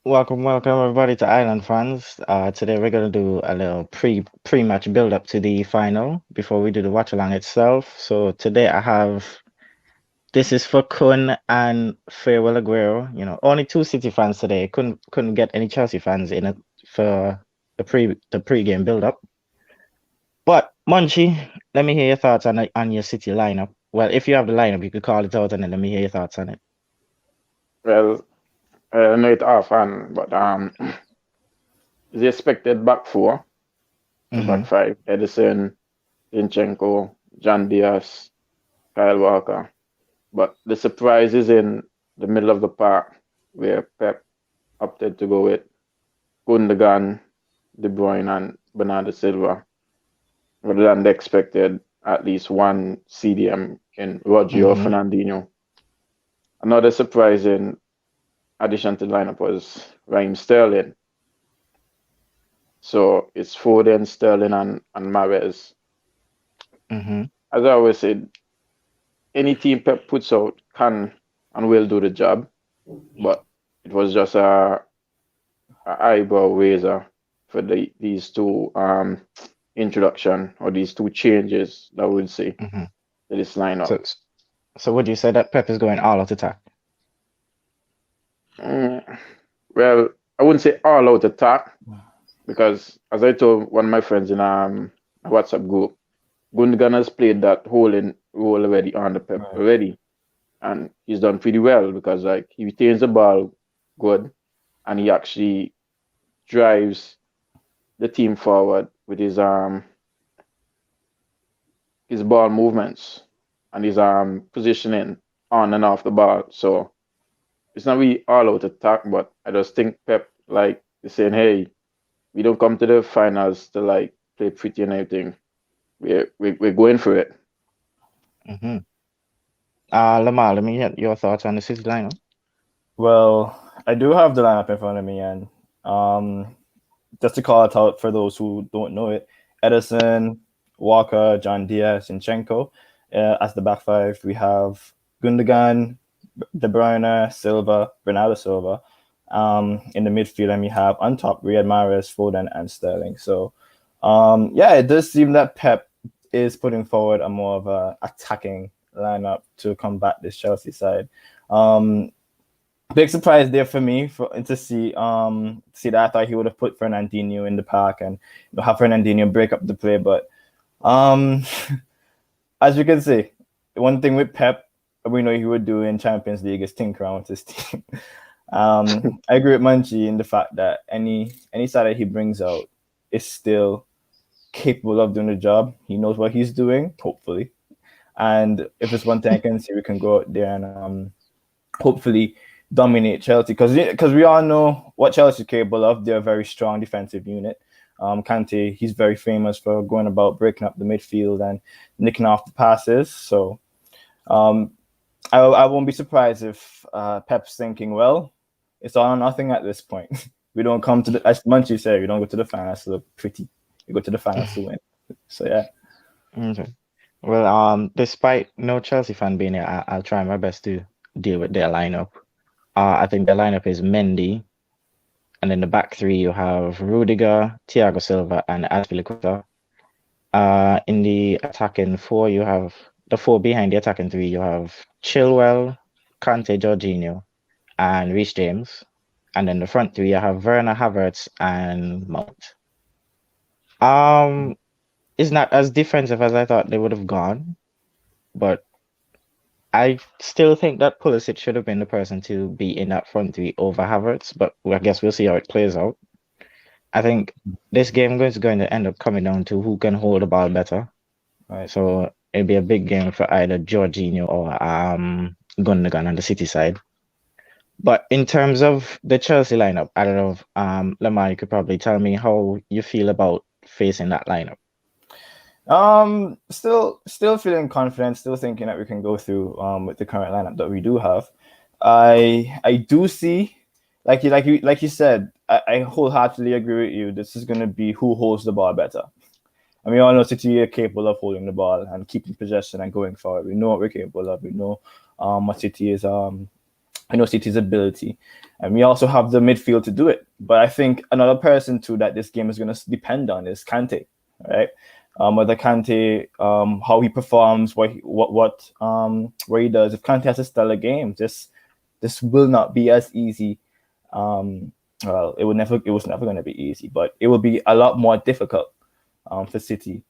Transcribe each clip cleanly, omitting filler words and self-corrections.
Welcome everybody to Island Fans. Today we're gonna do a little pre-match build up to the final before we do the watch along itself. So today I have this is for Kun and Farewell Aguero. Only two City fans today. Couldn't get any Chelsea fans in it for the pre-game build up. But Munchie, let me hear your thoughts on your City lineup. Well, if you have the lineup, you could call it out and then let me hear your thoughts on it. Well, I know it offhand, but the expected back four, the Mm-hmm. back five: Edison, Zinchenko, John Diaz, Kyle Walker. But the surprise is in the middle of the park, where Pep opted to go with Gundogan, De Bruyne, and Bernardo Silva, rather than the expected at least one CDM in Rodri or Mm-hmm. Fernandinho. Another surprising addition to the lineup was Raheem Sterling. So it's Foden, Sterling, and Mahrez. Mm-hmm. As I always said, any team Pep puts out can and will do the job, but it was just a eyebrow raiser for these two introduction or these two changes that we'll see Mm-hmm. to this lineup. So so would you say that Pep is going all out attack? Mm, well, I wouldn't say all out attack because, as I told one of my friends in a WhatsApp group, Gundogan has played that role already on the Pep Right. already, and he's done pretty well because like he retains the ball good, and he actually drives the team forward with his ball movements and his positioning on and off the ball. So it's not really all out attack, but I just think Pep like is saying, hey, we don't come to the finals to like play pretty and everything. We're going for it. Mm-hmm. Lamar, let me get your thoughts on the City lineup. Well, I do have the lineup in front of me, and um, just to call it out for those who don't know it: Edison, Walker, John Diaz, Zinchenko. As the back five, we have Gundogan, De Bruyne, Silva, Bernardo Silva. In the midfield, and we have on top Riyad Mahrez, Foden, and Sterling. So, yeah, it does seem that Pep is putting forward a more of a attacking lineup to combat this Chelsea side. Um, Big surprise there for me to see that. I thought he would have put Fernandinho in the park and have Fernandinho break up the play, but um as you can see, one thing with Pep, we know he would do in Champions League is tinker around with his team. I agree with Munchie in the fact that any side that he brings out is still capable of doing the job. He knows what he's doing, hopefully. And if it's one thing I can see, we can go out there and hopefully dominate Chelsea because we all know what Chelsea is capable of. They're a very strong defensive unit. Kante, he's very famous for going about breaking up the midfield and nicking off the passes. So um, I won't be surprised if Pep's thinking, well, it's all or nothing at this point. We don't come to the, as Munchie said, we don't go to the finals to look pretty. We go to the finals to win. So yeah. Okay. Well, despite no Chelsea fan being here, I'll try my best to deal with their lineup. I think their lineup is Mendy, and in the back three you have Rudiger, Thiago Silva, and Azpilicueta. In the attacking four, you have the four behind the attacking three. You have Chilwell, Kante, Jorginho, and Reece James. And then the front three, you have Werner, Havertz, and Mount. Um, it's not as defensive as I thought they would have gone, but I still think that Pulisic should have been the person to be in that front three over Havertz, but I guess we'll see how it plays out. I think this game is going to end up coming down to who can hold the ball better. Right. So it'll be a big game for either Jorginho or Gundogan on the City side. But in terms of the Chelsea lineup, I don't know if Lamar, you could probably tell me how you feel about facing that lineup. Still feeling confident. Still thinking that we can go through with the current lineup that we do have. I do see, like you said, I wholeheartedly agree with you. This is going to be who holds the ball better. And we all know City are capable of holding the ball and keeping possession and going forward. We know what we're capable of. We know what City is I know City's ability, and we also have the midfield to do it. But I think another person too that this game is going to depend on is Kante, right? Whether Kante, how he performs, what he does. If Kante has a stellar game, this will not be as easy. Well, it was never going to be easy, but it will be a lot more difficult for City,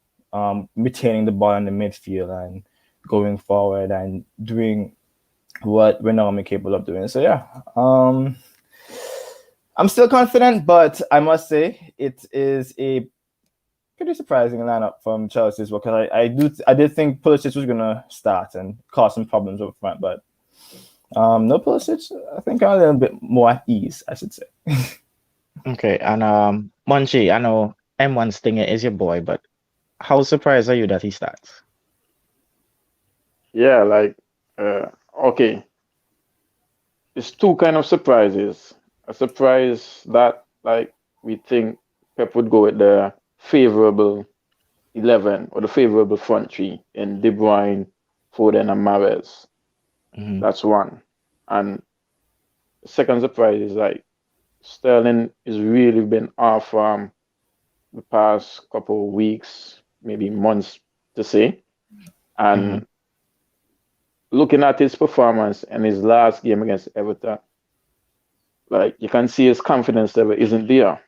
retaining the ball in the midfield and going forward and doing what we're normally capable of doing. So yeah, I'm still confident, but I must say it is a pretty surprising lineup from Chelsea as well, because I did think Pulisic was gonna start and cause some problems up front, but no Pulisic. I think I'm a little bit more at ease, I should say. Okay, and Munchie, I know M1 Stinger is your boy, but how surprised are you that he starts? Yeah, like okay. It's two kind of surprises. A surprise that like we think Pep would go with the favorable 11 or the favorable front three in De Bruyne, Foden, and Mahrez. Hmm. That's one. And the second surprise is like Sterling has really been off the past couple of weeks, maybe months to say. Hmm. And looking at his performance in his last game against Everton, like you can see his confidence level isn't there,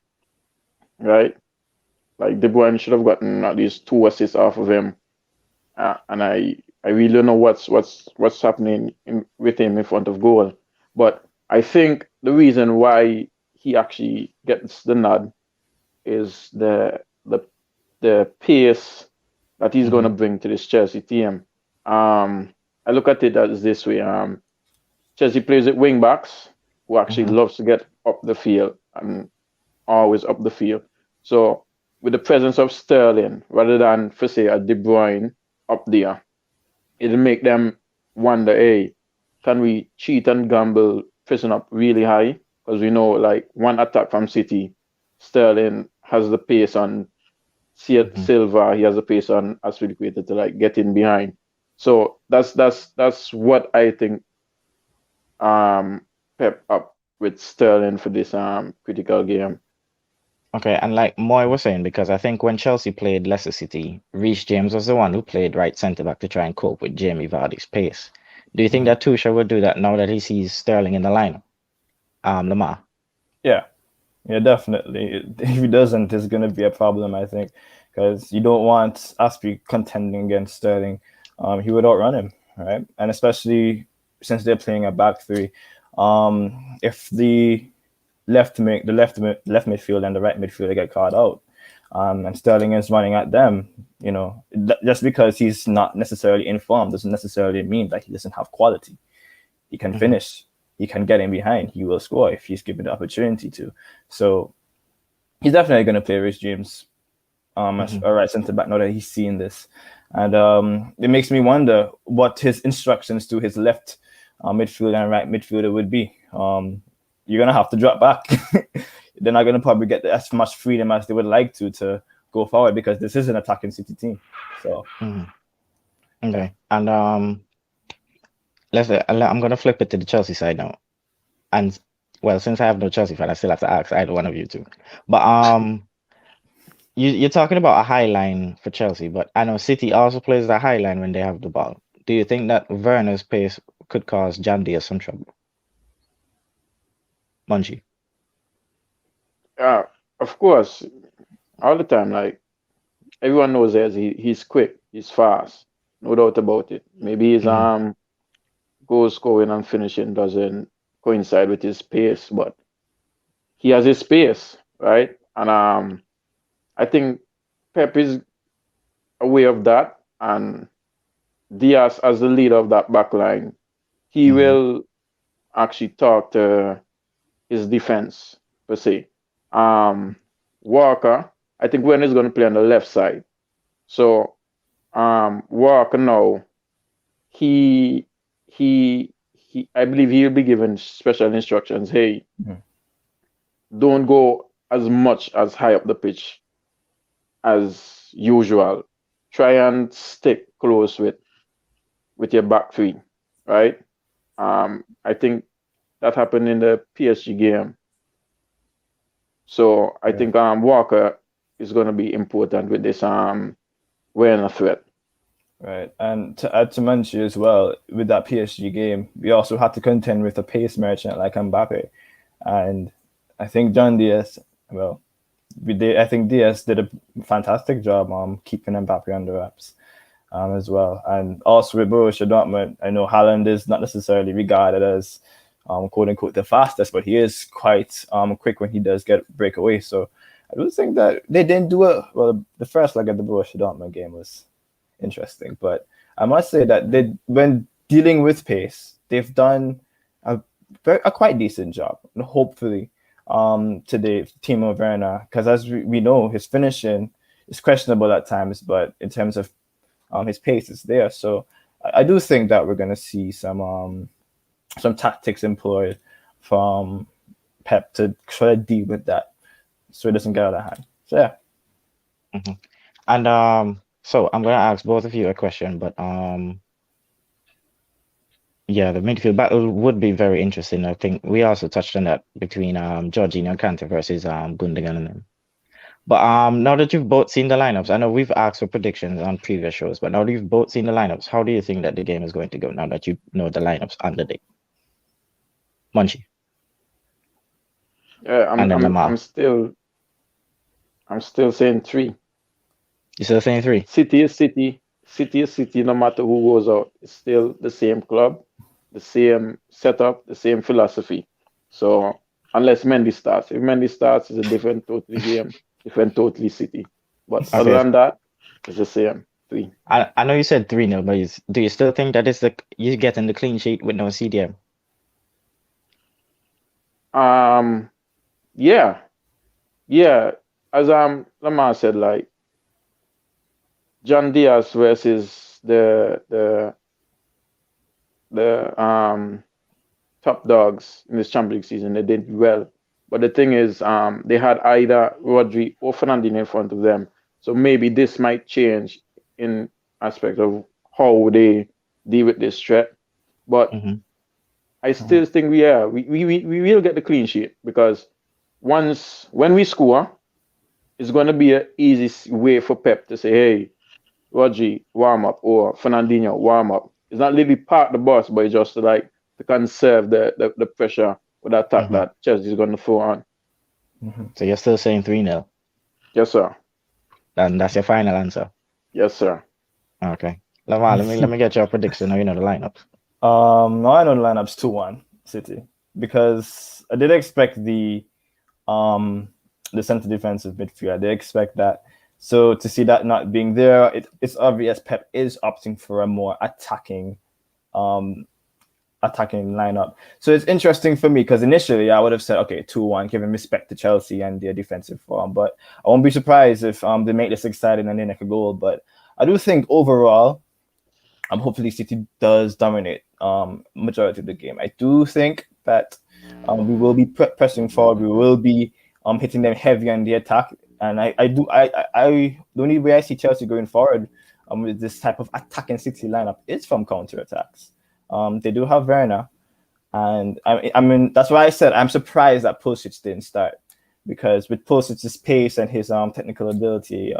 right? Like De Bruyne should have gotten at least two assists off of him, and I really don't know what's happening with him in front of goal. But I think the reason why he actually gets the nod is the pace that he's going Hmm. to bring to this Chelsea team. I look at it as this way. Chelsea plays with wing backs who actually Hmm. loves to get up the field and always up the field. So with the presence of Sterling rather than for say a De Bruyne up there, it'll make them wonder, hey, can we cheat and gamble pressing up really high? Because we know like one attack from City, Sterling has the pace on Hmm. Silva, he has the pace on Aspilicueta to like get in behind. So that's what I think Pep up with Sterling for this critical game. Okay, and like Moy was saying, because I think when Chelsea played Leicester City, Reece James was the one who played right centre back to try and cope with Jamie Vardy's pace. Do you think Mhm. that Tuchel would do that now that he sees Sterling in the lineup? Lamar. Yeah, yeah, definitely. If he doesn't, it's going to be a problem, I think, because you don't want Aspi contending against Sterling. He would outrun him, right? And especially since they're playing a back three, if the left midfield and the right midfielder get caught out, and Sterling is running at them, just because he's not necessarily in form doesn't necessarily mean that he doesn't have quality. He can Hmm. finish. He can get in behind. He will score if he's given the opportunity to. So he's definitely going to play Rich James as Hmm. a right centre back now that he's seen this. And it makes me wonder what his instructions to his left midfielder and right midfielder would be. You're going to have to drop back. They're not going to probably get as much freedom as they would like to go forward, because this is an attacking City team. So, Hmm. yeah. Okay, and I'm gonna flip it to the Chelsea side now. And well, since I have no Chelsea fan, I still have to ask either one of you two. But you're talking about a high line for Chelsea, but I know City also plays the high line when they have the ball. Do you think that Werner's pace could cause John Diaz some trouble? Munchie. Yeah, of course, all the time. Like everyone knows that he's quick, he's fast, no doubt about it. Maybe his Hmm. goal scoring and finishing doesn't coincide with his pace, but he has his pace, right? And I think Pep is aware of that, and Diaz as the leader of that back line, he Hmm. will actually talk to his defense per se. Um, Walker, I think Werner is going to play on the left side. So Walker now, he I believe he'll be given special instructions. Hey, Mhm. don't go as much as high up the pitch as usual. Try and stick close with your back three, right? I think that happened in the PSG game. So I Yeah. think Walker is going to be important with this wearing a threat. Right. And to add to Manchi as well, with that PSG game, we also had to contend with a pace merchant like Mbappe. And I think John Diaz, well, I think Diaz did a fantastic job keeping Mbappe under wraps as well. And also with Borussia Dortmund, I know Haaland is not necessarily regarded as quote unquote the fastest, but he is quite quick when he does get breakaway. So I do think that they didn't do it well. The first leg of the Borussia Dortmund game was interesting, but I must say that when dealing with pace, they've done a quite decent job. And hopefully, today Timo Werner, because as we know, his finishing is questionable at times, but in terms of his pace is there. So I do think that we're going to see some tactics employed from Pep to try to deal with that, so it doesn't get out of hand. So yeah. Mm-hmm. And so I'm gonna ask both of you a question, but yeah, the midfield battle would be very interesting. I think we also touched on that between Jorginho and Kante versus Gundogan and them. But now that you've both seen the lineups, I know we've asked for predictions on previous shows, but now that you've both seen the lineups, how do you think that the game is going to go now that you know the lineups on the day? Munchie Yeah, and then Lamar. I'm still saying 3. You still saying 3? City is City. City is City. No matter who goes out, it's still the same club, the same setup, the same philosophy. So unless Mendy starts, if Mendy starts, it's a different totally game, different totally City. But other Okay. than that, it's the same 3. I know you said 3-0, but do you still think that is you getting the clean sheet with no CDM? Yeah, yeah. As Lamar said, like John Diaz versus the top dogs in this Champions League season, they did well. But the thing is, they had either Rodri or Fernandinho in front of them. So maybe this might change in aspect of how they deal with this threat. But Mm-hmm. I still think we will get the clean sheet because when we score, it's going to be an easy way for Pep to say, hey, Rodri, warm up, or Fernandinho, warm up. It's not really part of the bus, but it's just to conserve the pressure with the attack Mm-hmm. that Chelsea is going to throw on. So you're still saying 3-0? Yes, sir. And that's your final answer? Yes, sir. Okay. Lamar, let me get your prediction. Now you know the lineups. Now I know the lineup's 2-1 City because I did expect the center defensive midfield. I did expect that. So to see that not being there, it's obvious Pep is opting for a more attacking lineup. So it's interesting for me because initially I would have said, okay, 2-1, giving respect to Chelsea and their defensive form. But I won't be surprised if they make this exciting and they make a goal. But I do think overall, hopefully City does dominate majority of the game. I do think that we will be pressing forward. We will be hitting them heavy on the attack. And I the only way I see Chelsea going forward with this type of attacking City lineup is from counter attacks. They do have Werner, and I mean that's why I said I'm surprised that Pulisic didn't start because with Pulisic's pace and his technical ability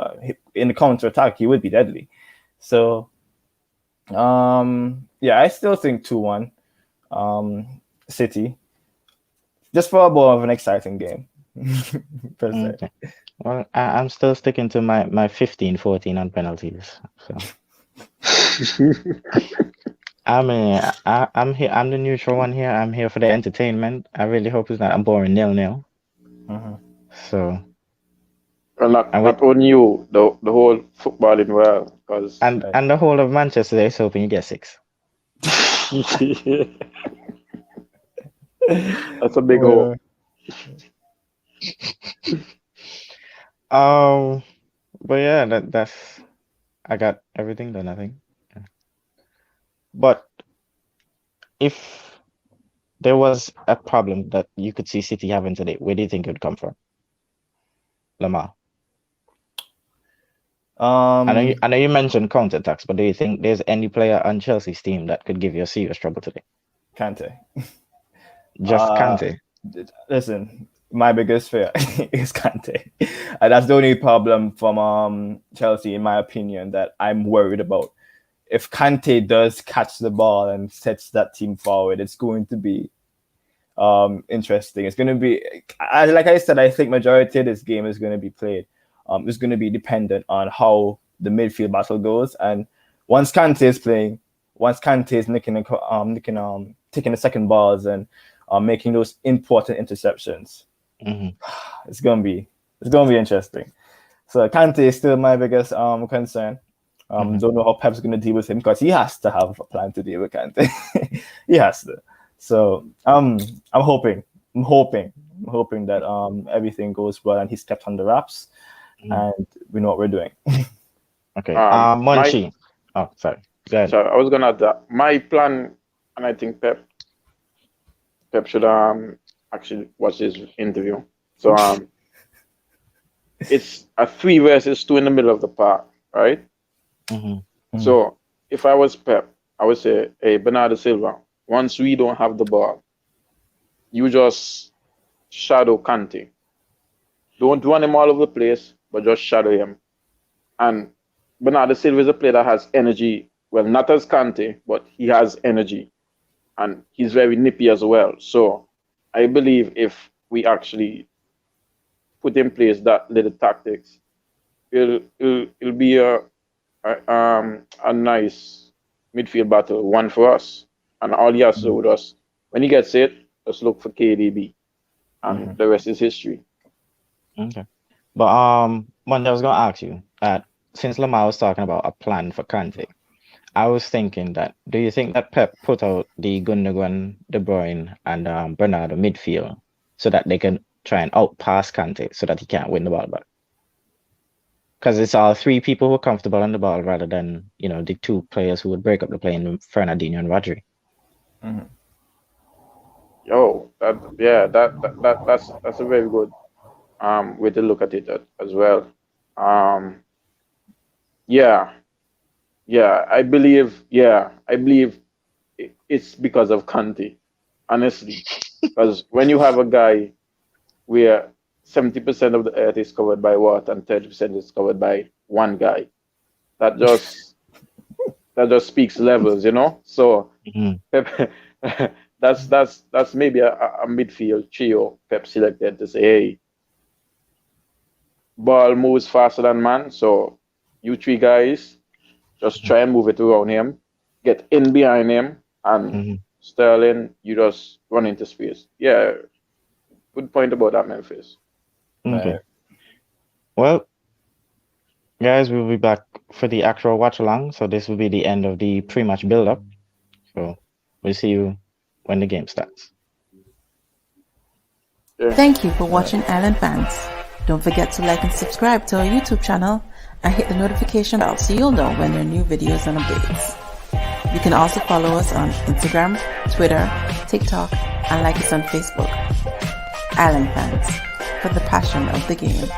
in the counter attack, he would be deadly. So yeah, I still think 2-1 City, just for a more of an exciting game. Per se. Okay. Well, I'm still sticking to my 15-14 on penalties. So I'm here. I'm the neutral one here. I'm here for the entertainment. I really hope it's not a boring 0-0. So Well, not only you, the whole footballing world, because and the whole of Manchester is hoping you get 6. that's a big hope. But yeah, that's I got everything done, I think. Yeah. But if there was a problem that you could see City having today, where do you think it would come from? Lamar. I know you mentioned counter attacks, but do you think there's any player on Chelsea's team that could give you a serious trouble today? Kante. Just Uh, Kante. Listen, my biggest fear is Kante. And that's the only problem from Chelsea, in my opinion, that I'm worried about. If Kante does catch the ball and sets that team forward, it's going to be interesting. It's going to be, like I said, I think majority of this game is going to be played. It's going to be dependent on how the midfield battle goes. And once Kante is playing, once Kante is taking the second balls and making those important interceptions, Hmm. it's going to be interesting. So Kante is still my biggest concern. Hmm. Don't know how Pep's going to deal with him because he has to have a plan to deal with Kante. He has to. So I'm hoping, I'm hoping, I'm hoping that everything goes well and he's kept on the wraps Hmm. and we know what we're doing. Okay. My Monchi. Oh, sorry. Go ahead. so I was gonna add that my plan, and I think Pep should actually watch this interview. So it's a 3 versus 2 in the middle of the park, right? Hmm. So if I was Pep, I would say, hey, Bernardo Silva, once we don't have the ball, you just shadow Kante. Don't run him all over the place, but just shadow him. And Bernardo Silva is a player that has energy. Well, not as Kante, but he has energy. And he's very nippy as well. So I believe if we actually put in place that little tactics, it'll be a nice midfield battle, one for us. And all he has to do with us, when he gets it, just look for KDB, and Mhm. the rest is history. Okay. But Monchi, I was gonna ask you that since Lamar was talking about a plan for Kante, I was thinking that do you think that Pep put out the Gundogan, De Bruyne, and Bernardo midfield so that they can try and outpass Kante so that he can't win the ball back? Because it's all three people who are comfortable on the ball rather than, the two players who would break up the play in Fernandinho and Rodri. Mhm. Yo, that's a very good way to look at it as well. Um, yeah, I believe it's because of Kante, honestly. Because when you have a guy where 70% of the earth is covered by water and 30% is covered by one guy, that just that just speaks levels, you know. So Hmm. Pep, that's maybe a midfield trio Pep selected to say, hey, ball moves faster than man, so you three guys just try and move it around him, get in behind him, and Hmm. Sterling, you just run into space. Yeah, good point about that, Memphis. Okay. Right. Well, guys, we'll be back for the actual watch along. So this will be the end of the pre-match build-up. So we'll see you when the game starts. Yeah. Thank you for Right. watching Island Fans. Don't forget to like and subscribe to our YouTube channel and hit the notification bell so you'll know when there are new videos and updates. You can also follow us on Instagram, Twitter, TikTok, and like us on Facebook. Island Fans, for the passion of the game.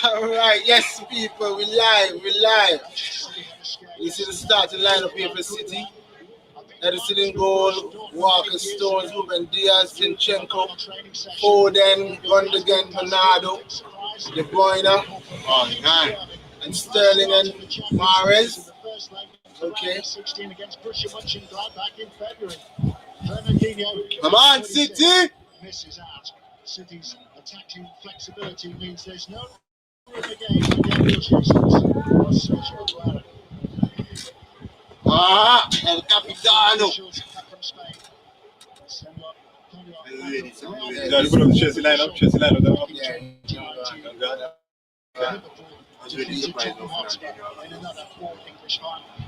All right, yes, people, we live. You see the starting lineup here for City. Edison in goal, Walker, Stones, Ruben Diaz, Zinchenko, Foden, Gundogan, Bernardo, De Bruyne, and Sterling and Mahrez. Okay. Come on, City! City's attacking flexibility means there's no room again for negotiations. El Capitano! Chelsea lineup.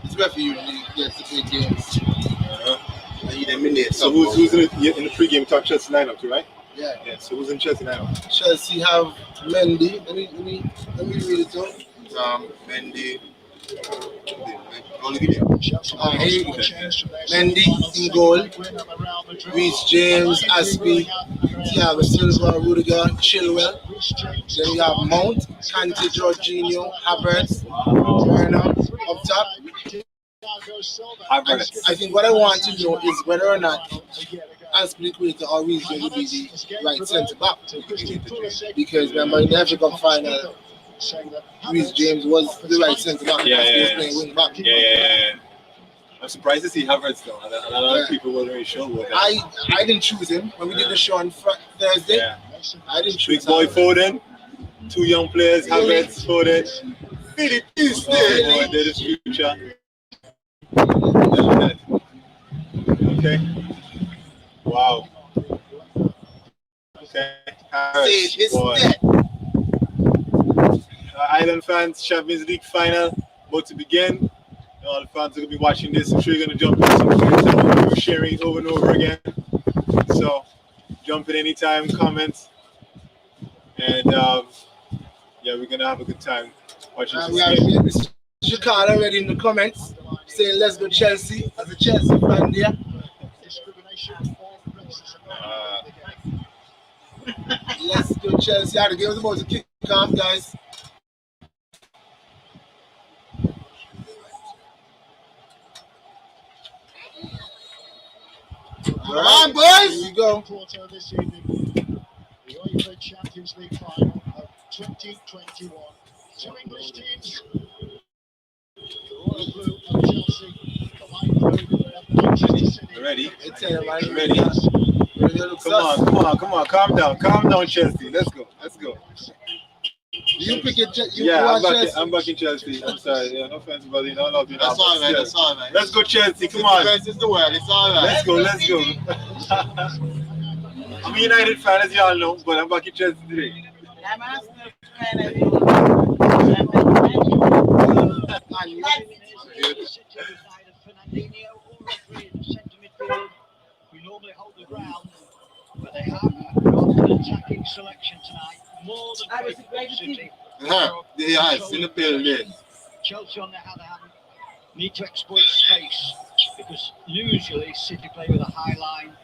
It's better usually gets the big games. So who's in the pre-game talk Chelsea lineup too, right? Yeah. So who's in Chelsea lineup? Chelsea have Mendy. Let me read it out. Mendy. Mendy in goal. Reece James, Aspie, Thiago Silva, Rudiger, Chilwell. Then we have Mount, Kante, Jorginho, Havertz, Werner up top. I think what I want to know is whether or not Aspilicueta or Reece James will be the right centre back. Because remember in the Africa Cup final, Reece James was the right centre back. He was playing wing back. Yeah. I'm surprised to see Havertz though. A lot of people weren't really sure about that. I didn't choose him when we did the show on Thursday. Yeah. I didn't choose Big boy Havertz. Foden, 2 young players, Havertz, Foden. Philip is Boy, there. there is future. Okay. Wow. Okay. It's Boy. dead. Island fans, Champions League final about to begin. All the fans are going to be watching this. I'm sure you're going to jump in some comments. We're sharing it over and over again. So jump in anytime, comment. And we're going to have a good time watching We have this game. Shakar already in the comments saying let's go Chelsea as a Chelsea fan there. Let's go Chelsea. The game was about to kick off, guys. All right, boys. Here you go. Quarter this evening, the UEFA Champions League final of 2021. 2 English teams. The Royal Blue of Chelsea, the Light Blue of Manchester City. Ready? Ready. Come on. Calm down, Chelsea. Let's go. You pick it. I'm back in Chelsea. I'm sorry. Yeah, no offense, buddy. No love you. That's all right. Let's go, Chelsea. Come on. It's the world. It's all right. Let's go. I'm a United fan, as y'all know, but I'm back in Chelsea today. We normally hold the ground, but they have got an attacking selection tonight. More than City. It's in the building. Chelsea, on the other hand, need to exploit space because usually City play with a high line,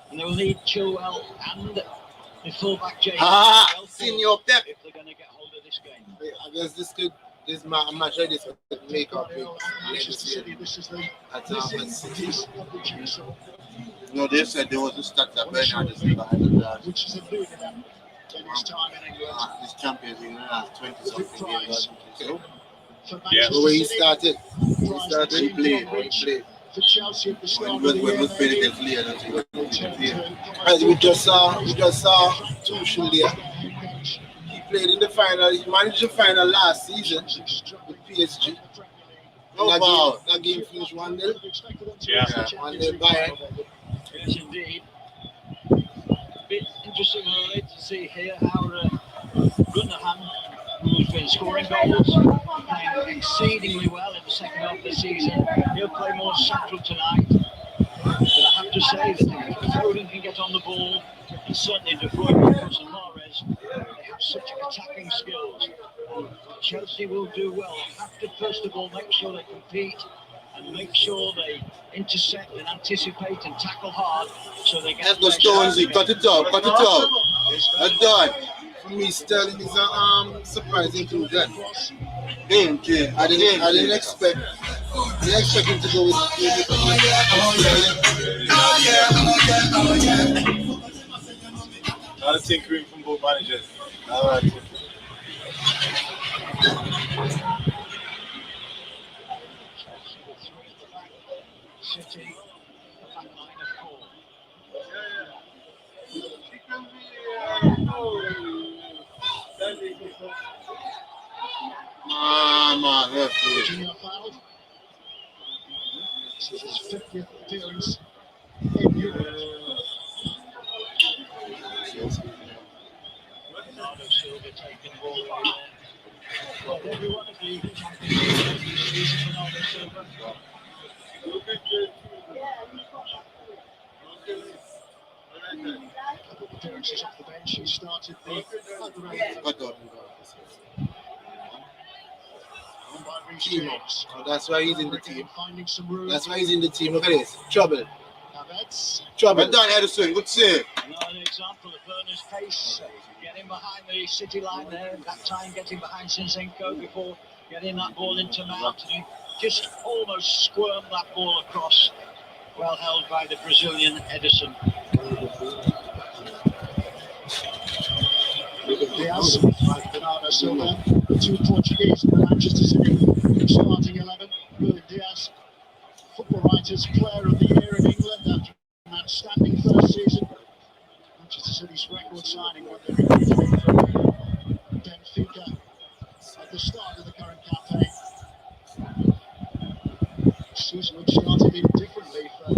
and they'll need Chilwell and the fullback James. Senior Pep. If they're going to get hold of this game. I guess this match like this would make up big. No, they said there was a stat that Bernard is behind which is alluded at in his time in England. this Champions League last 20-something games. Yeah. The way he started, he played. For Chelsea at the start of the When year, we played against Leon, we just saw Tuchel there. He played in the final. He managed the final last season with PSG. That game finished 1-0. Yeah. 1-0 Bayern. Yes, indeed. Bit interesting to see here how Gundogan, who's been scoring goals, playing exceedingly well in the second half of the season, he'll play more central tonight. But I have to say that if Foden can get on the ball, and certainly De Bruyne and Mahrez, they have such attacking skills. And Chelsea will do well. Have to first of all make sure they compete and make sure they intercept and anticipate and tackle hard so they get. Let's go Stonesy, cut it out. That's done. For me, Sterling is a surprise inclusion. Game change. I didn't expect him to go with Sterling. Not a tinkering from both managers. All right. City, the back line of 4. Man, that's good. Junior fouled. This is his 50th appearance in Europe. Bernardo Silva taking the ball away there. Well, every one of the champions is Bernardo Silva. Couple of appearances off the bench. He started the other round. Oh, that's why he's in the team. Finding some room. That's why he's in the team. Look at this. Trouble. Trouble. Well done, Edison. Good save. Another example of Werner's pace. Getting behind the City line there. That time getting behind Zinchenko before getting that ball into Mount. And he just almost squirmed that ball across. Well held by the Brazilian Edison. Diaz, Bernardo Silva, the two Portuguese in Manchester City, starting 11. Ruben Diaz, Football Writers Player of the Year in England after an outstanding first season. Manchester City's record signing when they recruited him from Benfica at the start of the current campaign. The season which started indifferently for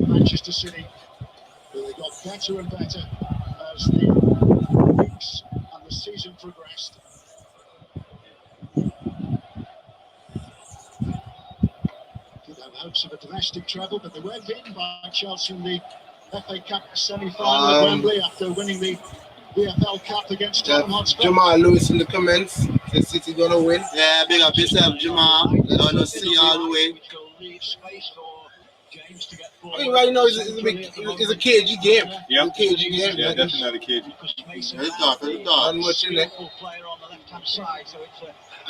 Manchester City, but they got better and better as the weeks and the season progressed. Did have hopes of a domestic treble, but they were beaten by Chelsea in the FA Cup semi-final at Wembley after winning the VFL Cup against Tottenham Hotspur. Jamal Lewis in the comments. The City gonna win. Yeah, big up yourself, Jamal. Don't see all the way. I mean, right now it's a cagey game. Yeah, it's a cagey game. Yeah, definitely cagey. It's not much in it. I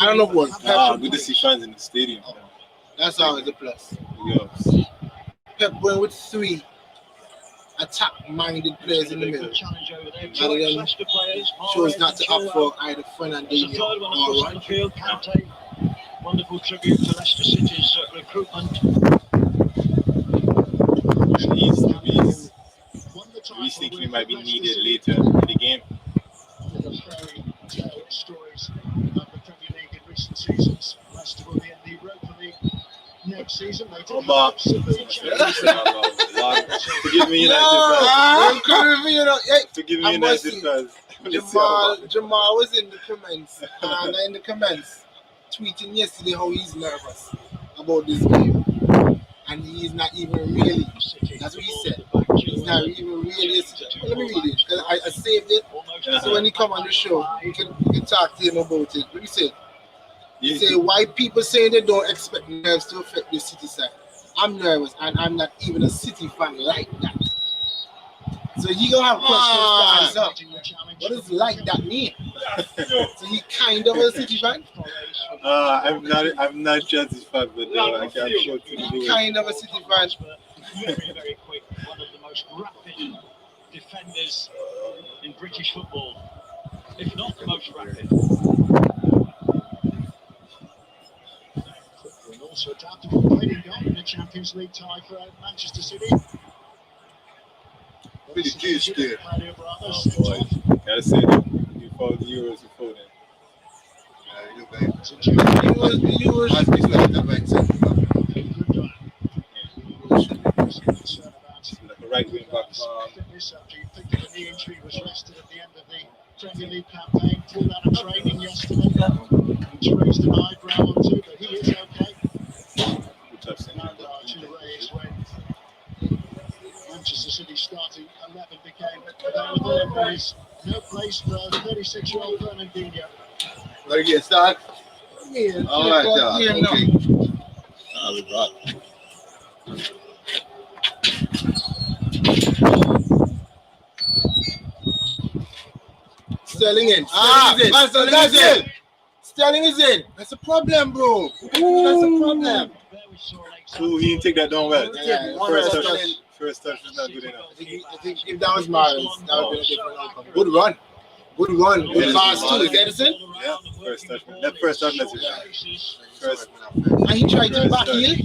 don't know what. Good to see fans in the stadium. That's always a plus. Yes. Pep going with 3 attack-minded players in the middle. Rather than chose not to opt for either Fernandinho or Rodri. Wonderful tribute to Leicester City's recruitment. We think he might be needed later in the game. Stories of the Premier League in recent seasons. Leicester will be in the Europa League next season. They did have Forgive me, United fans. Forgive me, United fans. Jamal was in the comments, tweeting yesterday how he's nervous about this game, and he's not even really. That's what he said. He's not even really. Let me read it because I saved it. So when he come on the show, we can talk to him about it. What he said? He said, why people saying they don't expect nerves to affect the City side. I'm nervous, and I'm not even a City fan like that. So you gonna have questions to answer. What does like that mean? So he kind of a City fan? I'm not Chelsea's fan, but I can't show to he kind of a City fan. Very, very quick. One of the most rapid defenders in British football, if not the most rapid. And also adaptable, playing goal in the Champions League tie for Manchester City. Pretty juice there. Oh boy, gotta say that. You followed the Euros before then. Like a right wing back. The knee injury was rested at the end of the Premier League campaign. Pulled out of training yesterday, which raised an eyebrow or two, but he is okay. And two raised when Manchester City starting 11 became available, and there is no place for 36-year-old Fernandinho. Ready to get started? Yeah, all right, okay. We got. Sterling in. Sterling is in. Sterling is in. That's a problem, bro. That's a problem. So he didn't take that down well. Yeah, First touch was not good enough. I think if that was Marius, that would be a different outcome. Good run. Good pass too. Is Edison? Yeah, first touch. That first touch message. First. And he tried to back heel.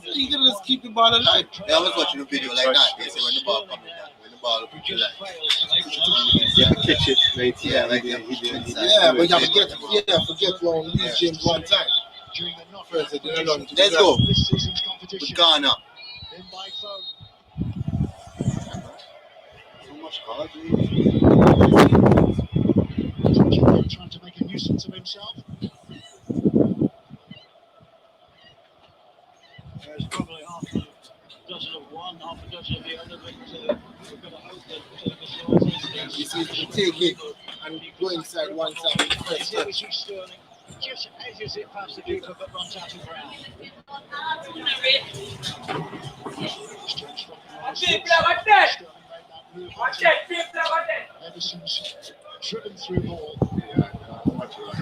He could just keep the ball alive. Yeah, I was watching a video like that. They say when the ball coming down, when the ball put you like. Yeah, catch it right here. Yeah, like he Yeah, but you forget you only use James one time. First, they didn't allow him to Let's go. With Ghana. So much card. Trying to make a nuisance of himself. There's probably half a dozen of one, half a dozen of the other, but we've got to hope that You see, he take it and go inside one side. Sterling just edges it past the keeper but runs out of ground. Edison's driven through ball.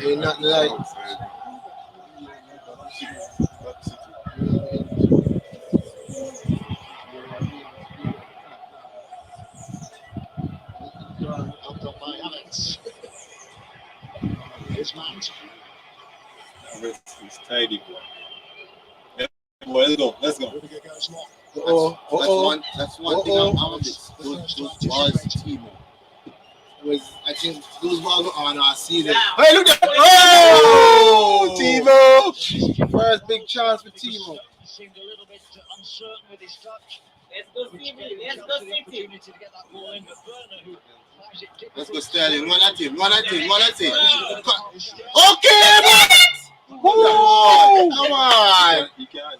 Ain't nothing like. Outdone by Alex. Here's Mount. It's tidy, boy. Yeah, boy, let's go. Rudiger goes That's long. one thing about this. Those balls, Timo. I think those balls were on our season. Hey, look at that! Oh, Timo! First big chance for Timo. Seemed a little bit uncertain with his touch. Let's go City. Let's go City. To get that ball in, but Werner, who finds it difficult. Let's go Sterling. One at him. Okay, man! Whoa! Come on! He can't.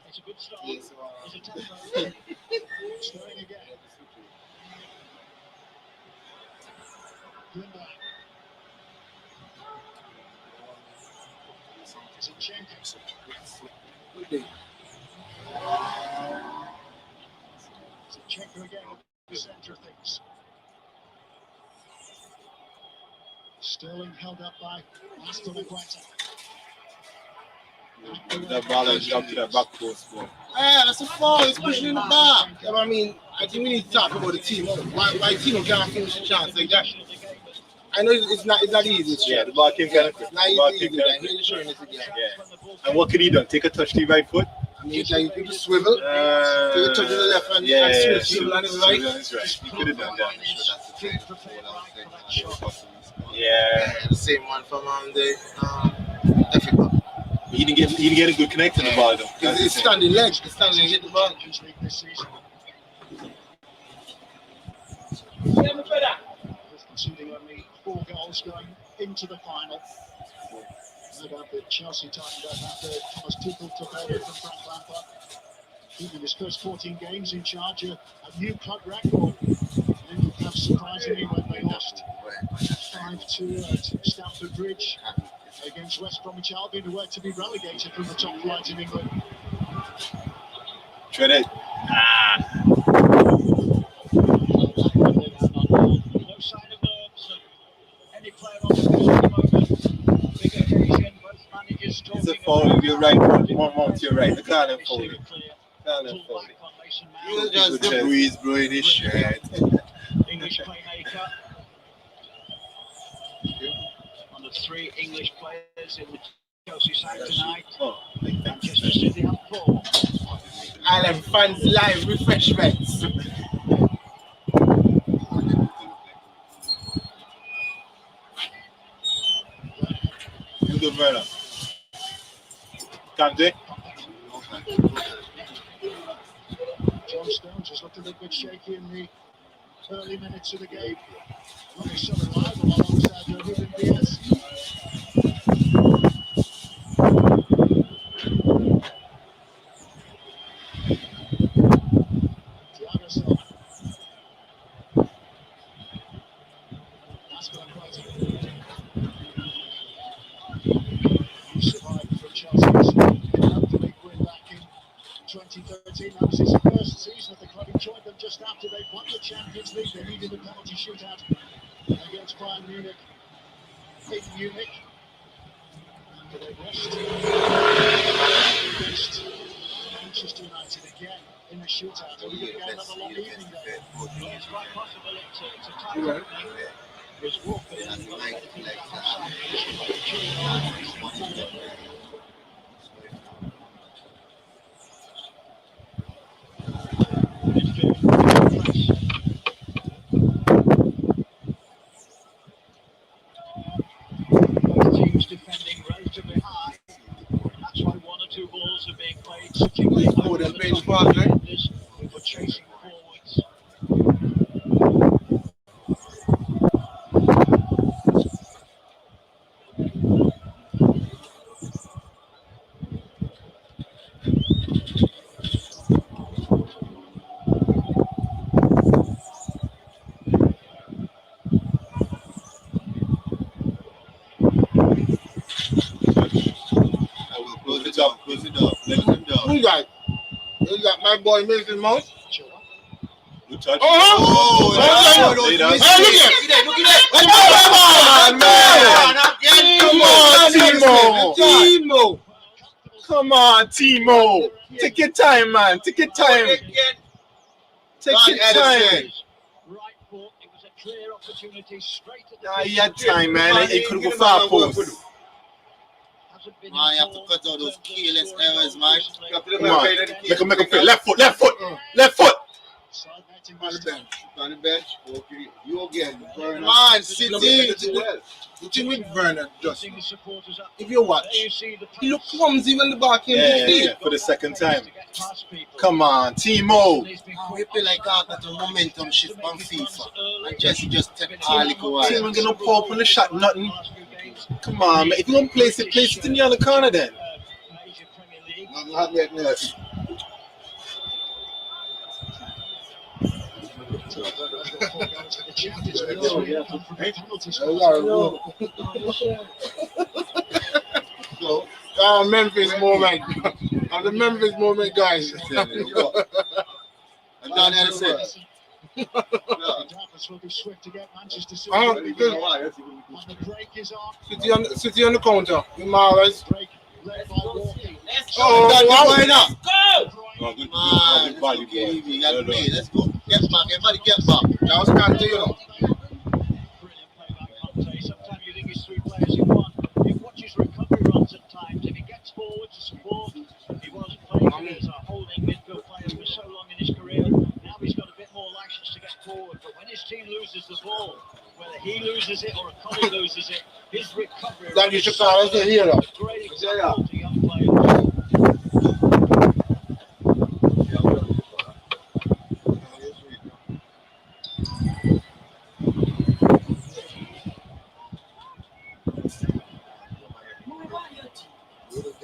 It's a good start. It's a tempo. Sterling again. Grimberg. Zinchenko. Zinchenko again at the centre of things. Sterling held up by Aston Aguanta. That ball has jumped to that back post, boy. Yeah, that's a foul. It's pushing in the back. Yeah, I mean, I think we need to talk about the team. Why Timo can't finish the chance like that? I know it's not easy. Yeah, the ball came kind of quick. It's not easy. He's showing it again. Yeah. And what could he do? Take a touch to the right foot? I mean, like you just swivel, take a touch to the left and swivel on his right. He could have done that. Yeah, Yeah. the same one from the Africa. He didn't get a good connect to the ball though. It's standing leg. It's standing leg. Hit the ball. Conceding only 4 goals going into the final. No doubt that Chelsea tightened up after Thomas Tuchel took over from Frank Lampard. In his first 14 games in charge, a new club record. And perhaps surprisingly when they lost 5-2 at Stamford Bridge against West Bromwich Albion, who were to be relegated from the top flight in England. Tread it. No sign of nerves. Any player on the field at the moment. Big occasion, both managers talking. It's a foul. You're right. One to your right. The car and foul. He was just the breeze blowing his shirt. English playmaker. One of 3 English players in the Chelsea side tonight. Manchester City have 4. Island fans live refreshments. Good Werner. Kante. John Stones just looked a little bit shaky in the early minutes of the game. Only some arrival alongside Ruben Diaz. Thiago Silva. He survived for Chelsea's league win back in 2013. That was his first season at the club. He joined them just after they'd won the Champions League. They needed a penalty shootout against Bayern Munich in Munich. Against Manchester United again in the shootout. We're going to get another long evening there. It's quite possible it's a tight opening. There's Walker in both teams defending relatively high. That's why one or two balls are being played. Such a great Oh, they're playing fast, right? for chasing forwards. Close it up, close it up, let him down. Who's that? Is that my boy Mason Mount? Good touch. Oh, Lay down. Hey, look at that! Look at that! Come on, Timo. Take your time, man. Take your time. Take your time. Right foot, it was a clear opportunity straight at the Nah, he had time, man. He could go far post. Man, you have to cut out those careless errors, man. Come on. Make him feel. Left foot. Left foot. Left foot. On the bench. On the bench. Okay. You again. Man, City. The thing with Werner, just if you watch, he look clumsy when the ball came to the field. For the second time. Come on, Timo. We feel like that's a momentum shift on FIFA. And Jesse just take all the while. Timo gonna pull up on the shot, nothing. Come on, man. If you don't place it in the other corner then. Not yet, nurse. Memphis moment. And the Memphis moment, guys. And down there, said. Will be swift to get Manchester City. Good. The break is on. City on the counter. Mahrez. Break led by Walker. Oh, wow. Man, let's go. Get back, everybody get back. That was Kante, you know. Brilliant play by Conte. Sometimes you think it's three players in one. You watch his recovery runs at times. If he gets forward to support, he was playing as a holding midfield player for so long in his career. Now he's got a bit more license to get forward. But when his team loses the ball, whether he loses it or a colleague loses it, his recovery That you should call us a hero. is a great example to young players.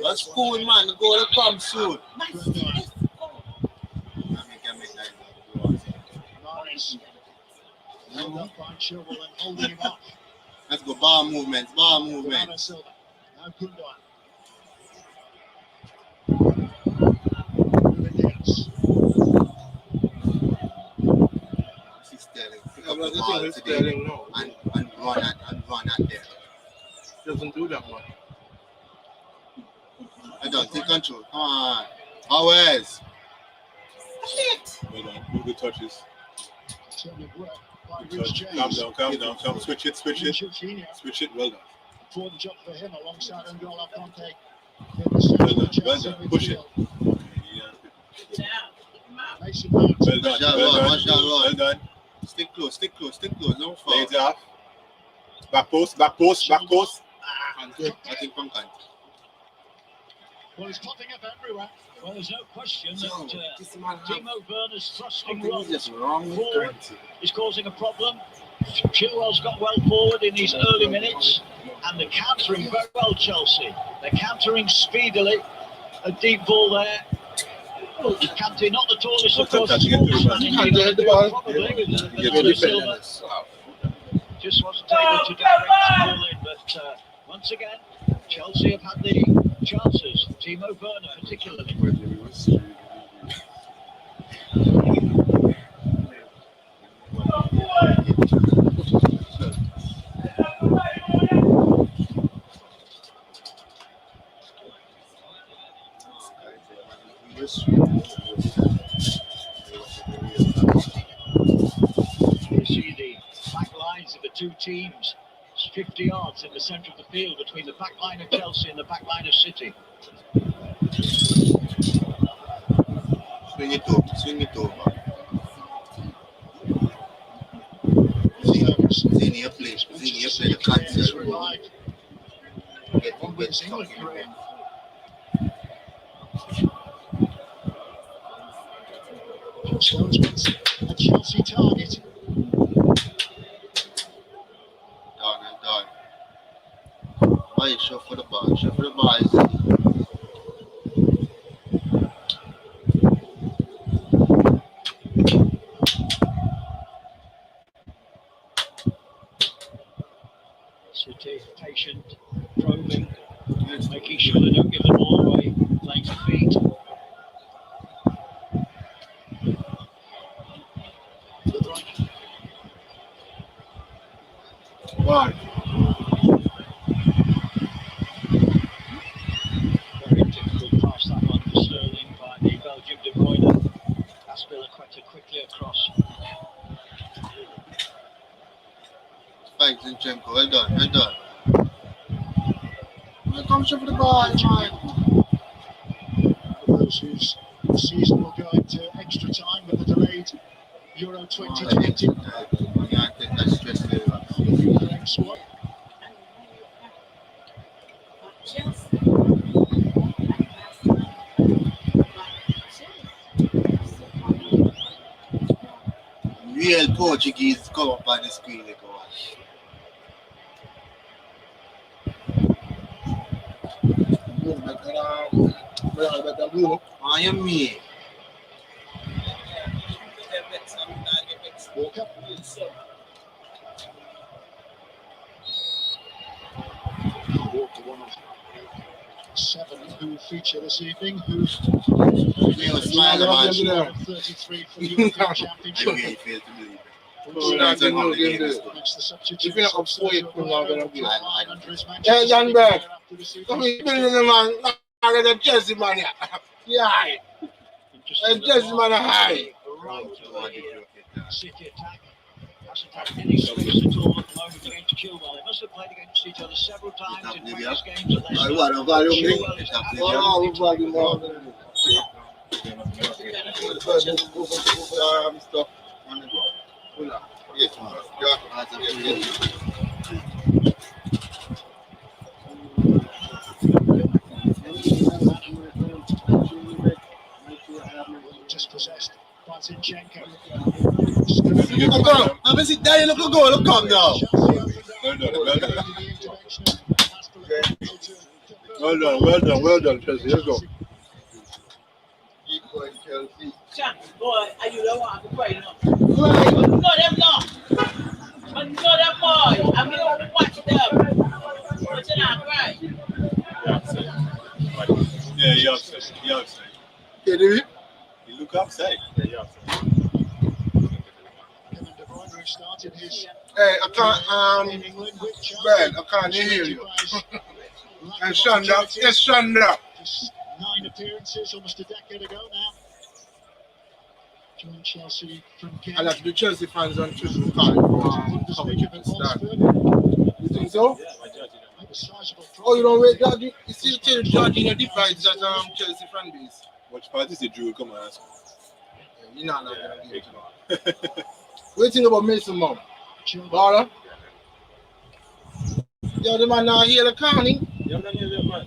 That's cool, man. The goal will come soon. Let's go. Bar movements. Now Gundogan. Sterling. Pick up the ball today and run at there. Doesn't do that much. I don't take control. Come on. Always. Well done. Good touches. Calm down. Switch it. Well done. Important job for him alongside N'Golo Kante. Well done. Push it. Mason Mount. Well done. Well done. Stick close. Don't fall. Lay it off. Back post. I think from Kante. Well, he's popping up everywhere. Well, there's no question that Timo Werner's thrusting run forward is causing a problem. Chilwell's got well forward in these early minutes, and they're countering very well, Chelsea. They're countering speedily. A deep ball there. Kante, not the tallest, of course, probably. Just wasn't able to direct the ball in, but once again, Chelsea have had the chances. Timo Werner particularly. two teams. It's 50 yards in the centre of the field between the back line of Chelsea and the back line of City. Swing it over. Senior play the cancel. Get England career. Stones wants a Chelsea target. Done. Why shot for the ball? Shot for the ball is it? City patient, probing, making sure they don't give the ball away, playing to feet. One. Very difficult pass that one for Sterling by the Belgium De Bruyne. Aspilicueta quickly across. Spike Zinchenko, well done. Here comes for the ball, man. For those whose season will go into extra time with the delayed Euro 2020. I can't take that stress level. Squad. Real Portuguese come up on the screen, they go watch. I am me. Walker. Walker, one of 7 who feature this evening, who Smile about of 33 for the European Championship. I fail to believe. Makes the substitution. If you're not up for it, you're not going to be. Under his Yeah, Manchester Jan City Berg. player after the season. Come here, man. I got a Chelsea man here. Yeah. A Chelsea man high. City attack. Hasn't had any space at all at the moment against Chilwell. They must have played against each other several times in previous games at Leicester. Chilwell is Stuff on the ball. Yes, just possessed by Zinchenko. I'm going to sit down and look a goal. Look come now. Well done, Chelsea. Let's go. Keep going, Chelsea. Boy, are you the one to play now? Right, but no, them not. But no, them boy. I'm going to watch them. What's it not right? Yeah, you're upset. Can you? You look upset. Yeah, you're upset. Started his Hey, I can't, in England with Chelsea. Ben, I can't hear you. And Shonda, yes, Shonda. Just 9 appearances, almost a decade ago now. Joined Chelsea from Kent. I'll have the Chelsea fans on Twitter to call Bundesliga with Wolfsburg. You think so? Made a sizable Oh, you don't wait, Georgie? You still tell Georgina divides that Chelsea fan base. Which part is the Drew? Come on, ask me. You're not going to give it to me. What do you think about Mason Mount? Baller? Yo, the man not here the county. Yeah, I'm not here, man.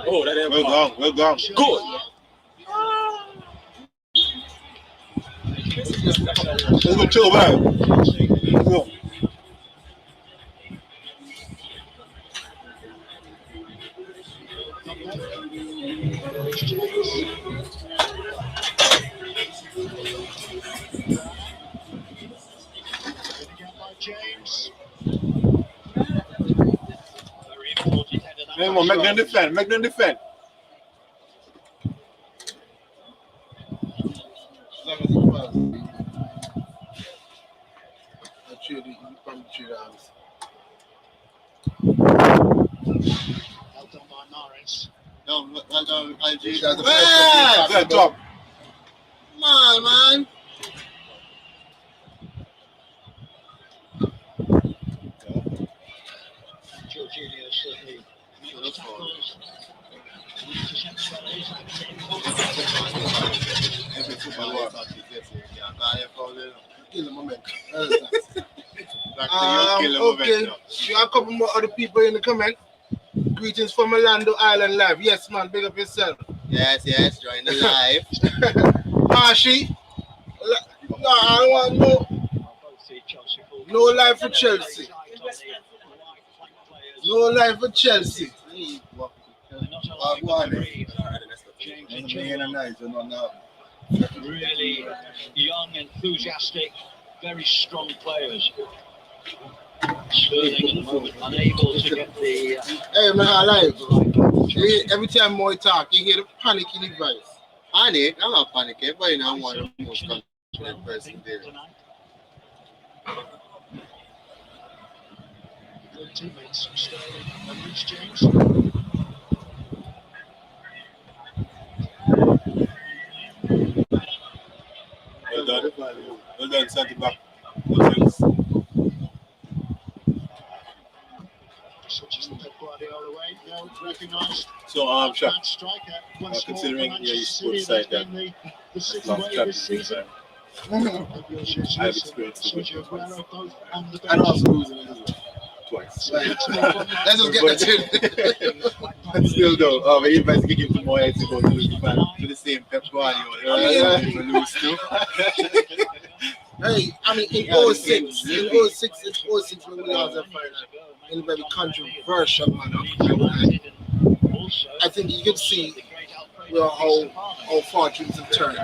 Oh, that ain't well gone. Good. Let's go chill back. Let's go. James. Come on, make them defend. Make them defend. No, well done, Algie. That's the Hey! first Top. Man. Jorginho certainly Should have fallen. Every footballer is happy, yeah. I foul it. Kill the moment. Kill the Okay, moment. you have a couple more other people in the comment. Greetings from Orlando Island Live. Yes, man, big up yourself. Yes, join the live. Marshy, no, I don't want no life for Chelsea. No life for Chelsea. Really young, enthusiastic, very strong players. Sterling at the moment unable to get the. Hey, man, I live. Every time Moy talk, you hear the panic in his voice. Panic? I'm not panicking, but you know, I'm one of the most confident person there. Teammates Sterling and Rich James. Well done. Well done, centre back. Switches the Pep Guardiola way. No, recognised. So, Shaq, Striker. considering you sports side that the last chat this season. I have experienced it And also losing it as well. twice. Let's just get that in. Still though, but if I can give him more to go to the same Pep Guardiola, lose too. Hey, I mean, in 06 when we lost that final, in a very controversial manner, I think you could see how fortunes have turned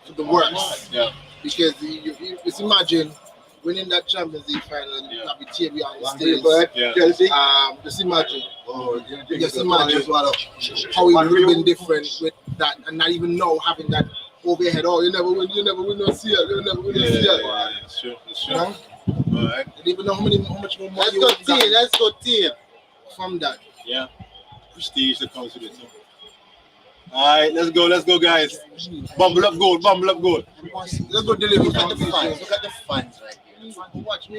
for the worse. Yeah. Because you just imagine winning that Champions League final and having TV on the stage. Just imagine. Just imagine how it would have been different with that, and not even know having that overhead. Oh, you never win no CL. You never win no CL. It's true. You know? All right. You don't even know how much more money Let's go team. from that. Yeah. Prestige that comes with it. So. All right, let's go, guys. Bumble up goal. Let's go deliver. Look at the fans right here.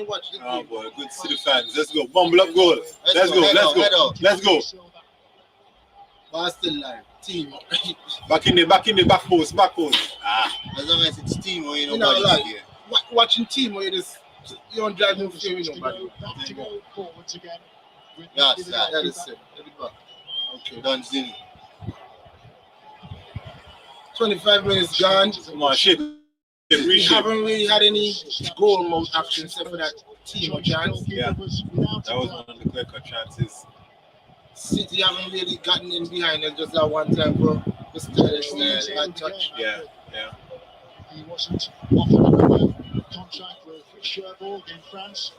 Watch. Oh boy, good to see the fans. Let's go. Bumble up goal. Let's go. But I'm still live. Team. Back in the back post. As long as it's team, you know, Like, watching team where you don't drive no fear with nobody. To go forwards again. Yes, That is it. Let it back. Okay. Done, Zini. 25 minutes gone. Come on, shit. We haven't really had any goal mode action except for that team of chance. Yeah, that was one of the clear-cut chances. City haven't really gotten in behind us just that one time, bro. Just that touch. Yeah. He wasn't offered another contract with Cherbourg in France.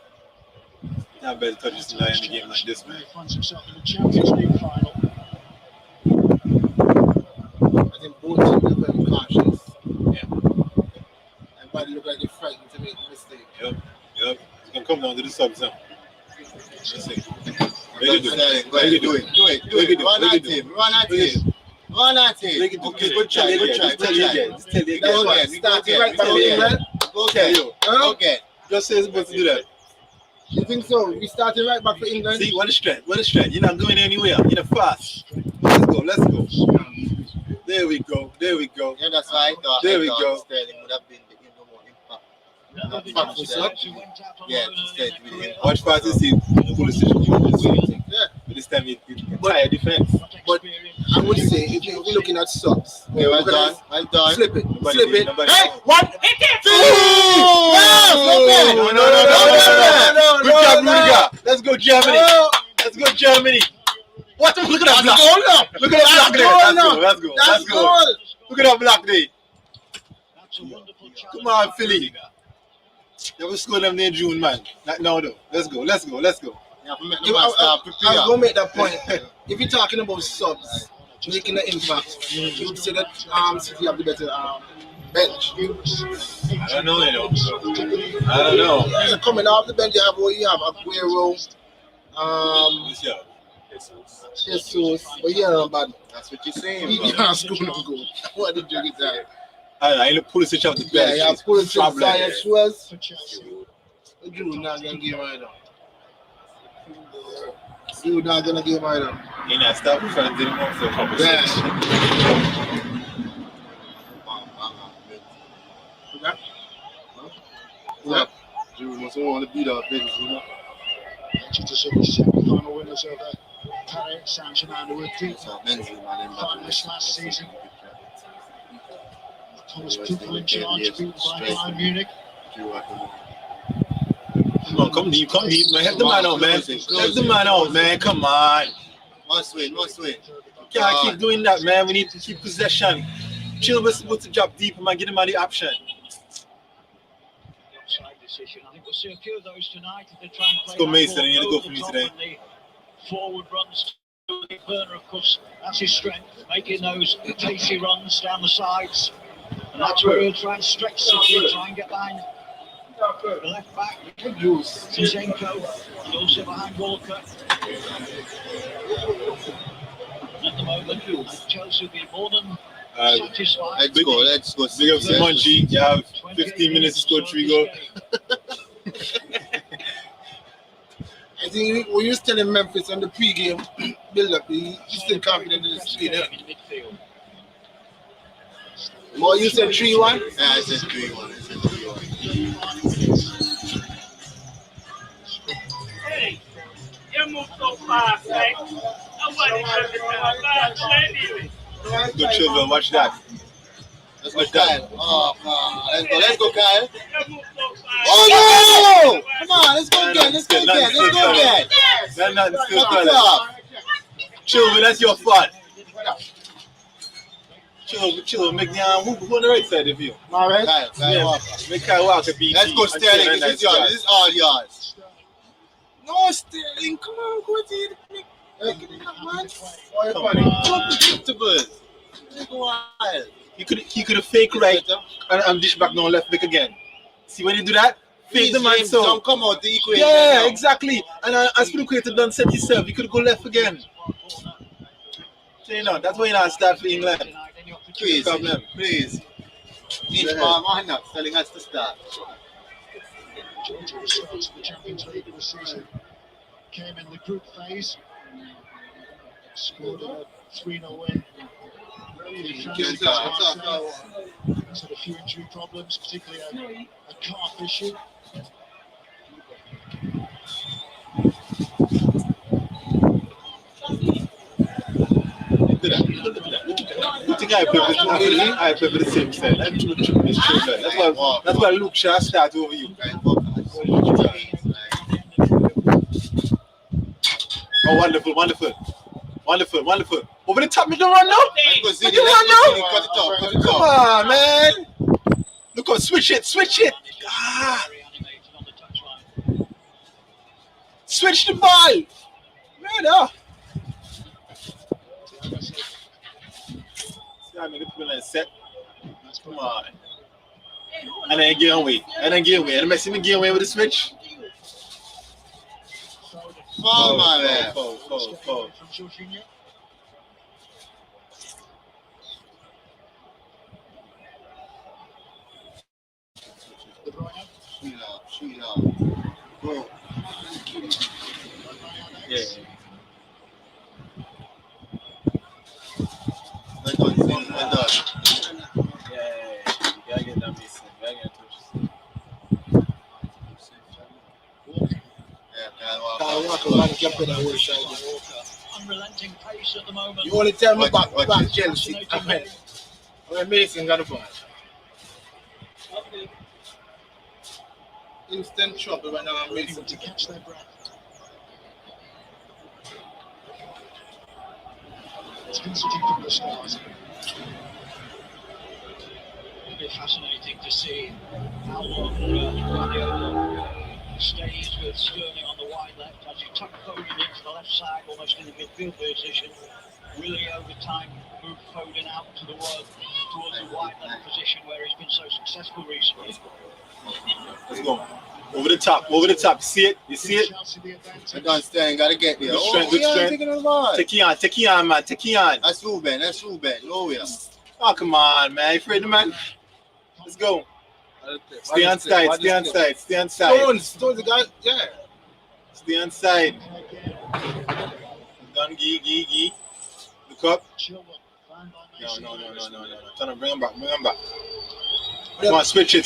Not better touches tonight in a game like this, man. He finds himself in the Champions League final. I think both teams are very cautious. Yeah. Everybody look like they're frightened to make a mistake. Yep. It's gonna come down to the subs now. Let's see. Do it. Run at him. Okay, good try. Okay. Just say it's supposed to do that. You think so? We started right back for England. See, what a strength. You're not going anywhere. You're fast. Let's go. There we go. Yeah, that's why I thought Sterling would have been the more impact. Yeah, instead with him. Watch fast this team. Yeah. But this time it's entire defense. But I would say if you're looking at subs, Okay, well done. Slip it. Nobody- Hey, what? No. Good job, Rudiger. Let's go, Germany. What? Look at that block. Look at that block. Let's go. Look at that block there. Come on, Philly. They will score them in June, man. Not now, though. Let's go. I was going to make that point. If you're talking about subs making an impact, you would say that City have the better bench. I don't know. Yeah, coming off the bench, you have Aguero. This year. Jesus. But yeah, but That's what you're saying, he bro. can't school no go. What did you get that? I know Pulisic have the Yeah, best. yeah, It's Pulisic, problem. Ziyech was. Drew not gonna give right now. Drew not gonna give right now. You know, stop fans anymore for Yeah. Yeah. Drew must want to beat up things, you know. Just to see the semi-final winners over Paris Saint-Germain who were deep finalists last season. Thomas Tuchel in charge, beaten by Bayern Munich. Come deep, man. Help the man out, man. Help the man out, man. Come on. Must win. Can't keep doing that, man. We need to keep possession. Chill was supposed to drop deep, man. Get him on the option. Decision. I think we'll see a few of those tonight if they try and play. Let's go, Mason. You're going to go for me today. Forward runs. Burner, of course, that's his strength, making those pacey runs down the sides. And that's where he'll try and stretch City, try and get behind the left back, Zinchenko, and also behind Walker. At the moment, Chelsea will be more than satisfied. Let's go. Big up Simonchi. You have 15 minutes to score 3 goals. I think when you was telling Memphis on the pre-game build-up, he's still confident in his speed. Well, you said 3-1? Yeah, I said 3-1. Hey, you move so fast, right? Nobody should be fast, anyway. Good children, watch that. Let's go, Kyle. Oh, let's go, Kyle. You move so fast. Oh, no! Come on, let's go again. Nothing still Kyle. Chill, that's your fault. Chill, make the move on the right side of you. All right. Kyle Walker. Make Kyle Walker beat. Let's go, Sterling. This is yours. This is all yours. No, Sterling, come on, go to it. Make it up, man. Come on. Predictable. Wild. He could have fake right and dish back down left back again. See when you do that? Fake the man so. Don't come out the equation. Yeah, exactly. And as Spilicueta done set himself, he could go left again. So, you know, that's why you not start for England. Please. Each man, not Sterling has to start. Georgia results of the Champions League of the season came in the group phase, scored a 3-0 win. Had a few injury problems, particularly a calf issue. Look at that. You think I play for the same side? That's why Luke Shaw start over you. Oh, wonderful. Over the top, make the run now. Come on, man. Look how switch it. Ah. Switch the ball. Man, See how many people are set. Come on. And then get away. And Messi me get away with the switch. Foul, man. Foul. Shoot out. Go. Yeah. Well done. Yeah. You gotta get that missing. You gotta get touches. Kyle Walker, man, kept it that whole side. Unrelenting pace at the moment. You only tell me back Chelsea. When Mason got the ball. Instant trouble when I'm Mason to catch their breath. It's been sitting from the start. It'll be fascinating to see how long Guardiola stays with Sterling on the wide left as he tucked Foden into the left side, almost in the midfield position. Really over time moved Foden out to the towards the wide left position where he's been so successful recently. Let's go. Over the top. See it? You see it? I don't stand, gotta get there. Good strength, good strength. Take it on, man. Take it on. That's Ruben. Oh, yeah. Oh, come on, man. You afraid, man? Let's go. Stay on side. Stones, the guy, yeah. Stay on side. Gun, gee. Look up. No. Turn on, bring him back. Come on, switch it.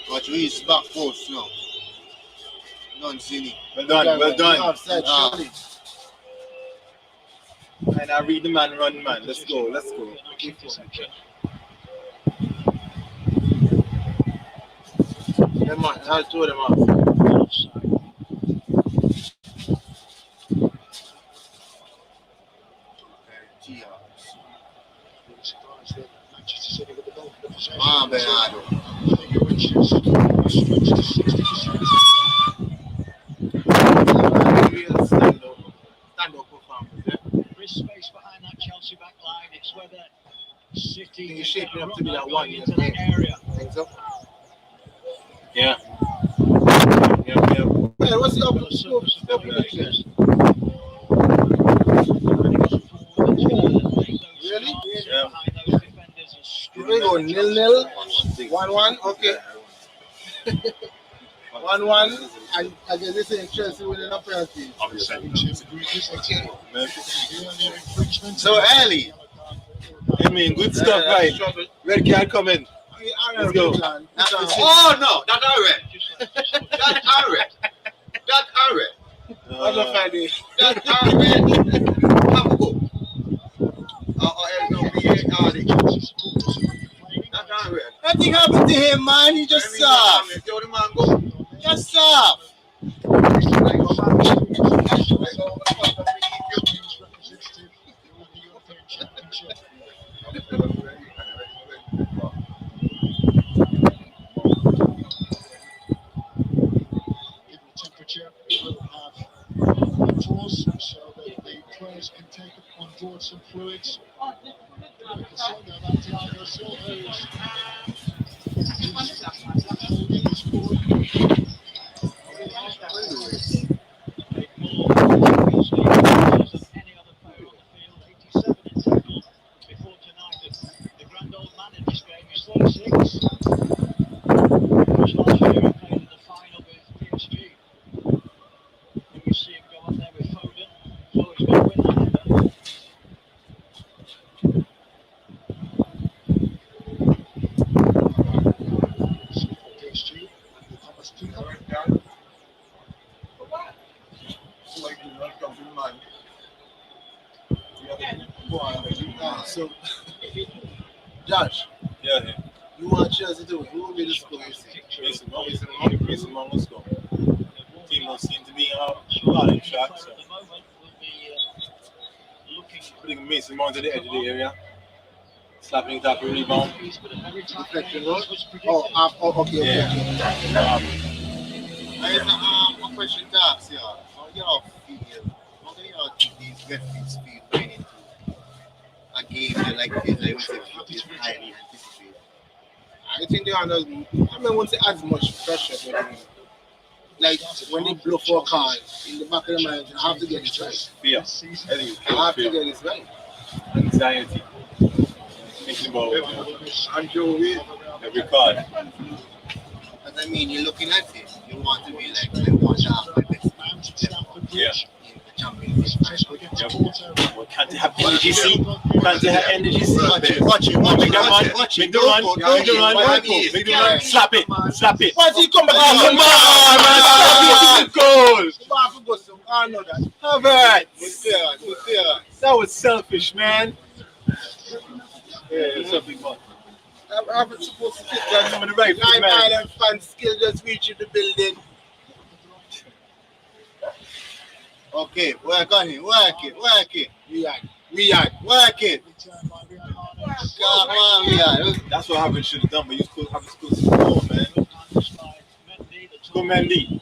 Watch Reese back post now. None Zini. Well done. Offside, surely. And I read the man, run, man. Let's go. Yeah, man, I'll throw them off. Bernardo. Stand up performance, yeah. There's space behind that Chelsea back line. It's whether City He's shaping up to be that one into that area. Think so? Yeah. Hey, what's the upper Really? Yeah. We go 0-0, 1-1, okay. 1-1, and I guess this is Chelsea winning a penalty. Okay. So early. I mean, good stuff, right? Red card coming. Let's go. Oh no, that already. That already. Other Friday. That already. Have a go. Nothing happened to him, man. He just soft. Just soft. Temperature will have force so that the players can take on board some fluids. So, Josh, Yeah. you want Chelsea to win? Who will be the score? Mason Mount, let's go. Team don't seem to be out in track, so putting Mason Mount to the edge of the area, slapping top of rebound. Deflection roll? Okay. I have a question to ask you. How do you think these referees feel going into a game like this? Which is highly anticipated. I think they are not, I won't say as much pressure, but like when they blow for a call, in the back of the mind, you have to get it right. Fear. You have to get it right. Anxiety. Thinking about every card. But I mean, you're looking at this, you want to be like, I want to have my best Yeah. in the championship. Well, can't they have energy, see? Can't they have energy, see? Watch it. Make the run. Slap it. Why did he come back? Oh, come on, man. Goal. I know that. All right. Good. That was selfish, man. Yeah, selfish, man. I'm supposed to sit there. Some of the right foot, Nine man. Island fans still just reaching the building. Okay, work on it. Work it. We had. Work it. Come on, we are. That's what Harvard should have done, but you still have to score, man. Go, Mendy.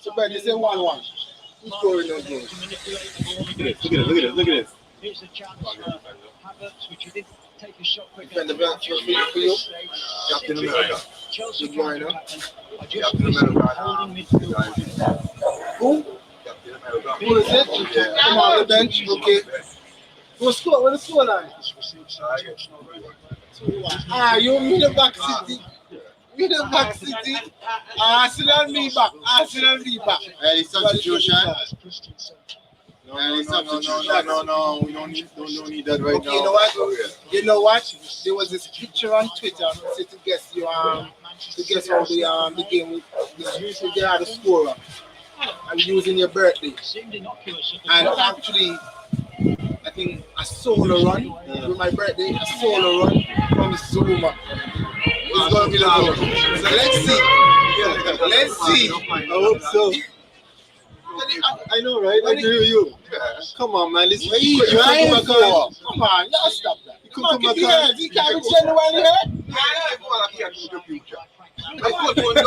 So, but they say 1-1. Who's scoring those goals? Look at this. Here's a chance for Havertz, which he didn't take a shot quicker. Defend the bench for you. Captain America. Chelsea Good trying to liner. attack them. I just Captain miss America. holding midfield. Who? Captain America. Who is it? Come on the bench. Okay. What's score? What is the score line? You mean the back city? Me the back city. Arsenal me back. Arsenal me back. Early substitution. No. We don't need that right Okay, now. you know what? There was this picture on Twitter. Say to guess you how the game they had a scorer. I'm using your birthday. Seemed innocuous at the And time. actually I think a solo run with my birthday, a solo run from Zuma. It's gonna be the goal. So let's see. I hope so. I know, right? I agree with you. Come on, man. Listen, You trying ain't for. Come on, y'all stop that. Come on, keep your hands. He can't be genuinely hurt.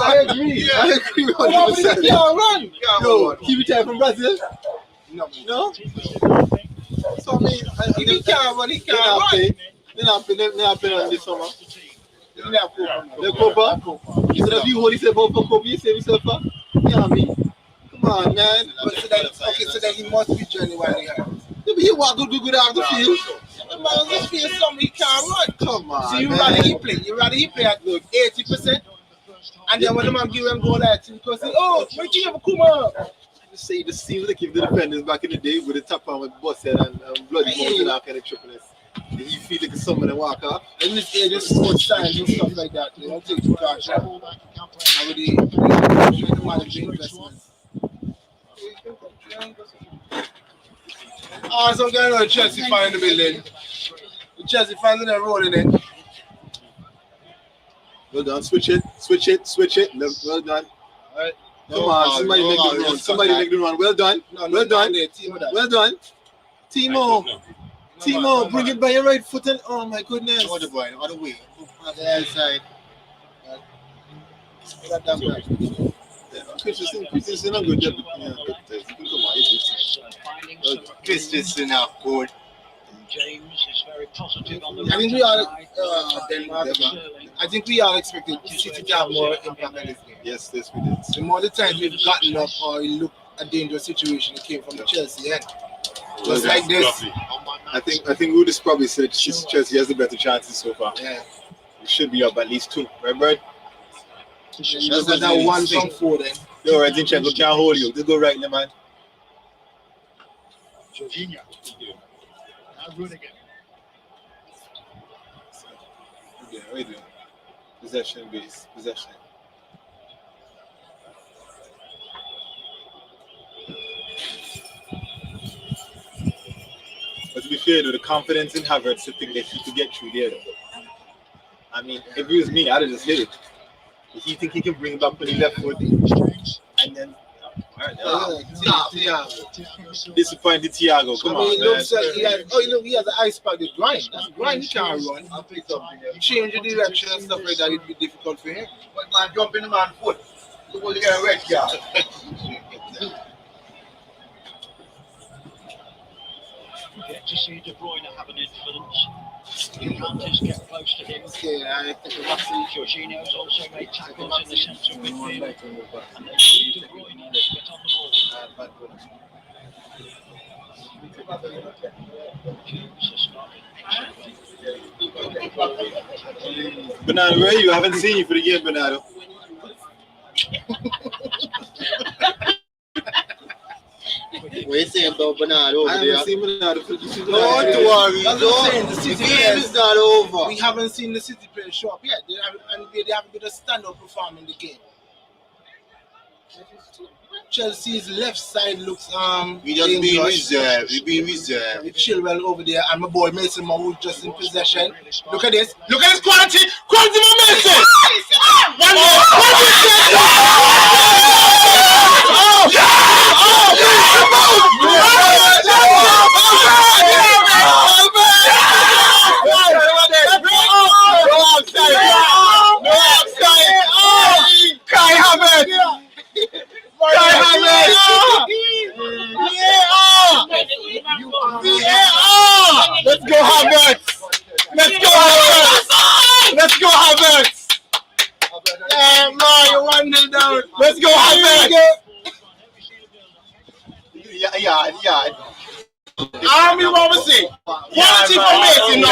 I agree. I agree with What happened if 100%. he can't run? Yo, keep it tight from Brazil. No. So I mean, If he can't run, he can't run. They're not playing this summer. He not Copa. The Copa. Instead of you holding yourself up for Copa, you save yourself up. You know what I mean? Come on, man. So then he must be genuinely hurt. Yeah, but you want to do good out the field. The man just feel something he can't run. Come on, So you man. rather he play at 80%, and then when the man give him goal at 2%, my team have come up. Just say the seems like if the defenders back in the day with the top on with Busted and Bloody Bones and all kind of trippiness. Did you feel like someone and walk off? In this age, there's sports science and stuff like that. They don't take too much. I really manage the investments. Some guy on Chelsea fan in the building. The Chelsea fans in there rolling it. Well done. Switch it. Well done. Alright. Come on, somebody make the run. Well done. Well done. Timo, bring it by your right foot and oh my goodness. Other way. The other side. Christensen a good job. Yeah, come on, Christensen now good. James is very positive on the I think we are expecting City to have more impact on this game. Yes, we did. The more the times we've gotten up or we look a dangerous situation, it came from the Chelsea end. Just like this. I think we would just probably said Chelsea has the better chances so far. Yeah. We should be up at least 2, right, Bird? That's that 1 from 4 then. Yo, right, Zinchenko can't hold you. Just go right there, man. Jorginho. Now Rudiger. Yeah, what are you doing? Possession base. Possession. But to be fair, though, the confidence in Havertz to think that he could get through there. I mean, if it was me, I'd have just hit it. If he think he can bring it back on the left foot, and then disappointed Thiago. Come on, It man. looks like he has an ice pack with grind. That's grind he can't run. You change the direction and stuff like that, it'd be difficult for him. But man, jump in the man's foot. Look what you get a red card. Get to see De Bruyne have an influence. The Hunters get close to him. Okay, I think the Rossi. Jorginho's also made tackles in the centre of midfield. And they see De Bruyne get on the ball. James has started. Bernardo, where are you? I haven't seen you for the game, Bernardo. What you saying about Bernardo over I there? haven't seen Bernardo for the season. Don't worry, That's what I'm saying. The City the game players, is not over. we haven't seen the City players show up yet. They haven't been a stand-up perform in the game. Chelsea's left side looks We just being dangerous. reserved. We being reserved. With Chilwell over there and my boy Mason Mount just in possession. Look at this. Look at this quality. Quality momentum. One more. Let's go, Havertz! Let's go, Let's go, Albert. Yeah. Army, what we say? Quality for Mason, no,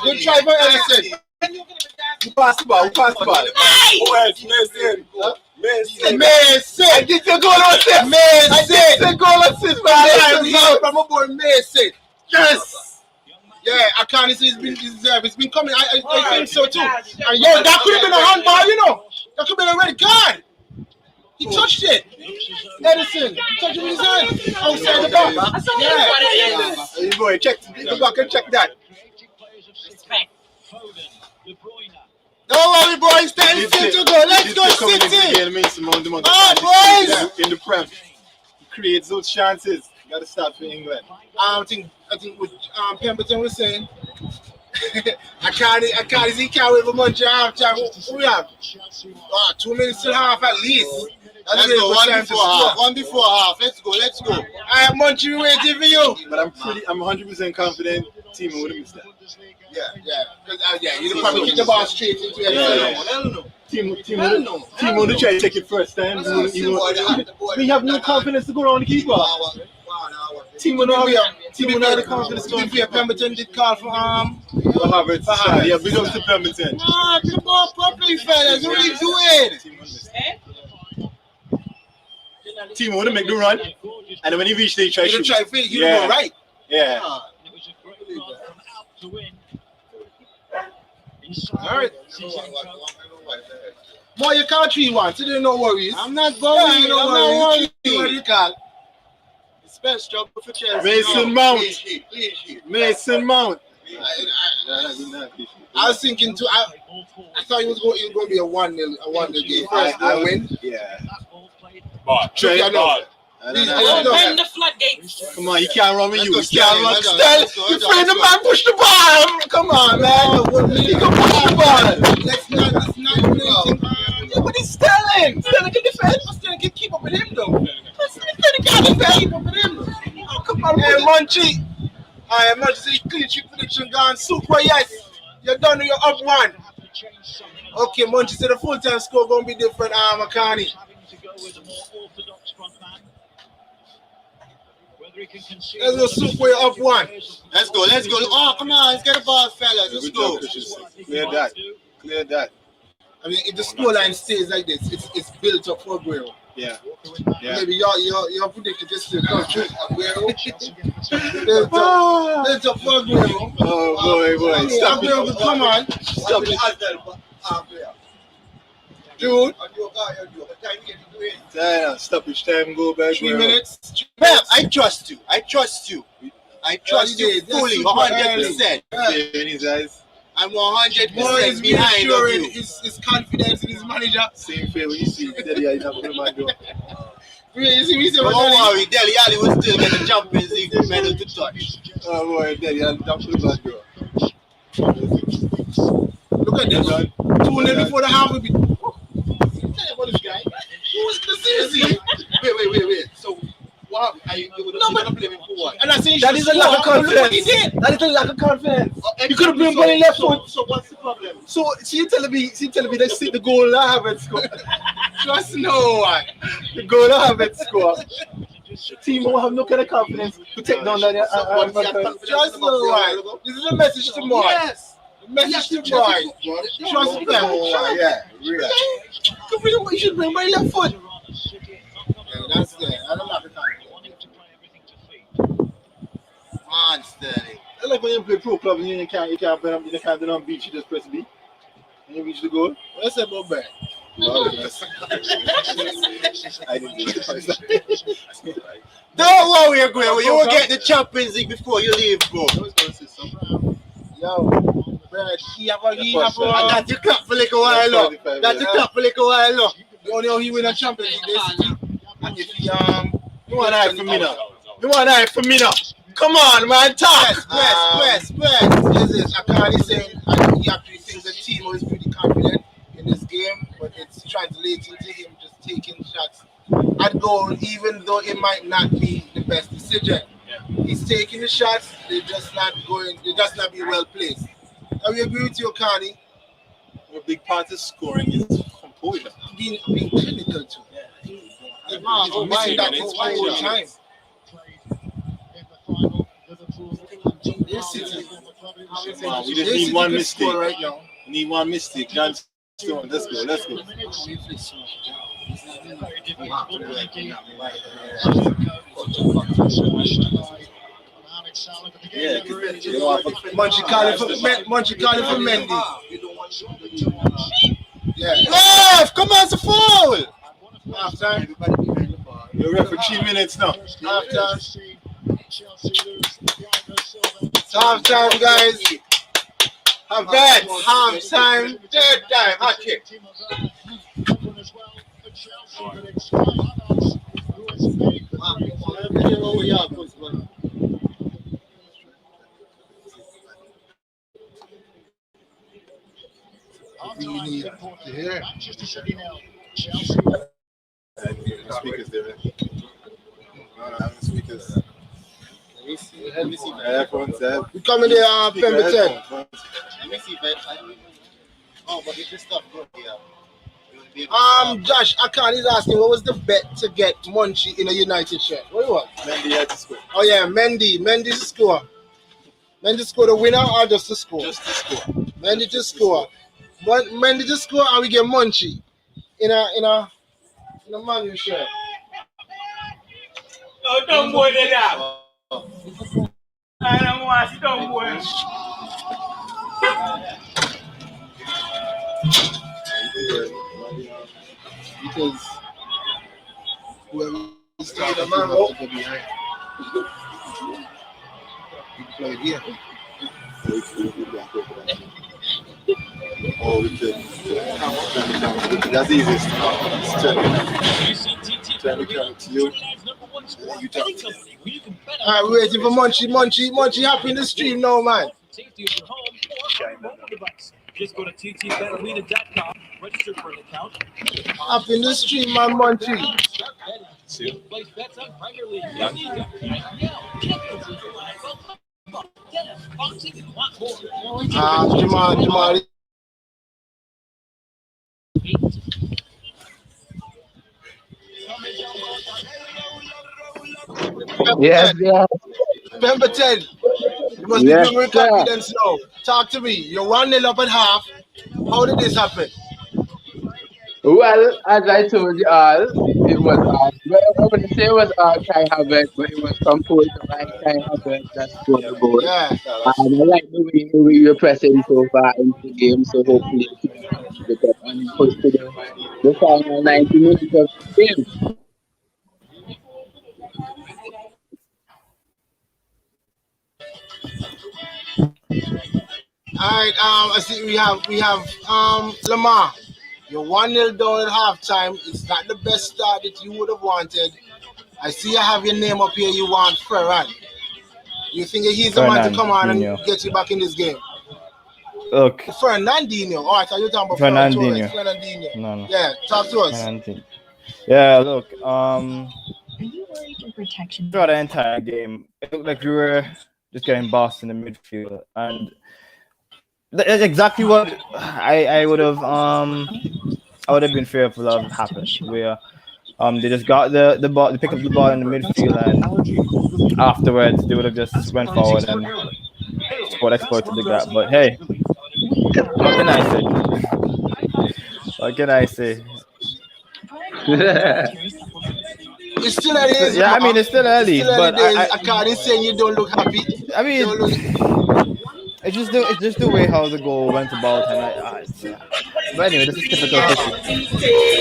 Good try for Edison. Who passed the ball? Mason. I did the goal assist. Mason. Goal assist From a boy, Mason. Yes. Yeah, I can't say it's been deserved. It's been coming. I think so too. And yo, that could have been a handball, you know. That could have been a red card. He touched it. Edison touched it with his hand outside the box. Yeah. Hey, boy, go back and check that. Don't worry, boys. 10 City to go. Let's go, City. Boys. In the Prem. Creates those chances. You got to start for England. I think what Pemberton was saying. I can't see can't wait for much half time. We have 2 minutes till half at least. Let's go. One before half. Let's go. I have Munchie waiting for you. But I'm 100% confident Timo would have missed that. Yeah. He'll probably kick the ball straight into it. I don't know. Timo would try to take it first time. We have no confidence to go around the keeper. Timo know the confidence to go. Pemberton did call for Havertz. Yeah, big up to Pemberton. Get the ball properly, fellas. What are you doing? Timo would make the run, and then when he reached there, he tried to shoot. He go right. Yeah. All right. More you can't 3-1, so there's no worries. I'm not worried. What you call? It's best struggle for Chelsea. Mason Mount. I was thinking too. I thought it was going to be a 1-0 game. I win. Yeah. Open the floodgates. Come on, you can't run with you. You can't run. You friend the man push the ball. Come on, man. He can push the ball. Let's not. But he's Sterling. Sterling can defend. Sterling can keep up with him though. Sterling can keep up with him. Oh, come on, hey, Munchie. I am not saying clean sheet prediction gone super. Yes, you're done. You're up 1. Okay, Munchie said the full-time score gonna be different. Makani. Let's go, super. You're up 1. Let's go. Oh, come on. Let's get the ball, fellas. Let's go. Clear that. I mean, if the scoreline stays like this, it's built up for Aguero. Yeah. Maybe your prediction just still come true. Aguero. built up for Aguero. Oh boy. Stop Aguero, it. come on. Stop it. Dude. Stop it. Time go back. 3 minutes. Pep, I trust you. I trust you fully, 100%. In his eyes. I'm 100% behind you. His confidence in his manager. Same feel when you see Dele Alli not put my door. You see me say, don't worry, Dele Alli will still get the Champions League medal to touch. Oh boy, Dele Alli not put my door. Look at this. 2-0 before the half will be. Tell you about this guy. Who's the season? Wait. So what? Are you going to blame him for what? And I say that is a lack of confidence. That is a lack of confidence. You could have been playing left foot. So what's the problem? So she telling me they see the goal I haven't scored. Just no one. The goal I haven't scored. Team will have no kind of confidence to take down that. Just no one. This is a message to Mark. Yes. Message to Mark. Trust them. Yeah. You should bring my left foot. Yeah, that's there. I don't like the Man, Sterling. I like when you play pro club and you can't do on beach, you just press B. And you reach the goal. What's that about that? I didn't do it. Don't worry, Aguero. You will get the Champions League before you leave, bro. Yo, bro, he have a. And that's your clap for like a while, look. That's your clap for like a while, look. You only know he win a Champions League this. And if he you want to eye for me now? Come on, man, talk. Press. Listen, Akani saying he actually thinks the team is pretty confident in this game, but it's translating to him just taking shots at goal, even though it might not be the best decision. He's taking the shots, they're just not being well placed. I will agree with you, Akani. A big part of scoring is composure. Being clinical too. Hey, man, go wide that It's whole all the time. Yes, City. Man, we just Yes, need City one can mistake. score right now. We need one mistake. John Stone, let's go. Very difficult to make it. Yeah, Munchie calling for Mendy. Yeah. Left! Come on, it's a foul! Half time. You're ref for 3 minutes now. Half time. Half time, guys. Half time. Third time, hot kick. You need to hear. Speakers there. Speakers. Let me see. Headphones. We coming there, Pemberton. Let me see if oh, but if this stuff good, yeah. Josh, He's asking what was the bet to get Munchie in a United shirt? What was it? Mendy had to score. Oh yeah, Mendy to score. Mendy score the winner or just to score? Just to score. Mendy to score. Mendy to score and we get Munchie in a Man U shirt. Oh, don't boy that out. I don't want to don't boy. Because whoever started the man up to go behind. You play here. Oh, we could. That's easiest. Turn the camera to you. You talk. Alright, we're waiting for Munchie happy in the stream now, man. Safety of your home or mobile device. Just go to ttbetarena.com, register for an account. Up in the stream, man, Munchie. Place bets on Premier League, tennis, boxing, and lots more. Jamal. Yes, yes. Pemberton, you must Yes, be with sir. confidence now. Talk to me. You're 1-0 up at half. How did this happen? Well, as I told you all, it was well, I wouldn't say it was Kai Havertz, but it was composed by Kai Havertz that scored the goal. Yeah. I like the way we were pressing so far into the game, so hopefully we can keep it up and push to the final 90 minutes of the game. Alright, I see we have Lamar. You're 1-0 down at halftime. It's not the best start that you would have wanted. I see you have your name up here. You want Ferran. You think he's the man to come on and get you back in this game? Look, Fernandinho. Oh, I thought you were talking about Fernandinho. No. Yeah, talk to us. Yeah, look. Throughout the entire game, it looked like we were just getting bossed in the midfield, and that's exactly what I would have been fearful of happened. Where they just got the ball, they picked up the ball in the midfield, and afterwards they would have just went forward and exploited the gap. But hey, what can I say? What can I say? It's still early days. Yeah, I mean it's still early, but I can't say you don't look happy. I mean, it's just the way how the goal went about, and but anyway, this is typical City.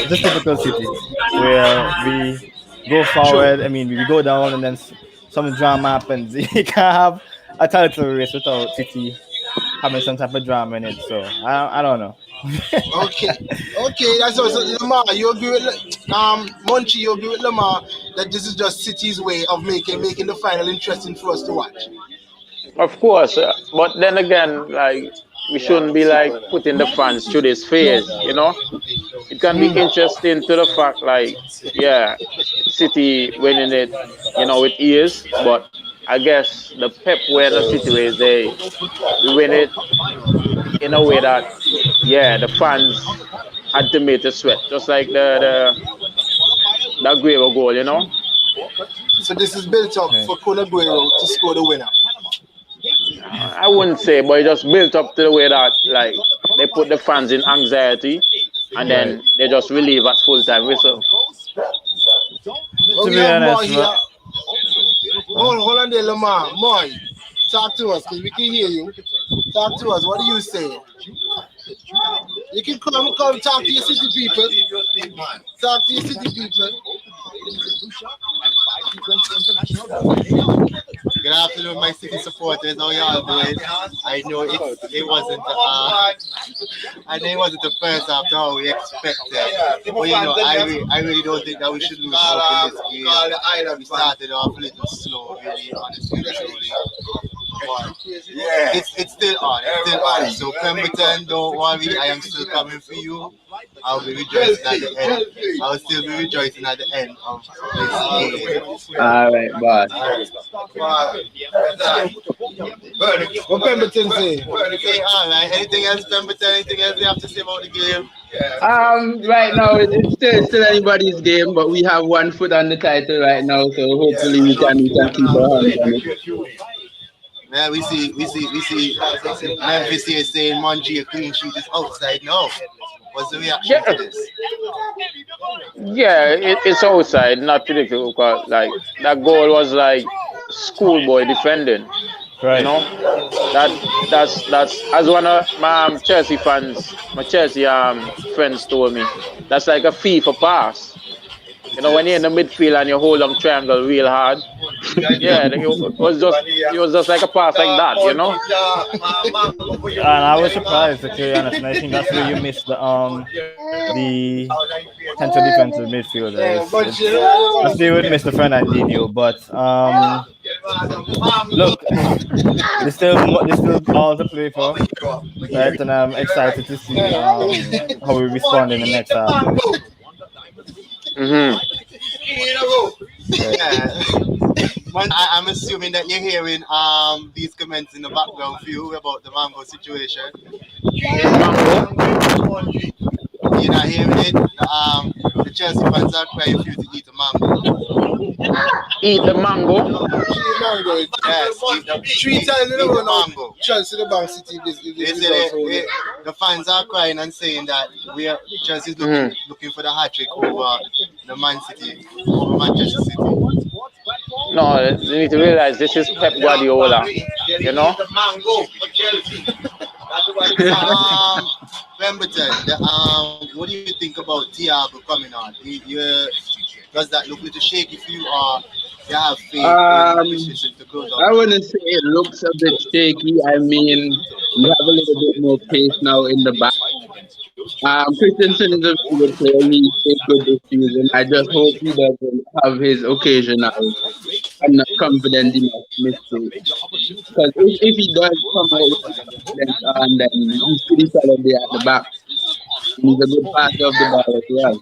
This is typical City, where we go forward. I mean, we go down, and then some drama happens. You can't have a title race without City having some type of drama in it. So I don't know. Okay, that's also Lamar. You agree with Munchie? You agree with Lamar that this is just City's way of making the final interesting for us to watch? Of course, but then again, like we shouldn't be like putting the fans through this phase, you know. It can be interesting to the fact, like, yeah, City winning it, you know, with ease, but I guess the Pep way in the City ways, they win it in a way that yeah, the fans had to make the sweat, just like the Aguero goal, you know. So this is built up for Kun Aguero to score the winner. I wouldn't say, but it just built up to the way that like they put the fans in anxiety, and then they just relieve at full time whistle. Well, we have more here. Hold on there, Lamar. Moy, talk to us because we can hear you. Talk to us. What are you saying? You can come talk to your city people. Talk to your city people. Good afternoon, my city supporters. How y'all doing? I know it wasn't the first half how we expected. But you know, I really don't think that we should lose hope in this game. We started off a little slow, really, honestly, truly. But it's still on. It's still on. So Pemberton, don't worry. I am still coming for you. I'll be rejoicing at the end. I'll still be rejoicing at the end of this game. All right, boss. What Pemberton say? All right. Anything else, Pemberton? Anything else you have to say about the game? Right now it's still anybody's game, but we have one foot on the title right now, so hopefully we can keep our hands on it. Yeah, we see Memphis here saying Monji a clean sheet is outside now. What's the reaction to this? Yeah, it's outside, not predictable. Because like that goal was like schoolboy defending. Right. You know, that's as one of my Chelsea fans, my Chelsea friends told me. That's like a FIFA pass. You know, when you're in the midfield and you hold on triangle real hard. Yeah, it was just like a pass like that, you know. And I was surprised, to be honest. And I think that's where you missed the central defensive midfielder. I still would miss the Fernandinho, but look, there's still all to play for, right? And I'm excited to see how we respond in the next half. Mm-hmm. Yeah. I'm assuming that you're hearing these comments in the background for you about the mango situation. You're not hearing it? The Chelsea fans are crying for you to eat a mango. Eat the mango? Yes, Three times in a row now. Mango. Chelsea, the Bank City. The fans are crying and saying that Chelsea's looking for the hat trick over the Manchester City. No, you need to realize this is Pep Guardiola. You know. Pemberton, what do you think about Thiago coming on? Does that look a little shaky for you, or you have faith in the position to build up? I wouldn't say it looks a bit shaky. I mean, we have a little bit more pace now in the back. Christensen is a very good player. He's good this season. I just hope he doesn't have his occasional and not confident enough mistake. Because if he does come out with confidence, then he's pretty solid there at the back. He's a good passer of the ball as well.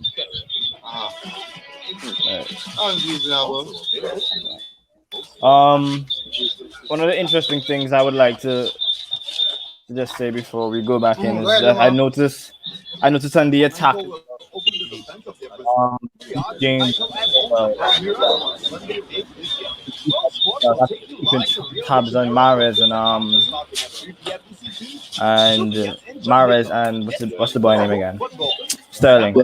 One of the interesting things I would like to just say before we go back in is that I noticed on the attack game tabs on Mahrez and Mahrez and what's the boy name again? Sterling.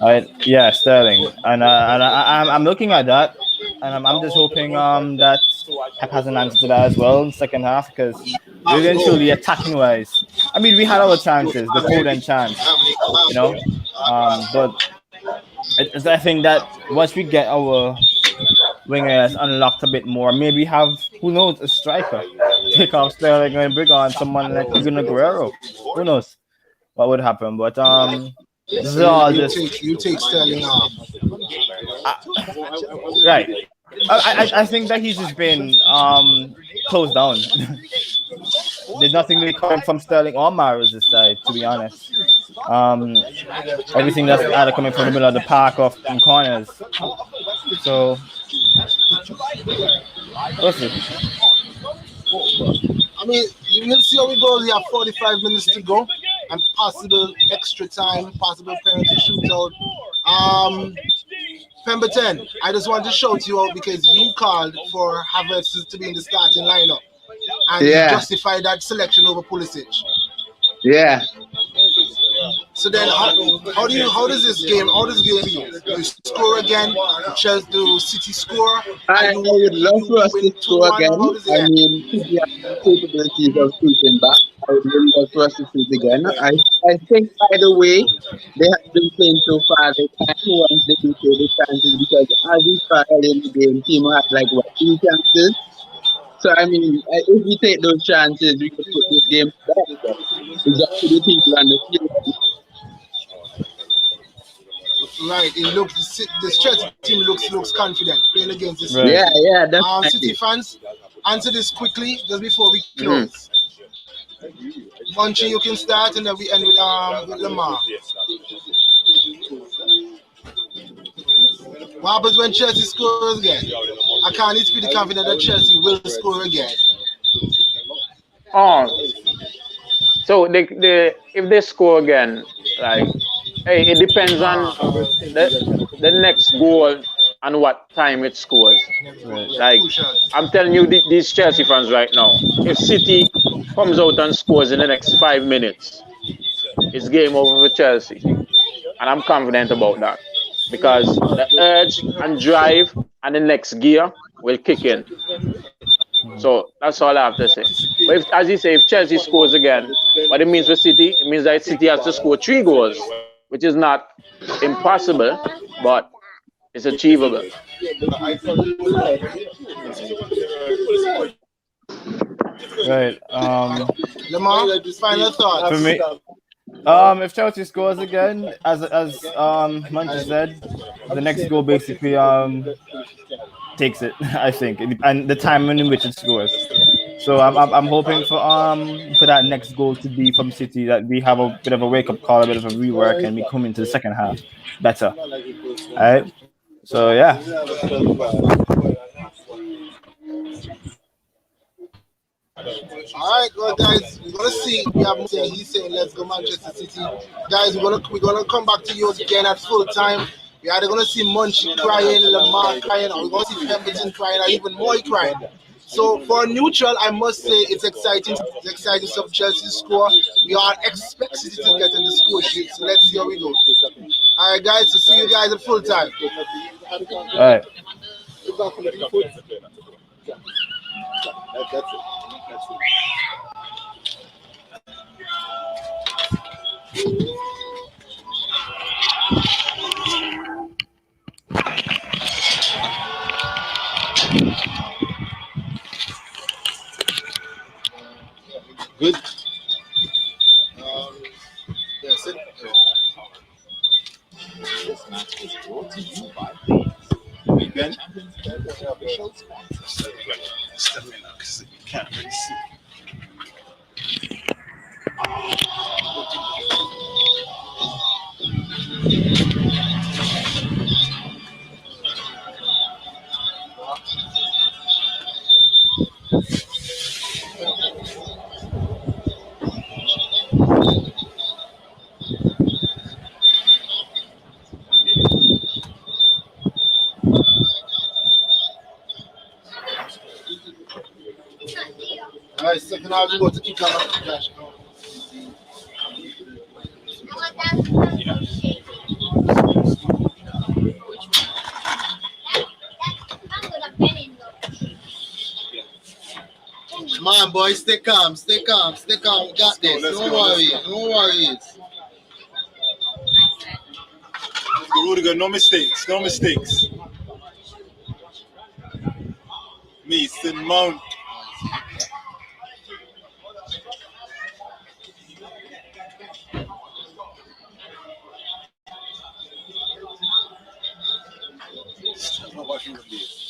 Right? Yeah, Sterling. And I'm looking at that, and I'm just hoping that Pep has an answer to that as well in the second half, because eventually attacking wise, I mean, we had our chances, the Foden chance, you know, but I think that once we get our wingers unlocked a bit more, maybe have, who knows, a striker, take off Sterling and bring on someone like Aguero. Who knows what would happen? But this is all just you take Sterling off, right. I think that he's just been closed down. There's nothing really coming from Sterling or Mahrez's side, to be honest. Everything that's either coming from the middle of the park or from corners. So, we'll see. I mean, you will see how we go. We have 45 minutes to go. and possible extra time, possible penalty shootout. Pemberton, I just want to shout you out because you called for Havertz to be in the starting lineup, and you Yeah, justified that selection over Pulisic. yeah. So then, how does this game feel? You score again, do City score, I and would love you for us win to two score one. again. How does it I end? mean, City have the capabilities of shooting back. I would really love for us to shoot again. I think, by the way, they have been playing so far. They can't once they do take the chances because as we saw early in the game, team had like what 3 chances. So I mean, if we take those chances, we could put this game to bed. But it's up to the people on the field. Right, it looks the Chelsea team looks confident playing against this Right. Yeah, City team. yeah, City definitely. fans, answer this quickly just before we Hmm. close. Munchy, you can start, and then we end with Lamar. What happens when Chelsea scores again? I can't need to be confident that Chelsea will score again. Oh, so if they score again, like, hey, it depends on the next goal and what time it scores. Right. Yeah, Like, crucial. I'm telling you, these Chelsea fans right now, if City comes out and scores in the next 5 minutes, it's game over for Chelsea, and I'm confident about that because the urge and drive and the next gear will kick in. So that's all I have to say. But if, as you say, if Chelsea scores again, what it means for City, it means that City has to score 3 goals, which is not impossible, but it's achievable. Right. Lamar, final thoughts. For me, if Chelsea scores again, as Munch said, the next goal basically takes it. I think, and the time in which it scores. So I'm hoping for that next goal to be from City, that we have a bit of a wake up call, a bit of a rework, and we come into the second half better. All right. So yeah. All right, well, guys, we're gonna see. We have saying he's saying let's go Manchester City, guys. We're gonna come back to you again at full time. We're either gonna see Munchie crying, Lamar crying, or we're gonna see Pemberton crying, or even more crying. So for a neutral, I must say it's exciting. It's exciting stuff. Chelsea score. We are expect City to get in the score sheet. So let's see how we go. All right, guys. So see you guys at full time. All right. Good. That's it. Weekend. Can't really see. All right, second half we go to kick off. Come on, boys, stay calm, stay calm, stay calm. We got this. Don't worry, no worries. Rudiger, no mistakes, no mistakes. Mason Mount.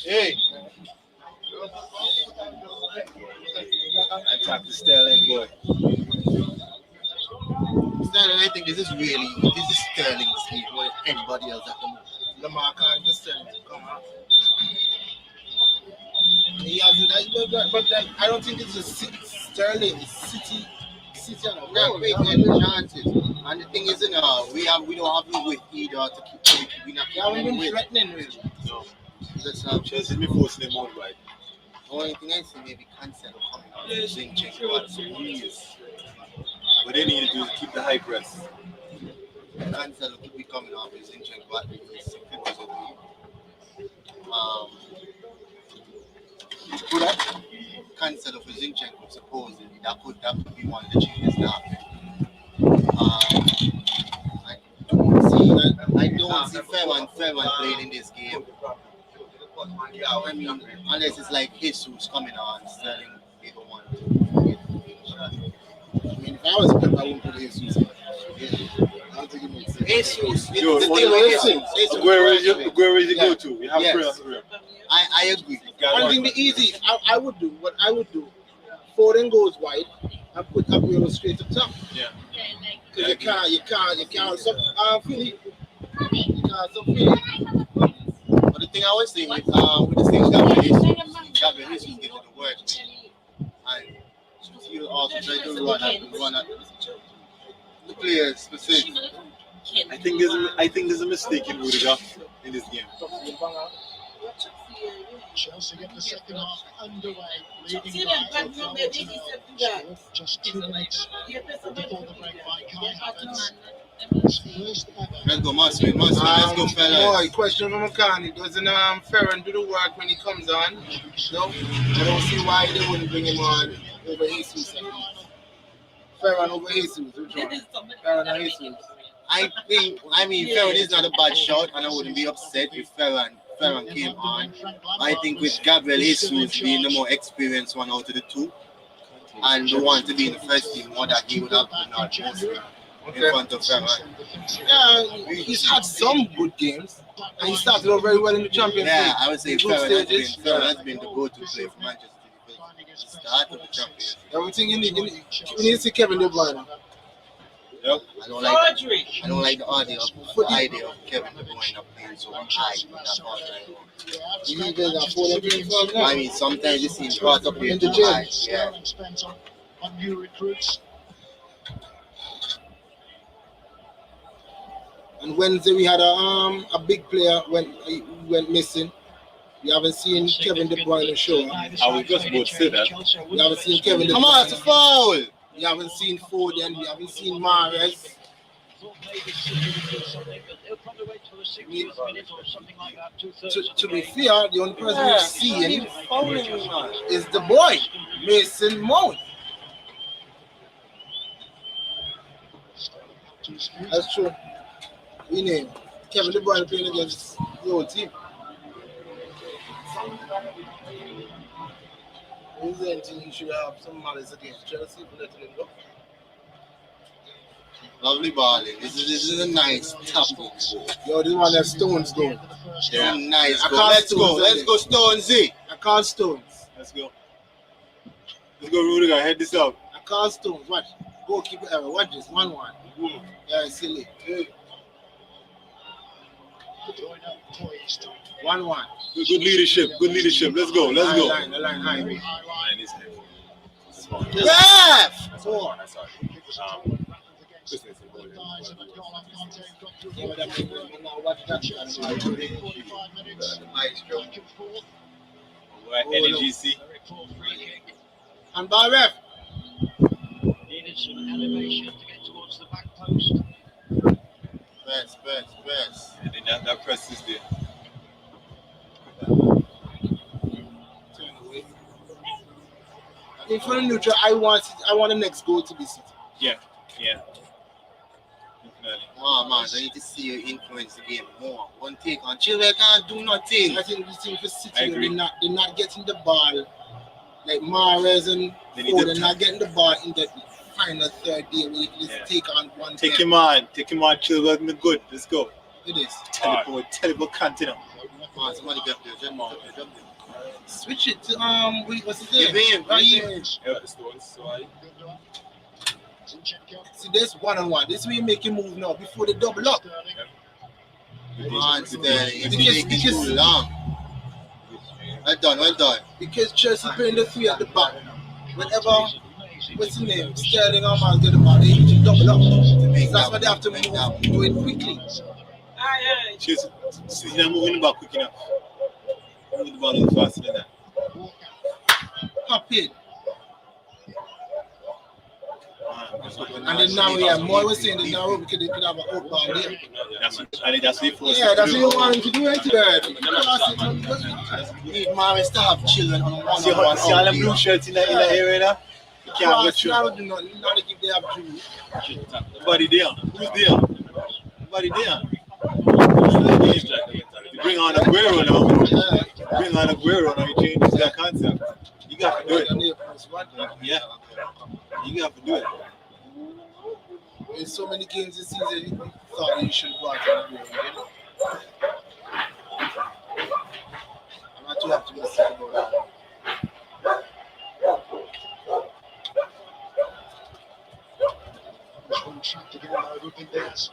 Hey. I talk to Sterling, boy. Sterling, I think this is Sterling's league more than anybody else at the moment. Lamar can't just tell him to come out. He has it, but then I don't think it's a Sterling. It's City. You know. Yeah, great getting chances. And the thing is, we don't have the width either to keep we not You haven't been with. threatening really. No. Just Chelsea me forcing them out right. the only thing I see maybe cancel coming out. Zinchenko. What they need to do is keep the high press. Cancel could be coming off with Zinchenko at least. Could that cancel for Zinchenko supposedly that could be one of the changes that happen. I don't see Fairman playing in this game. I mean, unless it's like Jesus coming on, Sterling, they don't want to get shot. I mean, if I was Pep, I wouldn't put Jesus. I don't think it makes sense. Jesus, Yo, the thing with Jesus, Aguero is the go-to. You have Yes. prayer for him. I agree. One thing, the easy, I would do, what I would do, Foden goes wide and put Aguero straight up top. Yeah. Because you can't stop Philly. You can't stop Philly. But the thing I was saying with the thing Gabriel Jesus getting the work, and he also try to run at the players specifically. I think there's a mistake in Rudiger in this game. Chelsea get the second half underway, leading by just 2 minutes before the break by Kai Havertz. First ever. Let's go, Masri, let's go, fellas. Boy, question from Makani. Doesn't Ferran do the work when he comes on? No, I don't see why they wouldn't bring him on over Jesus. Ferran over Jesus. Which one? Ferran or Jesus? I mean, Ferran is not a bad shot, and I wouldn't be upset if Ferran came on. I think with Gabriel Jesus being the more experienced one out of the two, and the one to be in the first team, more that he would have been out mostly in front of Ferran. Yeah, he's had some good games, and he started off very well in the Champions League. Yeah, I would say Group stages. Ferran has been the go-to player for Manchester City because he started the Champions League. Everything you need to see Kevin De Bruyne. Yep. I don't like the idea of Kevin De Bruyne playing so high. I mean, sometimes you see him caught up here too high. Yeah. On new recruits. And Wednesday we had a big player went missing. We haven't seen Kevin De Bruyne show. I was just about to say that. We haven't seen Kevin De Bruyne. Come on, it's a foul. We haven't seen Foden. We haven't seen Mahrez. To be fair, the only person we've seen is the boy, Mason Mount. That's true. We name Kevin De Bruyne playing against the old team. Who's the team you should have some malice against Chelsea for letting him go? Lovely balling. This is a nice tackle. Yo, this one has Stones going. Yeah, nice. I Go. can't Let's go. Stones, Let's go, Stonesy. I can't Stones. Let's go. Let's go, Rudiger. Head this out. I can't Stones. Watch. Goalkeeper error. Watch this. 1-1. Yeah, it's silly. 1-1. Good leadership. Good leadership. Let's go. Let's go. The line high. Line is heavy. Yeah! 4. NGC. And by ref. Needed some elevation to get towards the back post. Best. And then that press is there. In for the neutral, I want the next goal to be City. Yeah. Oh man, I need to see you influence the game more. One take on Chilwell can't do nothing. I think this thing for City, I agree. they're not getting the ball. Like Mahrez and Foden not getting the ball in the final third day where you can just take on one. Take him on, Chilwell, me good. Let's go. It is. Teleport continent. Somebody get there. Switch it to what's his Give name? him. Yeah, the Stones. So See this 1-on-1. This is where you make him move now before they double up. Come on, Sterling. It's taking too long. Well done. Because Chelsea playing the 3 at the back. Whenever what's his name? Sterling Armand get the body, he double up. That's why they have to move, do it quickly. She's not moving the ball quick enough. Move the ball a little faster than that. Pop it. And then now we have more. We're saying that now we could have an out ball there. That's it for us. Yeah, that's what you want to do it today. Need Mary to have children on one. See all them blue shirts in the area now? You can't go through. Now do nothing. Now they give they have Jew. Nobody there. Who's there? Nobody there. You bring on Aguero now. Bring on Aguero now. You change that concept. You got to do it. Yeah. You got to do it. In so many games this season, you thought you should go out and do it. I'm not too optimistic about that. Trapped again by Ruben Diaz.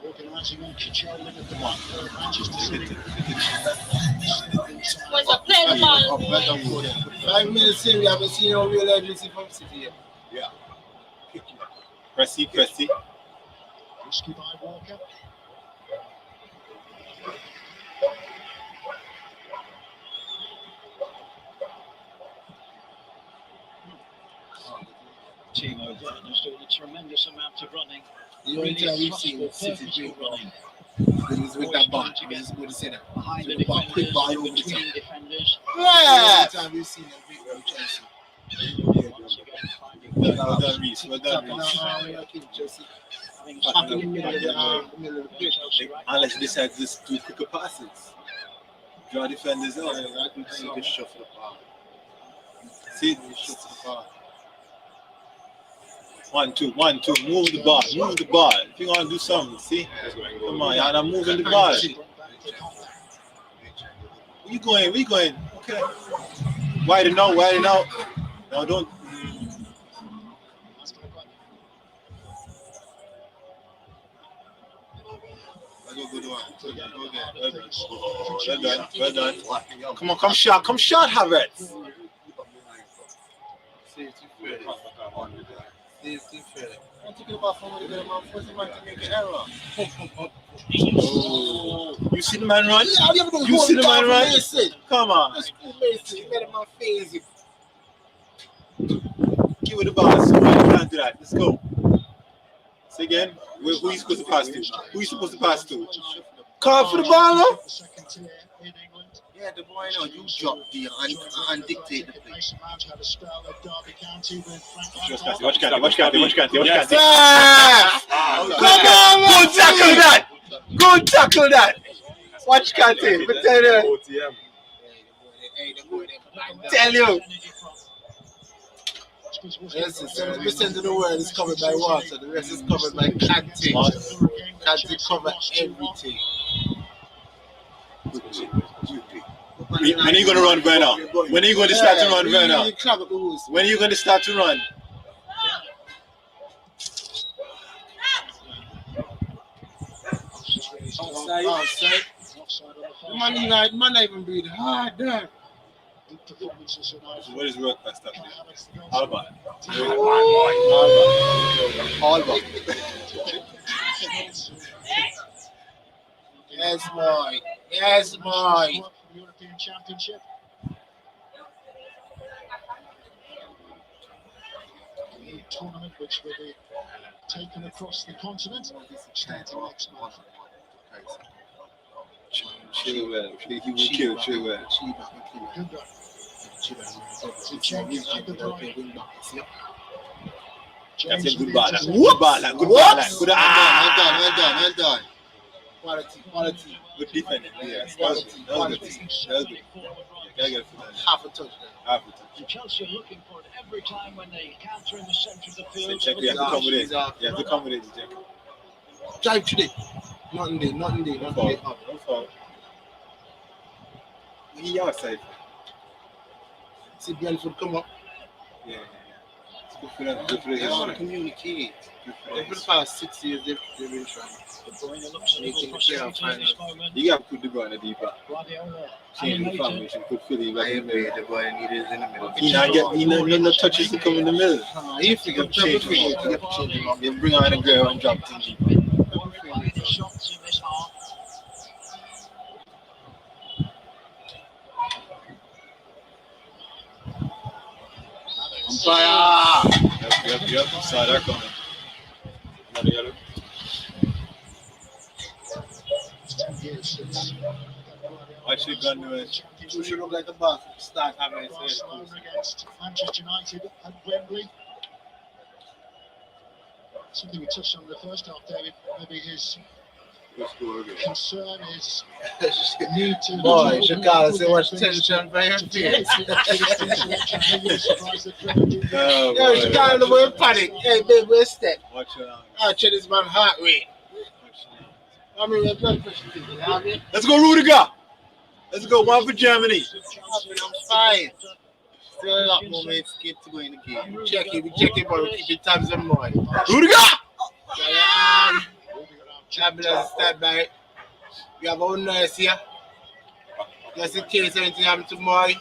Organising on controlling at the back. Manchester City. What's a play the ball? 5 minutes in, we haven't seen no real urgency from City yet. Yeah. Pressy. Risky by Walker. Timo Werner's doing a tremendous amount of running. The only time we've seen City break running is with that ball. It's good to say that. Behind the Quick ball defenders, over the between top. defenders. The only time we've seen them break from Chelsea. Once again finding Well done, Reece. Chelsea. having Back in the middle of the pitch. Unless they decide to just do quicker passes. Draw defenders out. So they shuffle the ball. See? They shuffle the ball. 1, 2. Move the ball. If you want to do something, see? Come on, y'all not moving the ball. Where you going? Okay. Widen out. No, don't. Well done. Come on, come shot, Havertz. Safety fair. I'm thinking about somebody that man forced him to make an error. You see the man run? Yeah, I'll never You see the man run? Come on. That's cool, Mason. You made him my face. Give it the ball. Somebody can't do that. Let's go. Say again. Who are you supposed to pass to? Call for the ball, no? Yeah, the boy now, you drop there and dictate the play. Watch Kante. Come on, Good tackle that. Watch Kante. Tell you. Listen, 70% of the world is covered by water, the rest is covered by Kante. Kante cover everything. When are you going to run, Werner? When are you going to start to run, Werner? When are you going to start to run? Outside. Man not even breathe hard there. What is work by stuff? Alba. Yes, boy. European Championship. The tournament which will be taken across the continent starting next month. Chilwell. He will kill Chilwell. That's a good ball. Good ball. Well done. Quality. Good defending. Yeah, that was good. Half a touchdown. And Chelsea are looking for it every time when they counter in the centre of the field. Check, you have to come with it. Check. Drive today. Nothing there. No foul. He outside. See Brentford come up. Yeah. Good for them. Good for the They want to history. communicate. Good for Over the the past 6 years, they've been trying. De Bruyne looks a little Making the frustrated playoff at this final. moment. You got to put De Bruyne deeper. Guardiola Change the animated. formation. Put Philly back I in the agree. middle. The boy needed in the middle. No touches to come in the middle. If you can Change him up. you have to change him up. You bring on Aguero and drop things deeper. Worried by any shots in this half. Fire! Yep. Saw that coming. Another yellow. It's 10 years since Watch it, gun to it. You should look like a boss. Start having it. Barcelona against Manchester United at Wembley. Something we touched on in the first half, David. Maybe his Good score again. concern is need to. Boy, Chicago say what's tension for your face. Oh, Yo, Chicago, the boy panic. Hey, babe, where's step? Watchalong. I check this man's heart rate. I mean, your blood pressure. You know what I mean? Let's go, Rudiger. Let's go. One for Germany. I'm fine. Still a lot more mates get to go in the game. We check it, but we keep it tabs and more. Rudiger! Ambulance stand by. We have our nurse here. Just in case anything happens tomorrow.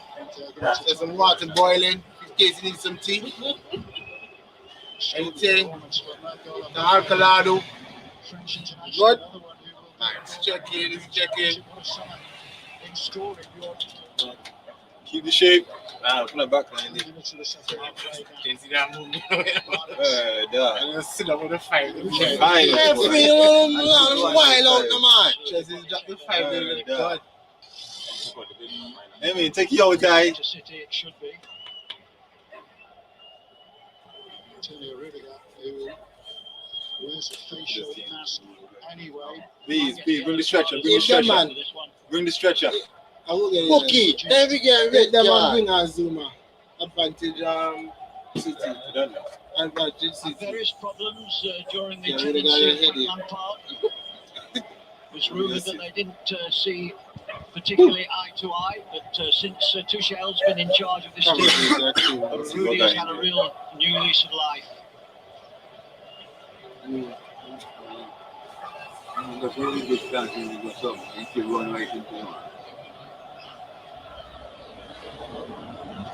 There's some water boiling. In case you need some tea. Anything. The alcalado. Good. Let's check in. Keep the shape. Pull it back line. Can't see that movement. Dog. Just sit up with the fight. Fine. Yeah, feel wild out the man. Just drop the fight. God. I mean, take your guy. To City, it should be. Antonio Rudiger, who wears a facial mask anyway. Please, bring the stretcher. Bring the If that stretcher. man, Bring the stretcher. I will get Bookie, every game, Let them red bring on Zuma. Advantage City. I don't know. Advantage Had City. various problems during the Yeah, Rudiger had a tenancy of headache. Lampard. It was rumoured that they didn't see particularly eye to eye, but since Tuchel's been in charge of this team, Rudiger's had a real new lease of life. That's really good chance to go something. He can run right into him.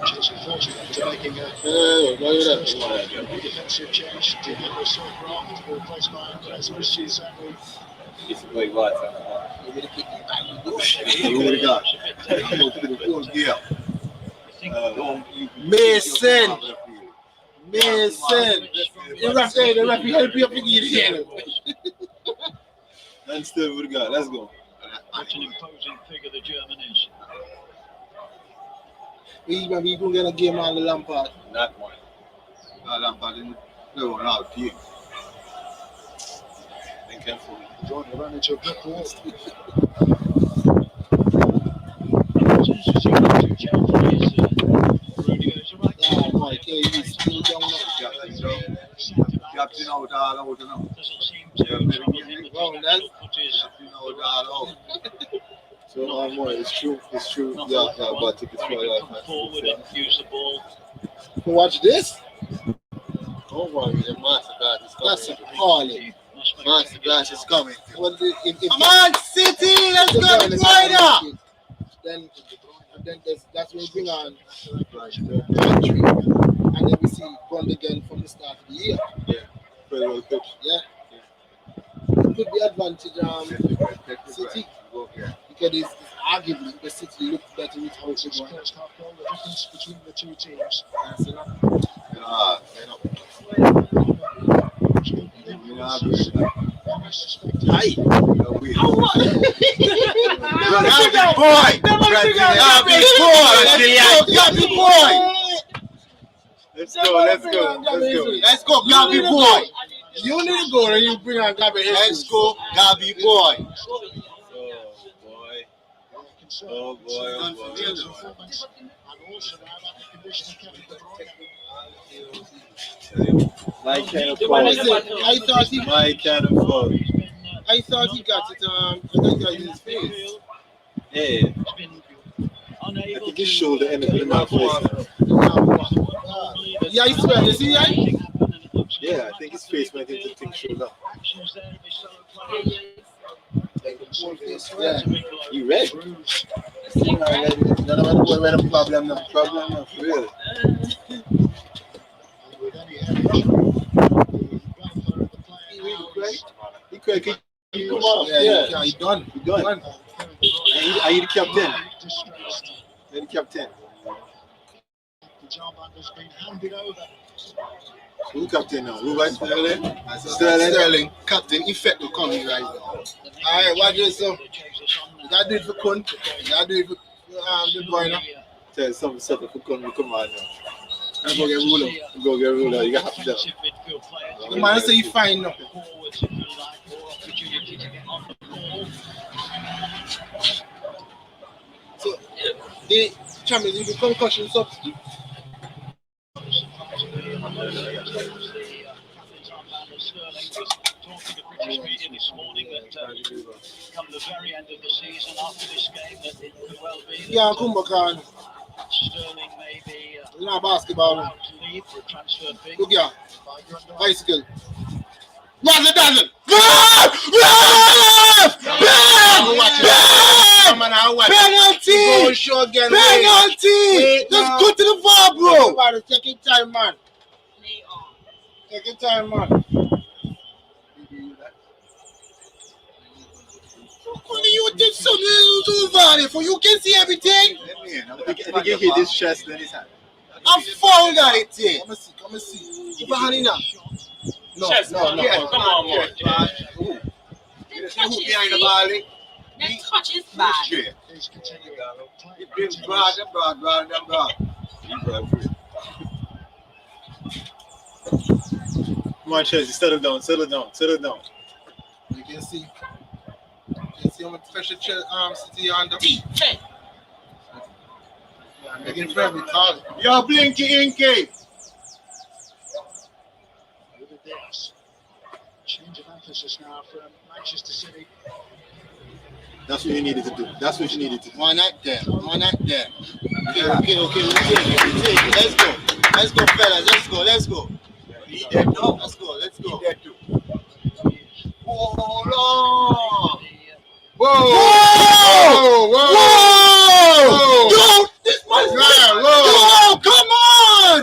Chelsea fortunate after making a Look at defensive change. Diego Silva replaced by Andres Christie. Wait, what? Rudiger. Yeah. Mason. The referee help you up in the yellow. And still Rudiger. Let's go. What an imposing figure the German is. We going to get a game on the Lampard. Not one. Lampard didn't play one out here. Think careful. John ran into a brick wall. Rudiger's a right Captain out all out now. doesn't seem to trouble him that Well, he's that's- actually put his Captain out all out. So, more. It's true. not Yeah, one but if it's where he right, could come forward and use the ball. Watch this. Don't worry, the masterclass is That's coming. appalling. Must make Masterclass is coming. Well, if Come on, City, let's go to Florida. Then that's when we bring on country, and then we see Bond again from the start of the year. Very well pitched. Yeah. Could be advantage City because it's arguably the City looks better with how it's going. First half goal, the difference between the two teams. Aye. Let's go. Let's go, Gabby boy. You need to go and you bring on Gabby. Let's go, Gabby boy. Oh boy. My kind of What is fault. it? I thought he My kind of fault. I thought he got it I thought he got it in his face. Yeah. He's been I unable think to his shoulder ended in my face. Yeah, Yeah, I swear. You see, yeah? Yeah, I think his face went into the shoulder. Yeah. He red. None of the boy where the problem now. Problem now, for real. He quick. He come off. Yeah, he done. He done. Are you the captain? You're the captain. Who captain now? Who vice Sterling? Sterling. Captain. Effect will come right now. Alright, watch this. So, you gotta do it for Kun. You gotta do it for the boy now. Tell some settle for Kun. Come on now. And go get ruler. Go get ruler. You got to do. The man say he fine now. So, the Champions League concussion substitute. British media this morning that come the very end of the season after this game that it could well be Yeah, Kumbakan. Sterling may be Not basketball. allowed to leave for a transfer fee. Look here. Bicycle. Razzle dazzle. Penalty! Penalty! Let's go to the VAR, bro. Everybody, take your time, man. Take your time, man. You did something to VAR for you can see everything. I think he hit his chest then his hand. I'm fouled at it here. Come and see. Keep your hand in now. No. Yeah, come on, boy. Behind the ball. That touch is bad. It brings broad. Come on, Chelsea, settle down. You can see how much pressure City under. Defense. Making for every call. Yo, Blinky Inky. Change of emphasis now from Manchester City. That's what you needed to do. Why not there? Okay. Let's go, fellas. Let's go. He dead now. Let's go. He dead too. Hold on. Whoa! Yo, this man's Whoa! Yo, come on!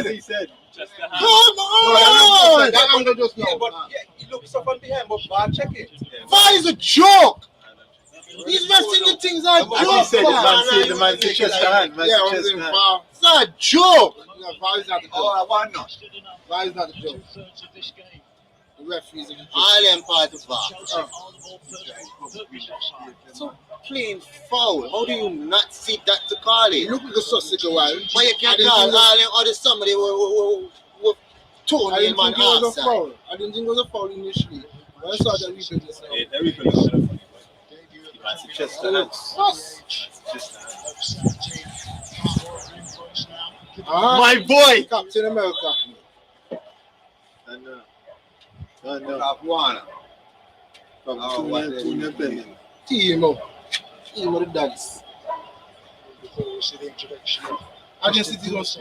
He said. Come on! That angle just now. But he looks up on behind, but VAR check it. VAR is a joke. He's messing the things are As he said, the man said chest hand. It's not a joke. VAR is not a joke. Oh, I want not. VAR is not a joke. The referees are the joke. All them part of VAR. So plain foul. How do you not see that to call it? Look at the sausage a while. But you can't call all them other somebody were totally in man outside. I didn't think it was a foul initially. But I saw that replay just now. Everything was funny. That's chest hand. My boy! Captain America. One. Team up the dance. Before we see the introduction of I just see it also.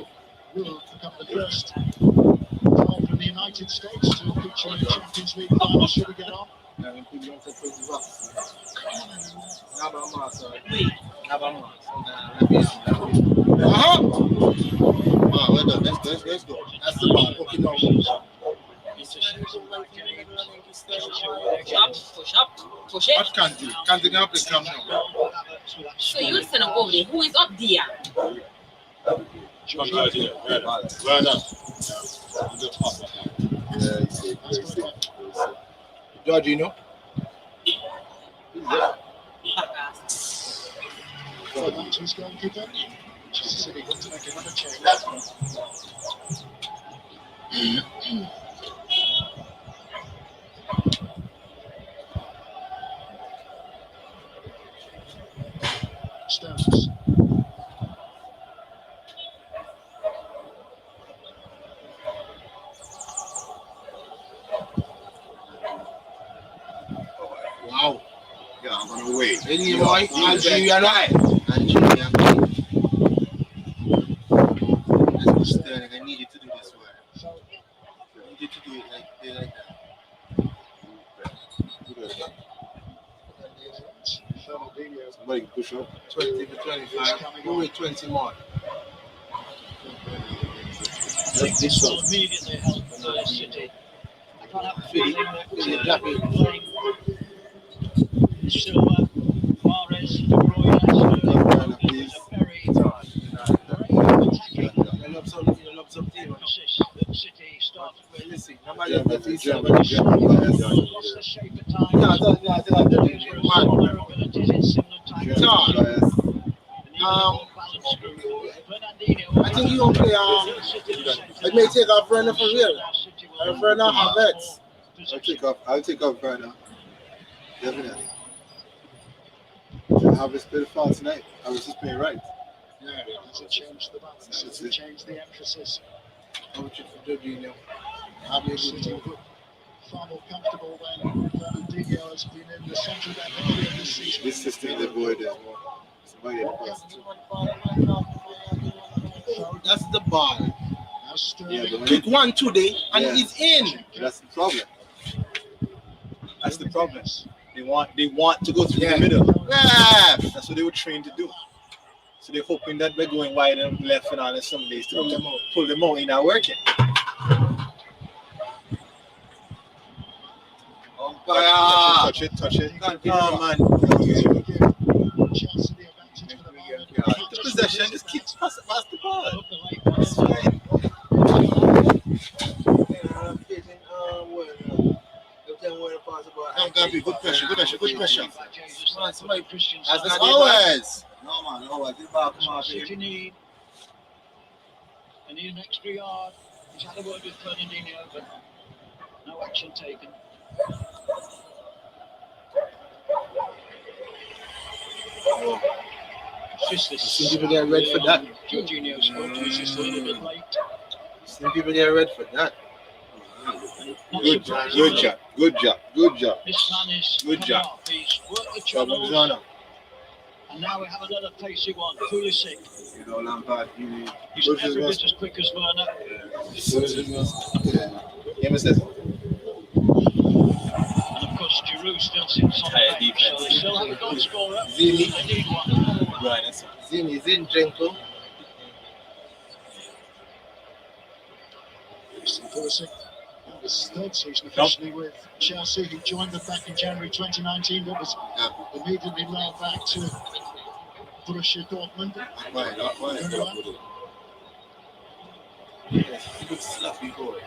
Europe become the first time from the United States to feature in the Champions League final. Should we get on? Well done. Let's go. That's the ball. Okay, now. Push it. What can't do? Can't do play come now. So you send him over there. Who is up there? Well done. George, you know? So that's who's going to go. Manchester City want to make another change. Stones. Wow. Yeah, I'm gonna wait. Anyway, Algeria. 20 to 25. You wait 20 more. This will immediately help City. I can't have a feeling that playing Silva, Mahrez, De Bruyne, is a very You love some team. emphasis that City started with. Listen, Lost the shape at times. Their abilities in similar times. I think you gonna play. It may take off Werner for real. Werner Havertz. I'll take off Werner. Definitely. Havertz played foul tonight. Havertz is playing right. Yeah, does it change the balance? Does it change the emphasis? Jorginho. City were far more comfortable when Fernandinho has been in the centre of that area this season. This system is avoided more. Somebody at That's the ball. Yeah, Kick one today and he's in. That's the problem. That's the problem. They want to go through the middle. Yeah. That's what they were trained to do. So they're hoping that we're going wide and left and all and some days to pull them out. It's not working. Touch it. Oh man. The possession just keeps passing past the ball. It's fine. Good pressure. As always. No man, always. City need an extra yard. He's had a word with Fernandinho, but no action taken. Some people get red for that. Jorginho scored to assist a little bit late. Some people get red for that. Good job. This man is Good job. He's worked the channels. And now we have another pacey one, Pulisic. You know, Lampard, He's every bit as quick as Werner. Yeah, Mr. And of course, Giroud still sits on the bench, so they still have a goal scorer. Zini. They need one. Right, that's it. Zini, Zinchenko. Pulisic, his third season officially with Chelsea. He joined them back in January 2019, but was immediately loaned back to Borussia Dortmund. Good sloppy boy.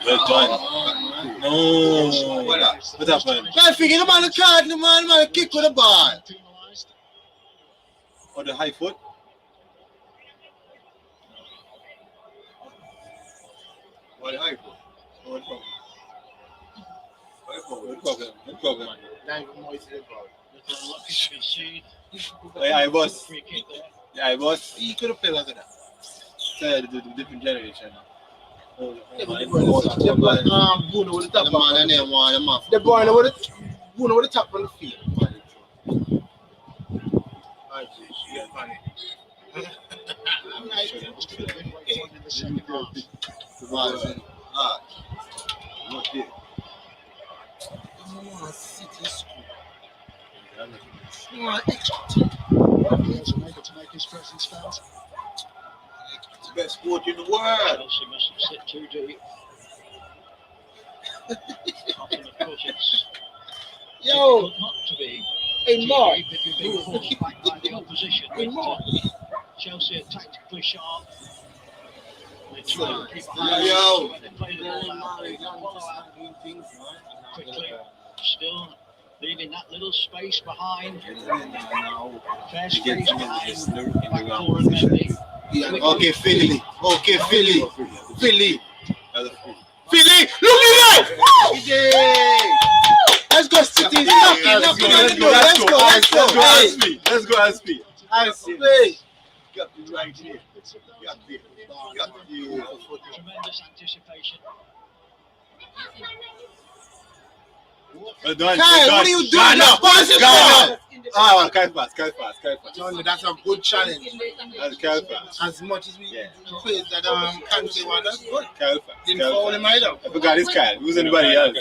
Well done. No. What happened? Man, figure him on the card, man kick with the ball. Or the high foot? What the high foot? What problem? Yeah, I was. He could have played like that. The different generation. Bruno with the top. The boy with the top on the field. In the second half. He was unable to make his presence felt. It's the best sport in the world. Chelsea mustn't sit too deep. Often, of course, it's difficult not to be Hey, Mark. deep if you're being forced back by the opposition. But Chelsea are tactically sharp. They try to keep high when they play the ball out. They follow out quickly. Still leaving that little space behind. Fair space behind. Backdoor and Mendy. Okay, Philly. Look at that! Let's go, City. Let's go. Let's go. Got the right here. Tremendous anticipation. Well done. Kyle, what are you doing? Kyle pass. Johnny, that's a good challenge. That's Kyle pass. As much as we praise that Kante one, that's good. Kyle pass. Didn't foul him either. I forgot it's Kyle. Who's anybody else?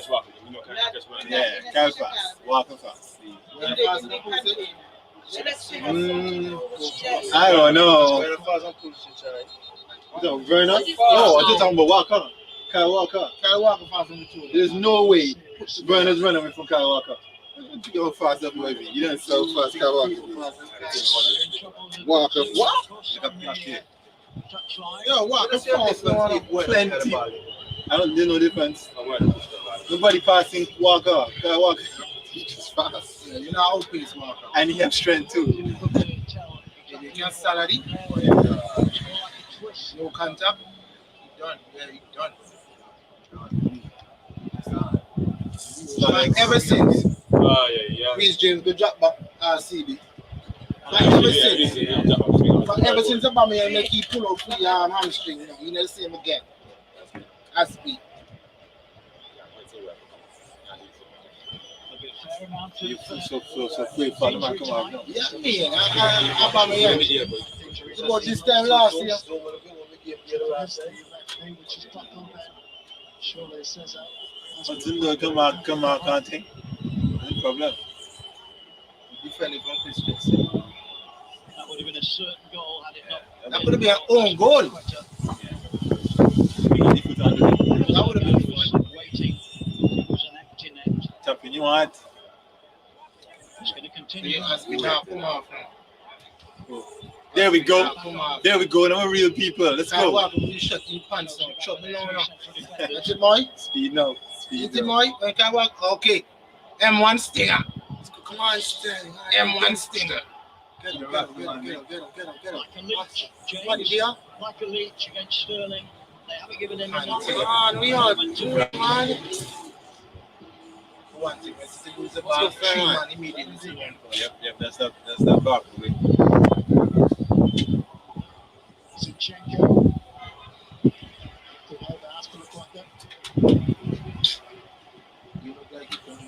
Yeah, Kyle pass. Walker pass. I don't know. Vernon? No, I just talking about Walker. Kyle Walker. Kyle Walker far from the two. There's no way Vernon's running away from Kyle Walker. You're fast up, baby. You don't so fast, Kyle Walker. Walker, what? Yo, Walker fast. Plenty. I don't do no difference. Nobody passing Walker. Kyle Walker. He's just fast. Yeah, you know how pace Walker. And he has strength too. You can salary. No contact. Done. Yeah, he done. But ever since Reece James go drop back CB. But ever since Aubameyang make he pull out free hamstring, you never see him again. As speed. You feel so free for the man come out now. Yeah, man. Aubameyang. It's about this time last year. Until they come out, can't think. No problem. Defending from Christian. That would have been a certain goal had it not. That would have been an own goal. That would have been fun. Waiting. It was an empty net. Tapping you want. It's going to continue. There we go. There we go. Now we're real people. Let's Kyle go. Walker, you shut in pants now. Chop me now. That's it, boy. Speed now. Is it, boy? When Kyle Walker, okay. M1 Stinger. Come on, Stinger. M1 Stinger. Get him. Like a leech, What is James. here? Like a leech against Sterling. They haven't given him enough. Come on, we are. Man. One thing, let's see who's the ball. Three man immediately. Yep. That's that back. Zinchenko. Could hold the house to look like that. You look like you can.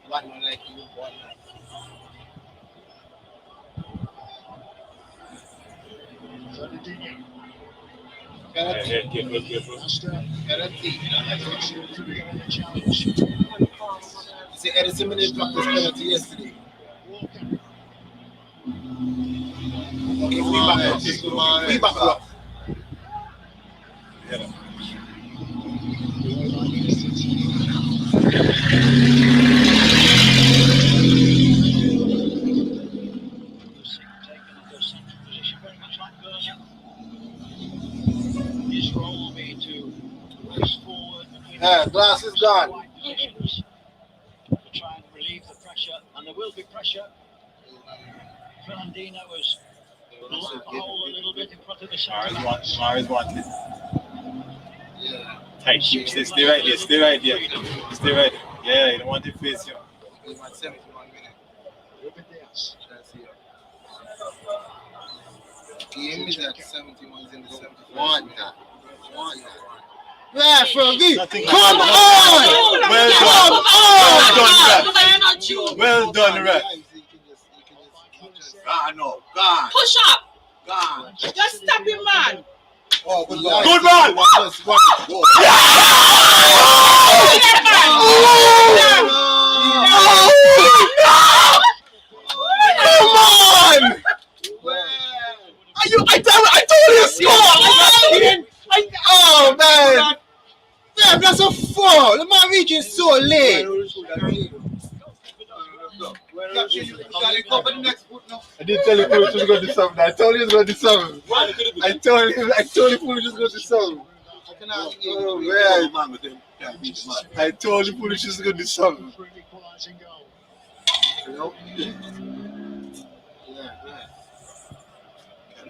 One man like you, one man. Fernandinho. Penalty. Leicester. Penalty. Could be on the challenge. You see, Edison Minute blocked this penalty yesterday. Walker. Okay, we back up. Yeah, glass is gone. To try and relieve the pressure, and there will be pressure. Fernandinho was blocked the hole a little bit in front of the centre. Mars wanted. Yeah. Tight shoes. Stay right there. Stay right there. Stay right there. Yeah, you don't want to face you. He won 71 minutes. Ruben Dias. Game is at 71 in the 71. Yeah, Fergie. Come on! Well done, Rat. No, God. Push up. God. Just stop him, man. Oh, good man. Come on! I told you to score! Oh, man! Yeah, that's a foul. The man reaching so late. I didn't tell you Pooh was going to do something. I told you he was going to do something. I told you Pooh was just going to do something. Oh, man. I told you Pooh was just going to do something.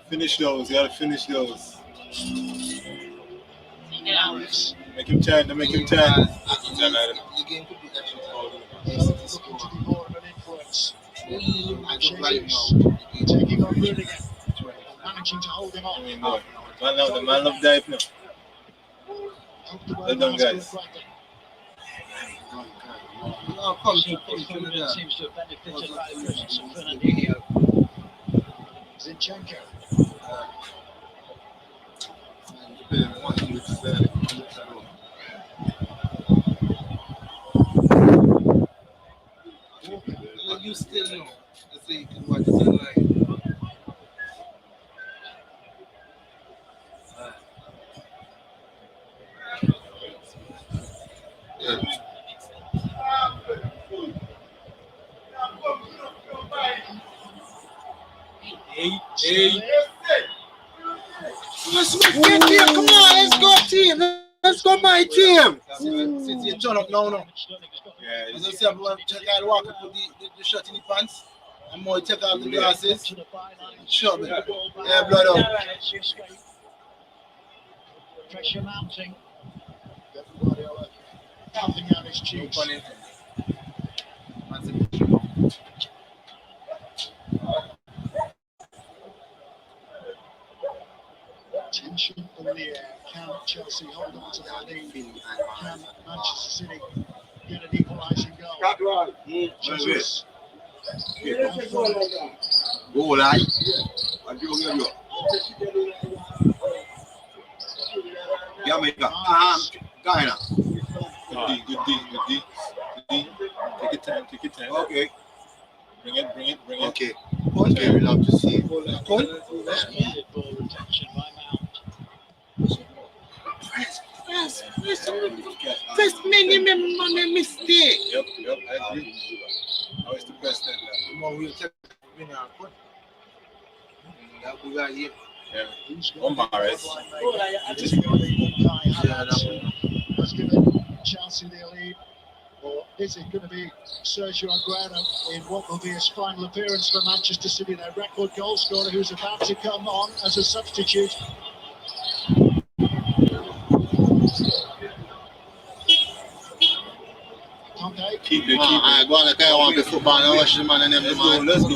Finish those. You gotta finish those. Make him turn. Make him turn. The game could be actually Looking to be more of an influence. Taking on Rudiger. Managing to hold him off. The man love dive now. Well done, guys. Seems to have benefited by the presence of Fernandinho. Zinchenko. You still know. so you can watch it online. Hey. Get here, come on, let's go team. Let's go my team. Since you turn up now. Yeah, As I say, I'm going to check out Walker put the shirt in the pants. And more take out the glasses. Shove it. Yeah, blood up. Pressure mounting. Puffing out his cheeks. Tension in the air. Can Chelsea hold on to that lead? Can Manchester City get an equalising goal? Jesus. Go, lad. Yeah, make up. Ghana. Good D. Take your time. Okay. Bring it. Okay. Okay, we love to see. First minimum mistake. Yep, I agree. How is the best that? We'll take Mahrez. Has given Chelsea the lead. Or is it going to be Sergio Aguero in what will be his final appearance for Manchester City, their record goal scorer, who's about to come on as a substitute? Keep it. I go on the guy want the football and watch the man and everything. Let's go.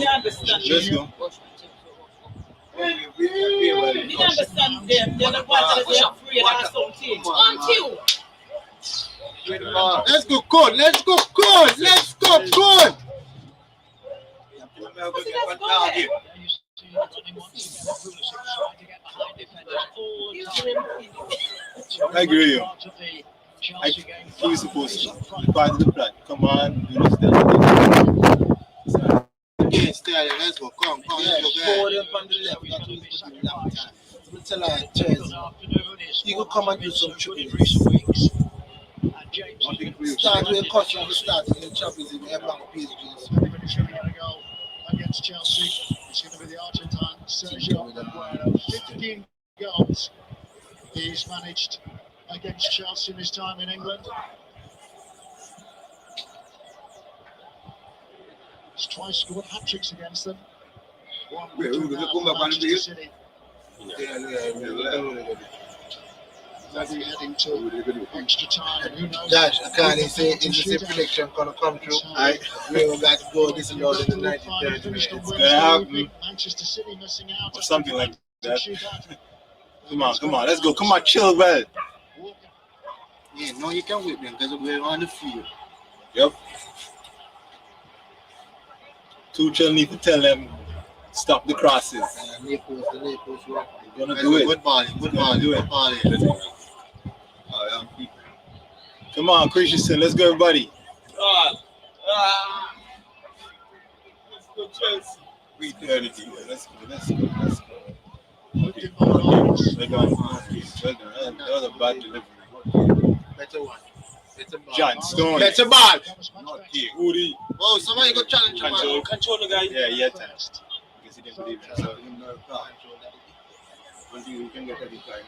You understand them? They're the ones that are afraid of something. Until. Let's go good. Let's go good. I agree with you. Who is supposed to? Part of the plan. Come on, do this thing. Yeah, stay. Let's go. Come. Let's go them on the left. That's what he's doing that time. We'll tell her, Chelsea. You can come and do some trickery. Start with a caution to start in the Champions League. Everybody's going to get a goal against Chelsea. It's going to be the Argentine Sergio Aguero. 15 goals he's managed against Chelsea in his time in England. He's twice scored hat-tricks against them. One for Manchester City. Maybe heading to extra time. Who knows? Josh, I can't say is the prediction gonna come true. We will got to go this and in the 93rd minute. It's gonna happen. Manchester City missing out Or something like that. Come on, let's go. Come on, chill, well. Yeah, no, you can whip them because we're on the field. Yep. Tuchel need to tell them stop the crosses. Naples, You're gonna do it. Good ball. Do it. Come on, Christensen, let's go, everybody. Let's go, Chelsea. 3:30. Let's go. That was a bad delivery. Better one. John Stone. Better ball. Not here. Woody. Oh, somebody go challenge him. Control the guy. Yeah, time. Because he didn't believe it. So, until you can get a decline.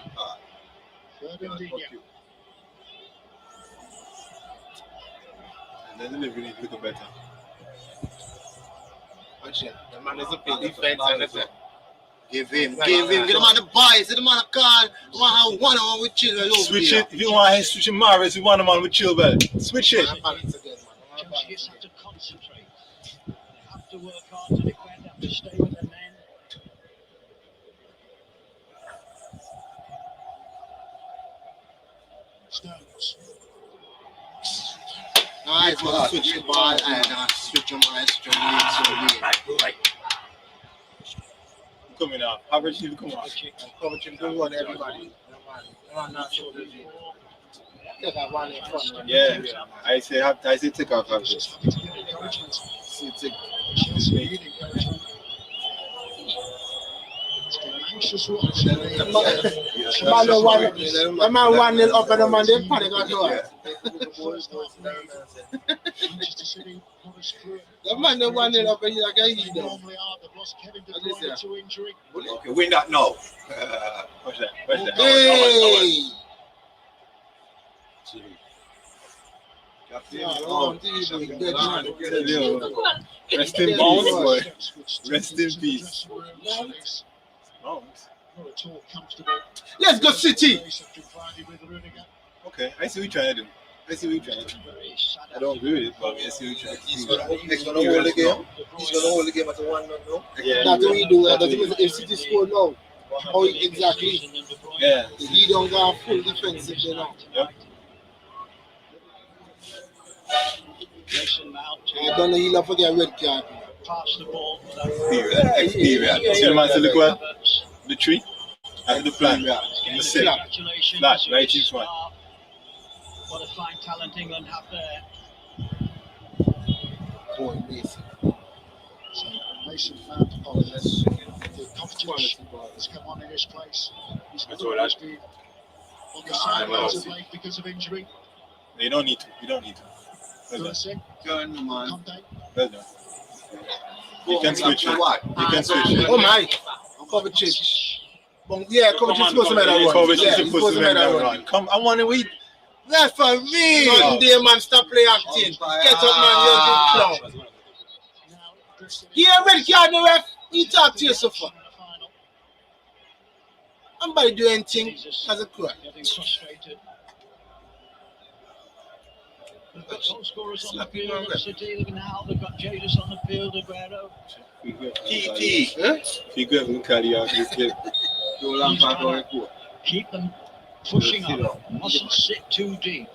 And then the delivery needs to look better. The man is a big defense and that's it. Give him. Get the man the boys, get the man the card. You want to have one-on-one with Chilwell over Switch there. it. If you want to switch Mahrez, you want a man with Chilwell. Switch it. Chelsea just have to concentrate. They have to work hard to defend, have to stay with the men. Stones. Nice, but switch the ball and switch your mind, switch your lead. Coming up. Average you come on. Coaching good one, everybody. Yeah. I say take off average. cautious ones. The man 1-0 up and the man then panic at all. Manchester City not as fluid. The man then 1-0 up and he's like a heat. Normally are. They've lost Kevin De Bruyne to injury. Okay, win that now. Watch that. Watch that. Hey! Rest in peace, boy. Rest in peace. Not at all comfortable. Let's go City! Okay, I see what you're trying to do. I don't agree with it, but I see what you're trying to do. He's gonna hold the game. He's gonna hold the game at the 1-0 now. Yeah. That's what we do. If City score now, how exactly? Yeah. He don't go full defensive, you know. Yep. I don't know, he'll forget red card. Pass the ball. Experience. See the man still look well? The tree? And the plan. The set. Congratulations. Flat, right in front. What a fine talent England have there. Boy, Mason. So Mason found the competition has come on in his place. He's That's always all that. been on the sidelines of late because of injury. You don't need to. Well done. Thursday, Turn, man. Conte. Well done. You can switch it. You can switch it. Oh my! Kovacic. Yeah, Kovacic supposed to make that run. Kovacic Yeah, he's supposed to make that run. Come, I want to win. That's for me. Nothing there, man. Stop play acting. Get up, man. You're a good clown. Yeah, red card, no ref. You talk to yourself. I'm about to do anything as a crowd. Getting frustrated. They've got goal scorers on the field. City now. They've got Jadis on the field. Aguero. You go and carry out this game. Keep them pushing up. Mustn't sit too deep.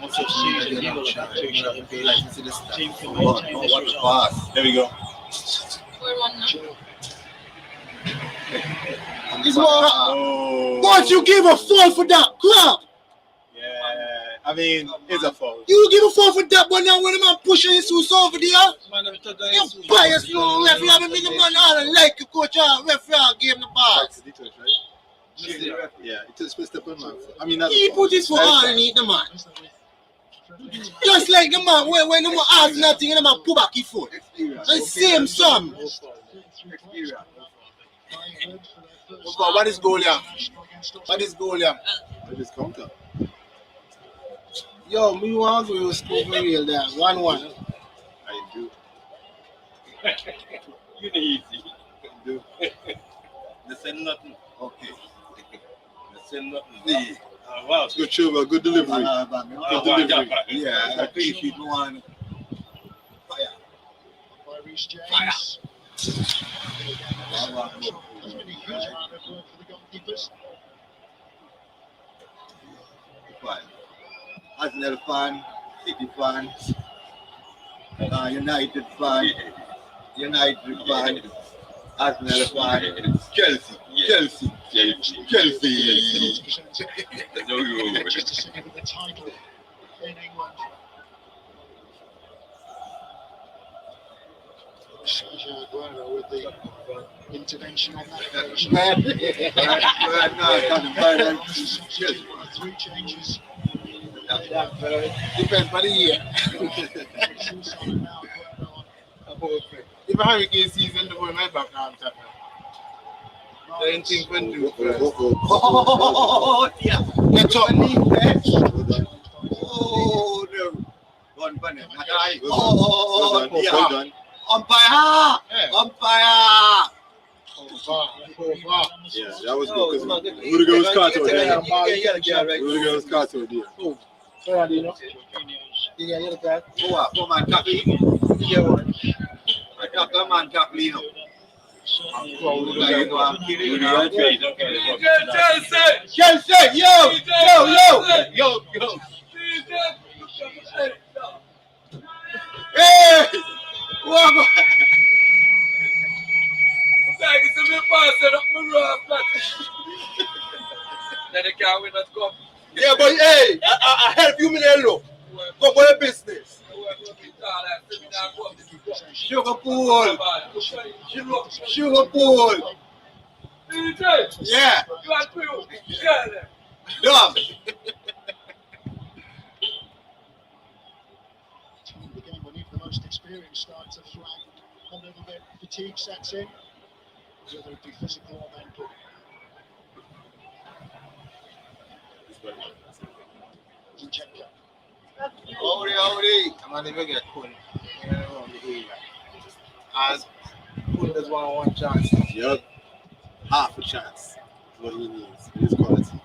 Once it's season, you will have 2 shots. Team can maintain this result. There we go. Once you give a foul for that club, Yeah, I mean, it's a foul. you give a foul for that, but now when the man pushing his suits over there, you bias, no referee. I mean, the man all like you, coach, referee give him the ball. Yeah, it's supposed to put man. I mean, He put his foot on and eat the man. Just like the man, when the man ask nothing, the man pull back his foot. The same sum. What is goal here? What is goal here? It is counter. Yo, me want to score for real there. 1-1. I do. You the easy. I do. They said nothing. Okay. They said nothing. Wow. Good show, good delivery. Good delivery. Yeah, I appreciate one. By Reece James. There's been a huge amount of work for the goalkeepers. Arsenal fan, City fan, United fan, Arsenal fan, Chelsea. Manchester City with the title in England. Sergio Aguero with the intervention on that occasion. 3 changes. Depends by the year. If a hurricane season, the boy my back arm tap. Then think when do. Oh, yeah. Get up. Oh, no. One bunny. Well done. Umpire! Yeah, that was good. Rudiger was caught out there. Rudiger was caught out there. Sorry, you know. You get the card. Oh, man, tackle. Man, tackle. Chelsea, yo. Hey, what? Yeah, but hey, I help you, me look. Go for your business. Sugar pool. Sugar pool. Yeah. Dog. Again, when even the most experienced start to flag a little bit, fatigue sets in, whether it be physical or mental. Zinchenko. Howdy. I'm not even get cool. As Kun does one chance. Yep. Half a chance. What he needs. His quality.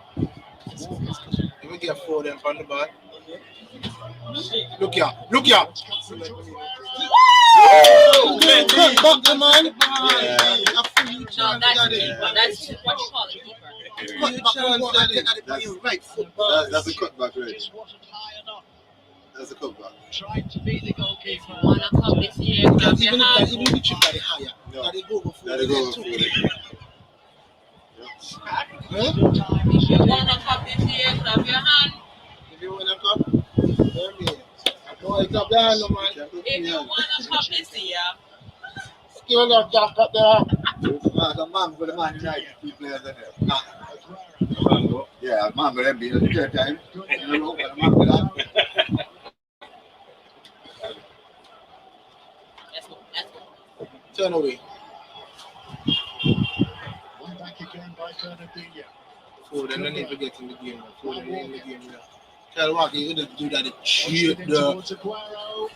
Let me get 4 of them from the ball. Look here. Look here. Man, cut back the man. Yeah. A free chance, daddy. That's what you call it. Free chance, daddy. That's a cutback, right? Just wasn't high enough. That's a cutback. Trying to be the goalkeeper. Wanna come this year? Grab your Even hand. if the chip daddy higher, No. daddy go before Gotta go the for two. it. Still time. If you wanna come this year, grab your hand. If you win a cup, then me. No, it's up there, no man. If you wanna come this year, Skill up, jack up there. The man for the Man United key players in there. Yeah, man for them being at the third time. You know, but the man for that. let's go. Let's go. Turn away. One back again by Bernardinho. Foden don't even get in the game. Foden in the game now. Kyle Walker, you gonna do that shit Shit there. towards Aguero.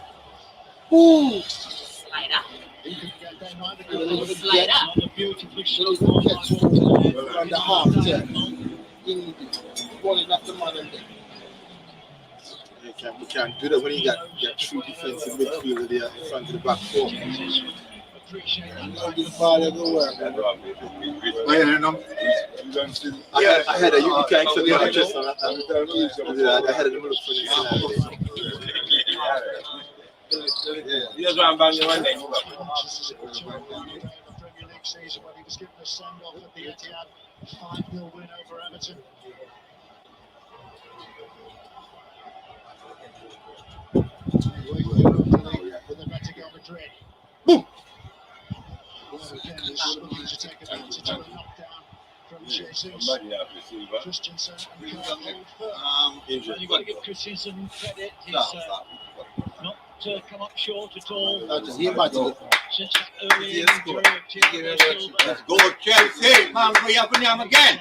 Ooh. Slider. He couldn't get there neither. Slider. Another beautifully Catch shot from by the Walker. half turn. In balling up the man in there. We can't do that when you got 3 defensive midfielders there in front of the back 4. Appreciate that. I'll be the ball everywhere. I had a you can't accept the chest on that. I had a little funny. Here's one bang one day. Premier League season when he was given a send off at the Etihad. 5-0 win over Everton. With Atletico Madrid. Boom! Again, he's looking to take advantage of a knockdown from Jesus. Christensen and You've got to give Christensen credit. He's not come up short at all. Since that early injury of Thiago Silva. Let's go, Chelsea! Man, for you up and down again!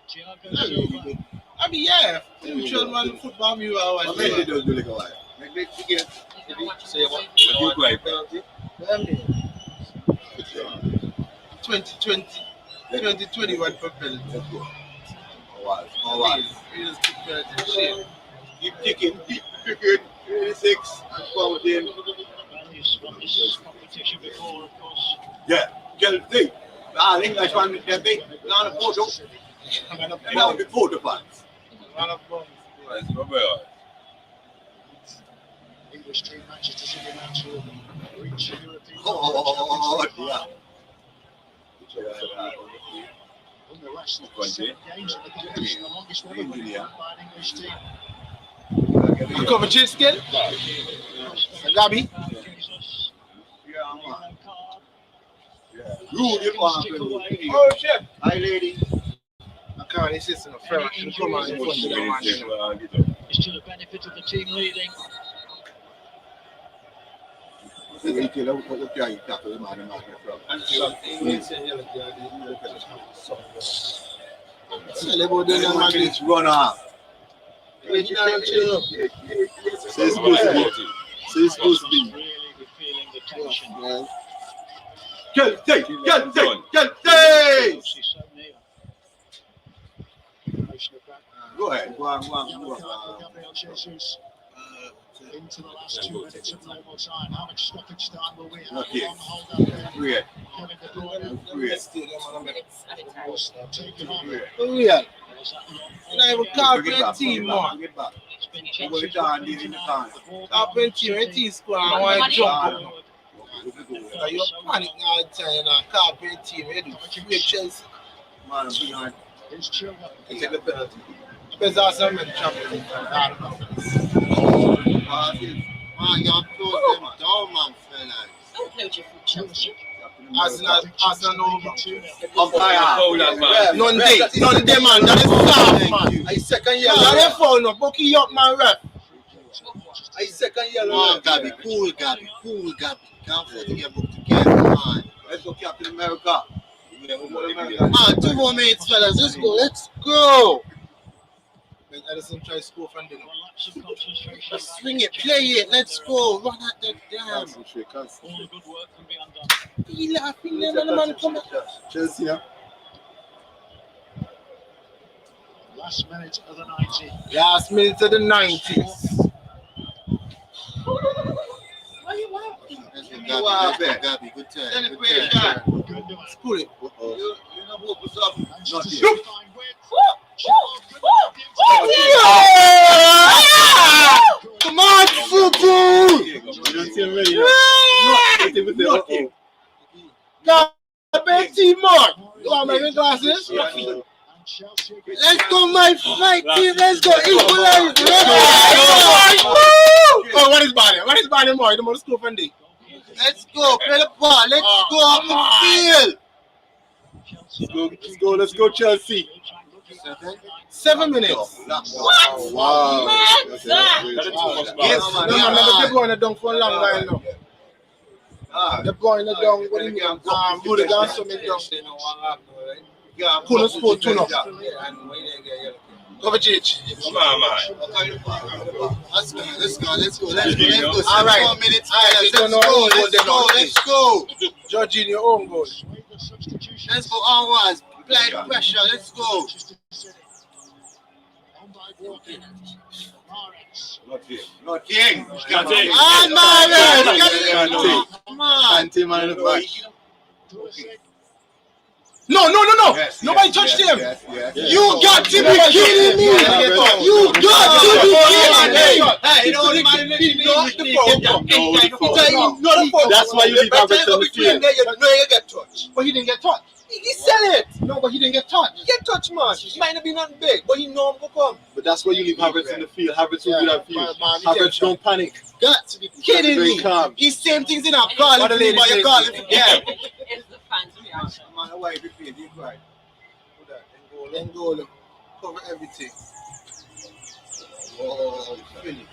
Thiago Silva. I mean, yeah. Mutual man football, you are What made you do like a while? Make the game. Say what? You play penalty? 2021 for penalty. Let's go. Alright. Keep kicking, 26. Forward in. He's won this competition before, of course. Yeah, Chelsea. English one, Chelsea. Not a photo. Now the photo fans. English team Manchester City match will reach European Oh, yeah. Won the last 7 games of the competition, the longest one ever won by an English team. You cover chin skin? Gabi? Rude, you want to Oh, shit. Hi, lady. I can't insist on a friend. I should come on in front of the man. It's to the benefit of the team leading. Run off. So it's supposed to be. Really be feeling the tension. Chelsea! Go ahead. Go on. Gabriel Jesus into the last 2 minutes of normal time. How much stoppage time will we have? Not yet. On hold up there. Great. Kevin De Bruyne taken on. Real. There's that long You know, even carpet team, man. It's been Chelsea's Carpet team, a team squad, I want to jump. You panic now, you know, carpet team, you do. You Chelsea. Man, I'm behind. It's Chilwell. Take the penalty. Because that's a man champion. Man, you're close them down, man, fellas. Don't play with your foot, Chelsea. Arsenal over. Ref, None ref, day, that is none day, man. That is soft, man. I second Yeah, yellow. that phone up. Bucky up, man, ref. I second yellow. Come on, Gabby, cool, Gabby. Can't afford to get booked together, man. Let's go Captain America. Man, 2 more minutes, fellas. Let's go. When Edison try to score from dinner. Swing it, play it. Let's go. Run at the damn. All the good work can be undone. Be laughing, then the man come back. Chelsea, yeah. Last minute of the 90. Last minute of the 90s. Why are you laughing? Gabby, good turn. Good turn. Pull it. You know what's up? Manchester City Not find width. Come on, football! You don't see him ready. Not even the uh-oh. Got team mark. You want my glasses? And Chelsea get Let's go, my fight team. Let's go. Equalize. Oh, what is Barney? What is Barney more? The most score from day. Let's go. Play the ball. Let's go off the field. Let's go, Chelsea. 7 minutes. What? Wow. Man's that? Yes, no, they're going to dunk for a long while now. They're going to dunk. What do you mean? Budigan, so many dunk. Couldn't score 2 now. Cover Chich. Come on, man. Let's go. All right. 4 minutes. Let's go. Jorginho, your own goal. Let's go onwards. Apply the pressure. Let's go. Not King. Come on. Man in the back. No. Yes, Nobody yes, touched yes, him. yes. You got to be kidding me. You got to be kidding me. Hey, you know what man That's why you leave Havertz on the field. You get touched. But he didn't get touched. He sell it. No, but he didn't get touched. He get touched, man. He might not be nothing big, but he know him go come. But that's why you leave Havertz in the field. Havertz will do that for you. Man, Havertz don't panic. Got to be kidding Very me. calm. He's same things in our call. What the lady But you says. call it yeah. It's the fans' reaction. Man, why you feel deep right? Then goal. Cover everything. Oh, Philly.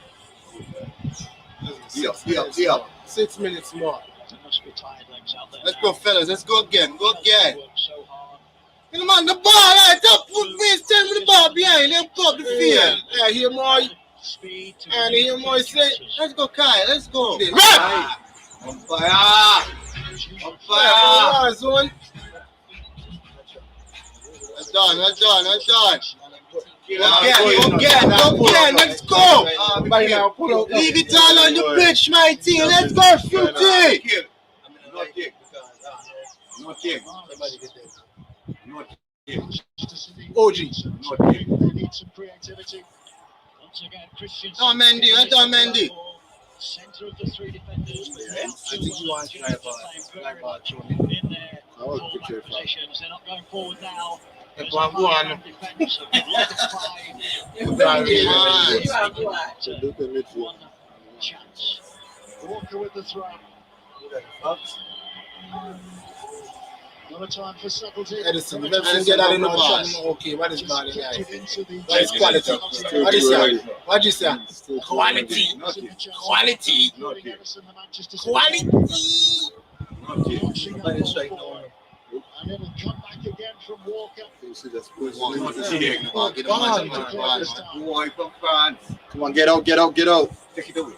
Yeah. 6 minutes more. There must be tired legs out there. Let's go, fellas. Let's go again. Worked so hard. You know, man, the ball, right up. Foot face, turn with the ball behind. Let's go up the field. Yeah, here more. Speed to And here more say. Let's go, Kai. Let's go. On fire. Fire zone. That's done. Again. Let's go. By now, pull out. Leave it all on the pitch, my team. Let's go, Fruity. OG. They need some creativity. Once again, Christian. Mendy. Center of the 3 defenders. I think you want to try in their fullback positions. They're not going forward now. There's a high defense, a lot of five. One chance. Walker with the throw. Not a time for subtlety. Edison, you never get that in our shot. Okay, what is bad? What is quality? What is that? What is that? Quality. And it'll come back again from Walker. Come on, get out. Take it away.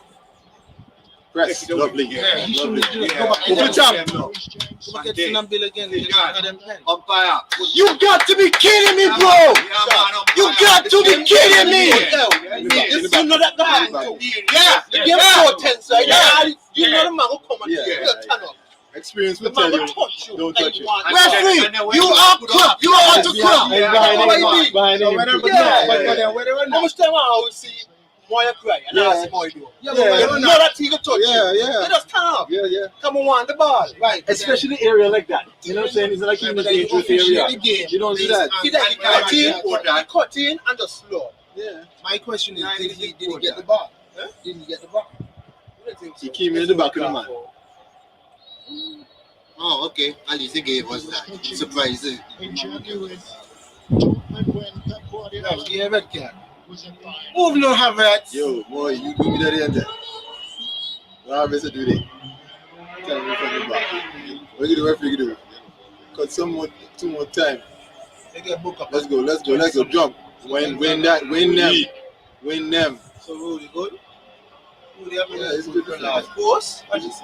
Press. Lovely. Yeah, he Lovely. should go back to the jump. Go back Get to Bill again. Umpire. You got to be kidding me, bro! You got to be kidding me! You know that guy? Yeah, the game is so tense right now. You know the man who come and turn up. Experience The will man tell will you. touch you. Don't touch it. Referee, you are crap. You are on to crap. Behind him. How much time I will see why you cry and ask him how you do? Yeah, you know that he can touch you. You just turn up. Yeah. Come on, the ball. Right. Especially area like that. You know what I'm saying? It's like in the dangerous area. You don't do that. He cut in and just slow. Yeah. My question is, did he get the ball? Didn't get the back. He came in the back of the man. Oh, okay. At least he gave us that. Surprising. In January, Dortmund when Pep Guardiola Yeah, red card. was in Bayern. Move no Havertz. Yo, boy, you do me that end there. What am I supposed to do there? Tell me from the back. What you do? What you do? Got two more time. They get book up. Let's go. Jump. Win them. So Rudy good. Rudy, Yeah, it's good. Boss? What is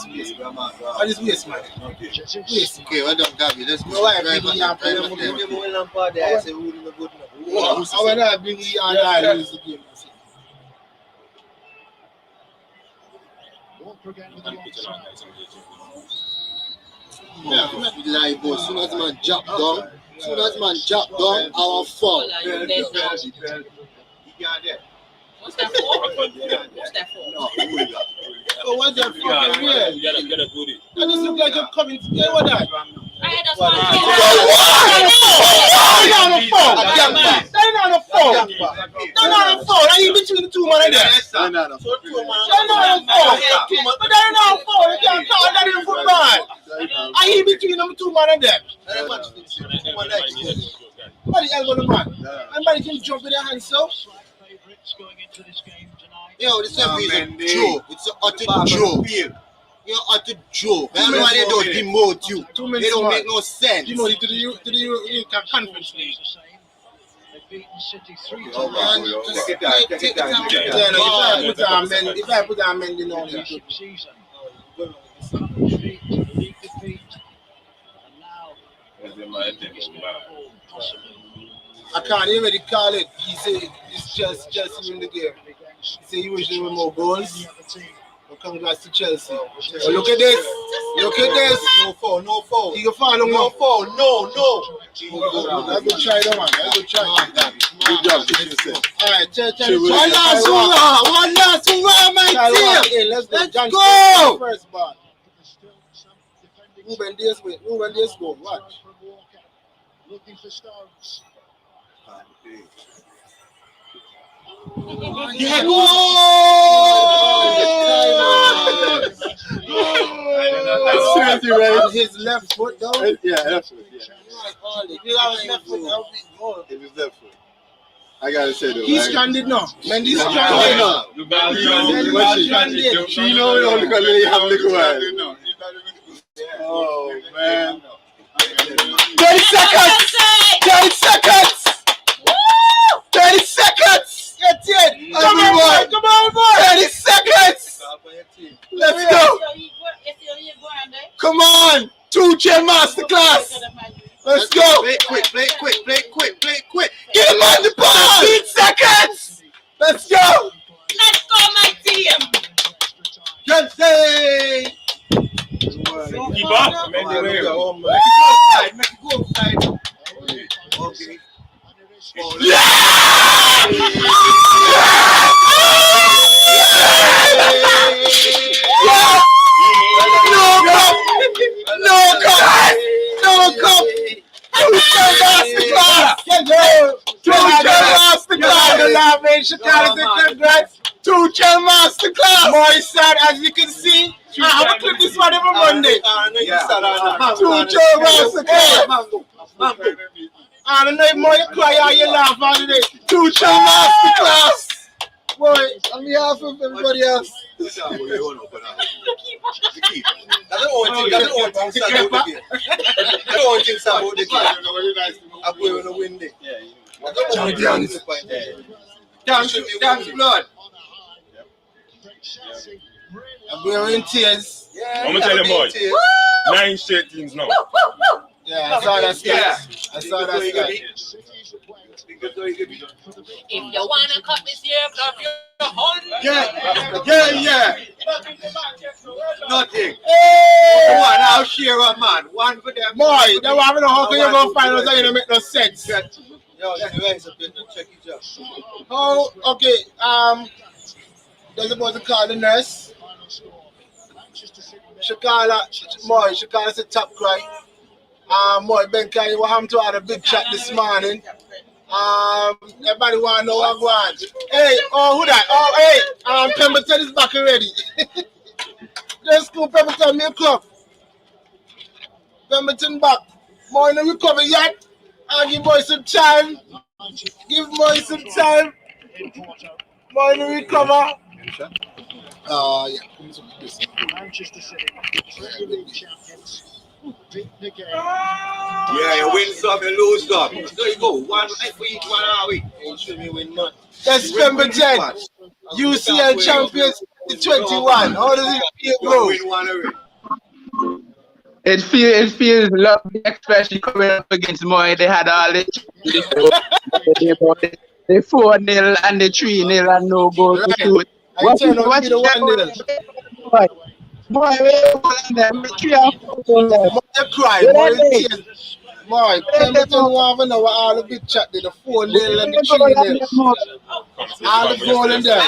waste, man? What is waste, man? Waste. Okay, well done, Gabby. Let's go. No, I Drive bring on you that, drive on that. I say Rudy no good enough. I when I bring you on, I lose the game. Walker again with the long shot. Yeah, we lie, boy. Soon as man drop down, our fall. What's that for? What's that for? So what's that fucking real? You gotta do it. That just look like you're coming together with that. I had a small They're not a phone. I ain't between the two man there. They're not a phone. But they're not a phone. You can't talk that in football. I ain't between them two man there. What the hell going on, man? Everybody can jump with their hands, so. Going into this game tonight. Yo, this is a joke. It's an utter joke. You're utter joke. I don't know why they don't demote you. They don't make no sense. Demote to the conference league. They've beaten City 3 Oh, man. Take it down. If I put our men, you know, season. League defeat. And now I can't even call it. He said it's just in the game. He said he wish there were more goals. But congrats to Chelsea. But look at this. No foul. You can follow no foul. No. That's a good try, though, man. That's a good try. Good job. All right, tell One last hurrah, my team. Let's go. First ball. Ruben Diaz go. Watch. Looking for Stones. Yeah, his left foot though. Yeah, left foot. His left foot. It was left foot. I gotta say though. He's stranded now. Mendy's stranded now. Chino only because they have little while. Oh man. 30 seconds. 30 seconds. That's it. Come on, boy. 30 seconds. Let's go. Come on. 2-chair masterclass. Let's go. Play quick. Get him on the ball. 15 seconds. Let's go. Let's go, my team. Chelsea. Keep up. Make it go outside. Okay. No cup. Two-chair masterclass. Boy, son, as you can see, I have to clip this one every Monday. Two-chair masterclass. I don't know if more you cry or you laugh all the day. Two-chair masterclass. Boy, on behalf of everybody else. That's the only thing about the game. I'm going to win it. Champions. Thanks, blood. I'm going in tears. I'm gonna tell you boys. 9 straight teams now. Yeah, I saw that stat. If you wanna cut this year, clap your hands. Yeah. Nothing. Hey! One, I'll share a man. One for them. Boy, that one I how can you go find out that you don't make no sense. Yo, anyways, I've been to check it out. Oh, okay. There's about to call the nurse. Shakala said top cry. Boy, Ben Kanye, what happened to her a big chat this morning? Everybody wanna know what I want. Hey, oh who that? Oh hey, Pemberton is back already. Just go Pemberton, me a club. Pemberton back. More in the recovery yet. I'll give boys some time. Give boys some time. More in the recover. Yeah. Manchester City, Premier League champions. Beat the game. Yeah, you win some, you lose some. There you go. One night for each 1 hour week. Ain't sure me win much. That's Pemberton. UCL champions 21. How does it feel, bro? Win one already. It feels lovely, especially coming up against Moy. They had all the the 4-0 and the 3-0 and no goal to shoot. I turn out to be the 1-0. Boy, we them 3 and 4 More you cry, more you tears. More, Pemberton want to know what all the big chat did, the 4-0 and the 3-0. All the goal in there.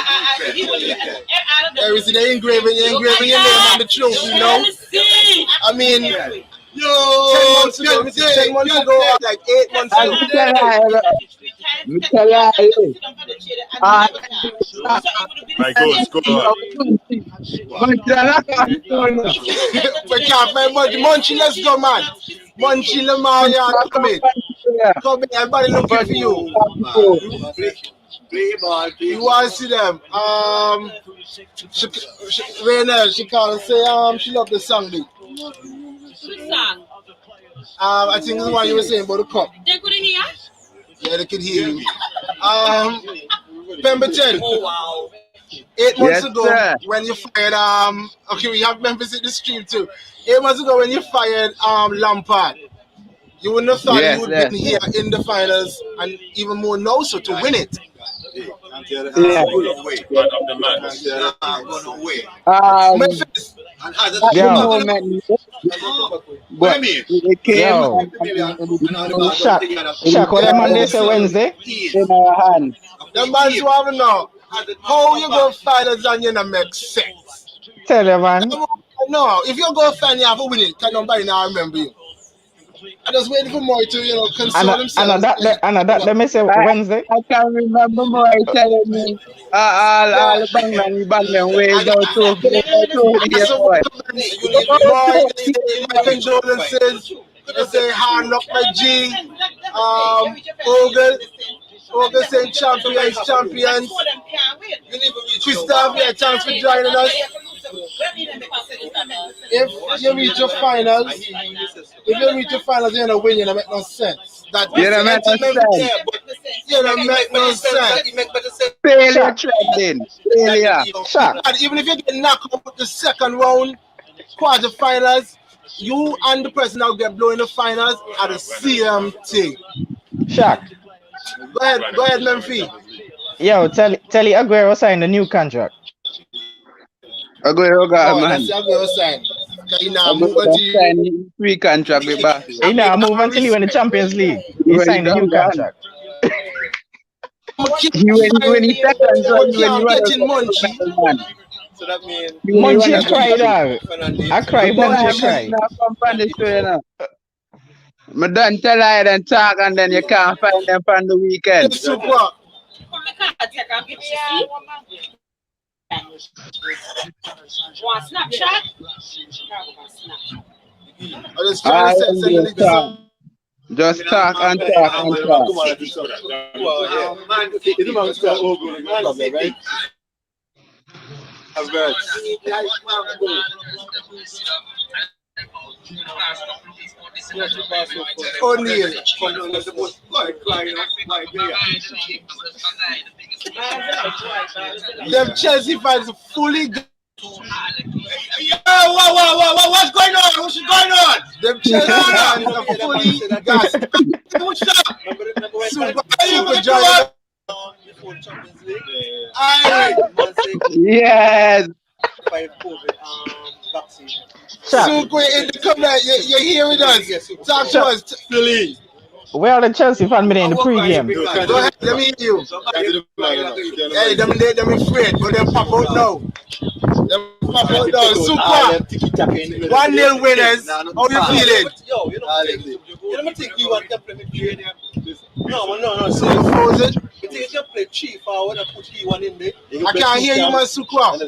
There is the engraving your name on the trophy, you know? I mean, 10 months ago, 10 months ago, like 8 months ago. My goals, go on. We can't find Munchie, let's go, man. Munchie Lamar, come in. Come in, everybody looking for you. You want to see them? Raynell, she called and say she loved the song, dude. I think it's the one you were saying about the cup. They couldn't hear? Yeah, they could hear you. Pemberton. 8 months ago, when you fired okay, we have Memphis in the stream too. 8 months ago when you fired Lampard, you wouldn't have thought you would have been here in the finals and even more now so to win it. Memphis. Shaq, what them man they say Wednesday? Them man you have now. How you go finals and you not make sense? Tell you, man. No, if you go final, you have to win it. Can nobody now remember you? I just waiting for Moy to, console himself. And that they may say Wednesday. I can't remember Moy telling me all the bangman ways out to my condolences. They say hard luck, my G. Ogle saying champions. Christoph, yeah, thanks for joining us. If you reach your finals, you're gonna win, you don't make no sense. That you don't make no sense. You don't make no sense. Failure trending. Failure. And even if you get knocked out with the second round, quarterfinals, you and the person that will get blown in the finals are the same thing. Shaq. Go ahead, Memphis. Yo, tell Aguero signed a new contract. Aguero got man. That's Aguero signed. He now move until free contract with Barca. He now move until he win the Champions League. He signed a new contract. When he second, so getting Munchie. So that means Munchie cried out. I cried, Munchie cried. I done tell her and talk and then you can't find them on the weekend. Want Snapchat? Just talk and talk and talk. O'Neal. Them Chelsea fans fully. What's going on? What's going on? Them Chelsea fans are fully gassed. Super giant. Yes. Suko in the comment, you're here with us. Talk to us. Where are the Chelsea fans in the pre-game? Go ahead, let me hear you. Hey, them afraid, but them pop out now. Super. 1-0 winners. How you feeling? You don't think you want to play with No. So you froze it? You think you play chief forward and put E1 in there? I can't hear you, man, Sukwa.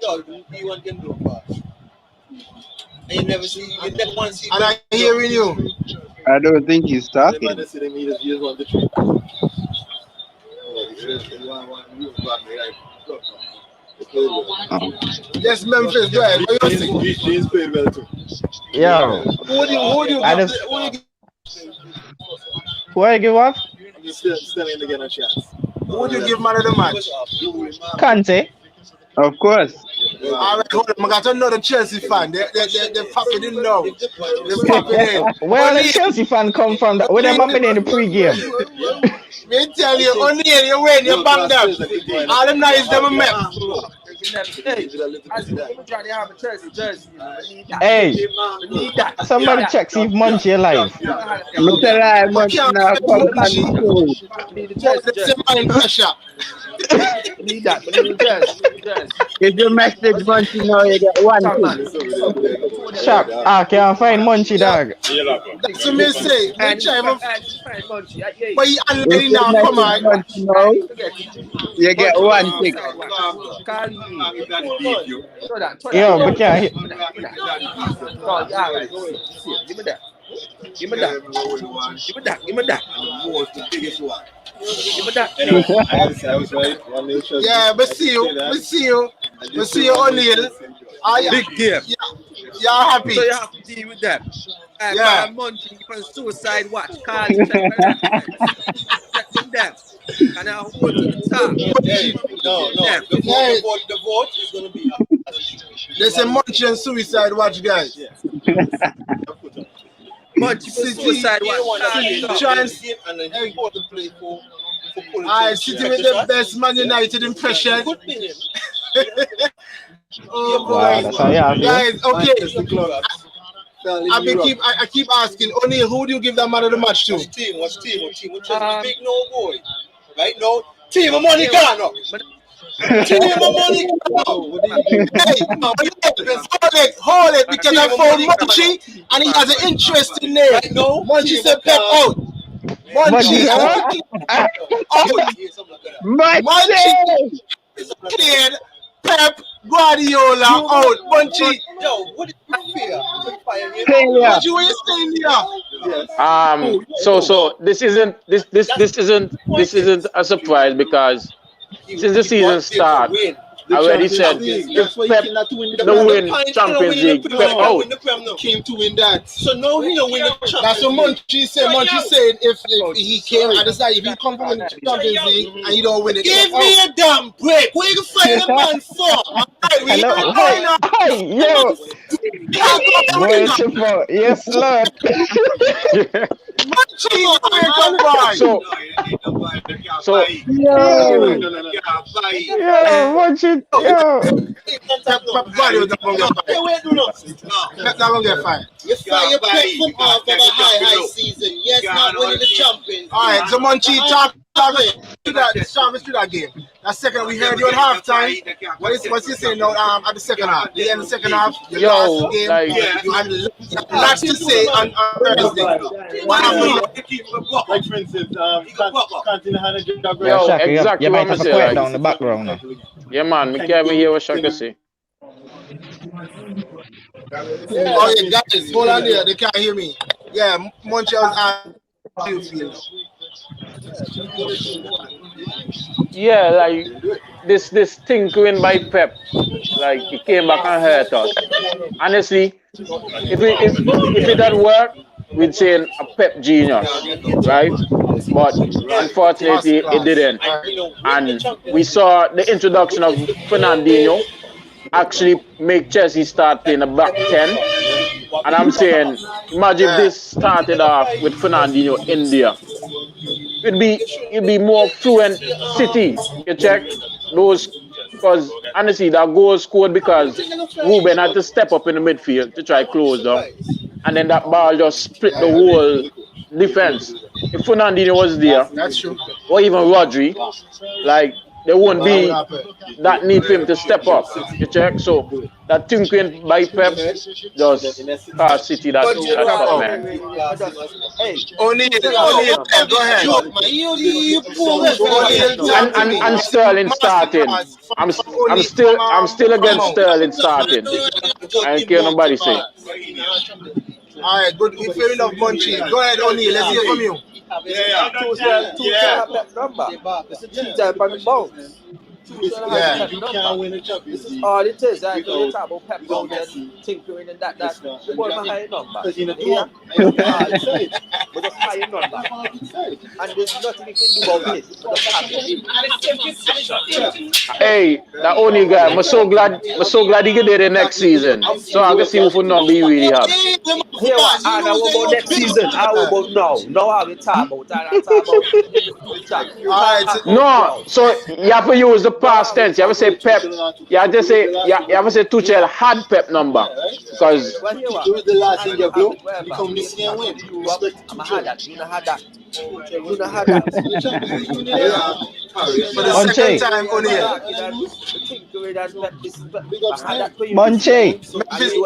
No, E1 can do pass. And you never see, you never want to see. And I hearing you. I don't think he's talking. Yes, Memphis, go ahead. What you think? He's played well too. Yo, Who do you I give? just- who I give up? I'm just still in to get a chance. Who would you give man of the match? Kante. Of course. All right, hold on. I got another Chelsea fan. They popping in now. They popping in. Where the Chelsea fan come from? Where them have been in the pre-game? Me tell you, only you win, you bang them. All them nice them a met. Hey, somebody check see if Munchie alive. I'm telling you, Munchie now come on the show. Pressure. Need that. If you message Munchie now, you get one thing. Sharp. Can't find Munchie, dog. That's what me say. Me try him. But he If unready you now, come message on. Munchie now, you get one thing. Yo, but can't hear. Give me that. Yeah, but see you, O'Neal. Big game. You're happy. So you have to deal with them. Yeah. Munchie on suicide watch. Call check them. And I hold to the top. The vote is going to be. There's a Munchie and suicide watch, guys. Munchie suicide watch. Chance. And then he got to play for I City with the best Man United impression. Oh boy, Wow, that's how you have it. guys. Okay. I keep asking, O'Neal, who do you give that man of the match to? What's team? Big no boy. Right now, team of money gone up. Team of money gone up. Hey, hold it, because I found Munchie and he has an interesting name. Right now, Munchie said Pep out. Munchie out. Munchie cleared. Pep Guardiola out. Munchie. Yo, what did you fear? Munchie, what you saying here? So this isn't a surprise because since the season started, I already said if Pep don't win Champions League, Pep out. Came to win that. So now he don't win the Champions League. That's what Munchie said. Munchie said if he came and decided if he come from the Champions League and he don't win it. Give me a damn break. What you fight the man for? Hey, yo. Worshipful. Yes, Lord. So, Munchie, yo. That's not gonna get fined. You play football for the high season. Yes, not winning the Champions. All right, so Munchie, talk to that game. That second, we heard you at halftime. What's he saying now? At the second half, the end of the second half, you lost the game. like, You had lots to say on Thursday. What happened? Like for instance, Cantona had a job. Yo, Shaka, exactly you what might I'm have to saying. quiet Like, down the background now. yeah, man, me can't even hear what Shaka say. Oh yeah, guys, hold on there. They can't hear me. Yeah, Munchie was how you feel? Yeah, like this tinkering by Pep, like he came back and hurt us. Honestly, if it had worked, we'd say a Pep genius, right? But unfortunately, it didn't. And we saw the introduction of Fernandinho actually make Chelsea start playing a back 10. And I'm saying, imagine if this started off with Fernandinho in there. It'd be more fluent City. You check those, because honestly that goal scored because Ruben had to step up in the midfield to try close down, and then that ball just split the whole defense. If Fernandinho was there, That's true. or even Rodri, like there won't be that need for him to step up. You check? So that thinking by Pep just cause City that up, man. Go ahead. And Sterling starting. I'm still against Sterling starting. I don't care nobody say. All right, good. We fair enough, Munchie. Go ahead, O'Neal. Let's hear from you. Pep number. It's a two-time on the bounce. You can't win a Champions League. All it is, I know you talk about Pep going and tinkering and that. The ball my high number. But just high number. And there's nothing you can do about it. Hey, that only guy, I'm so glad he get there the next season. So I can see who not be really happy. Here what? And I want about next season. I want about now. Now I will talk about that. I talk about No, so you have to use the past tense. You have to say Pep. You have to say Tuchel had Pep number because the last thing you do, become this year win. I'm a had that. You know had that. You know had that. For the second time, O'Neal. Munchie.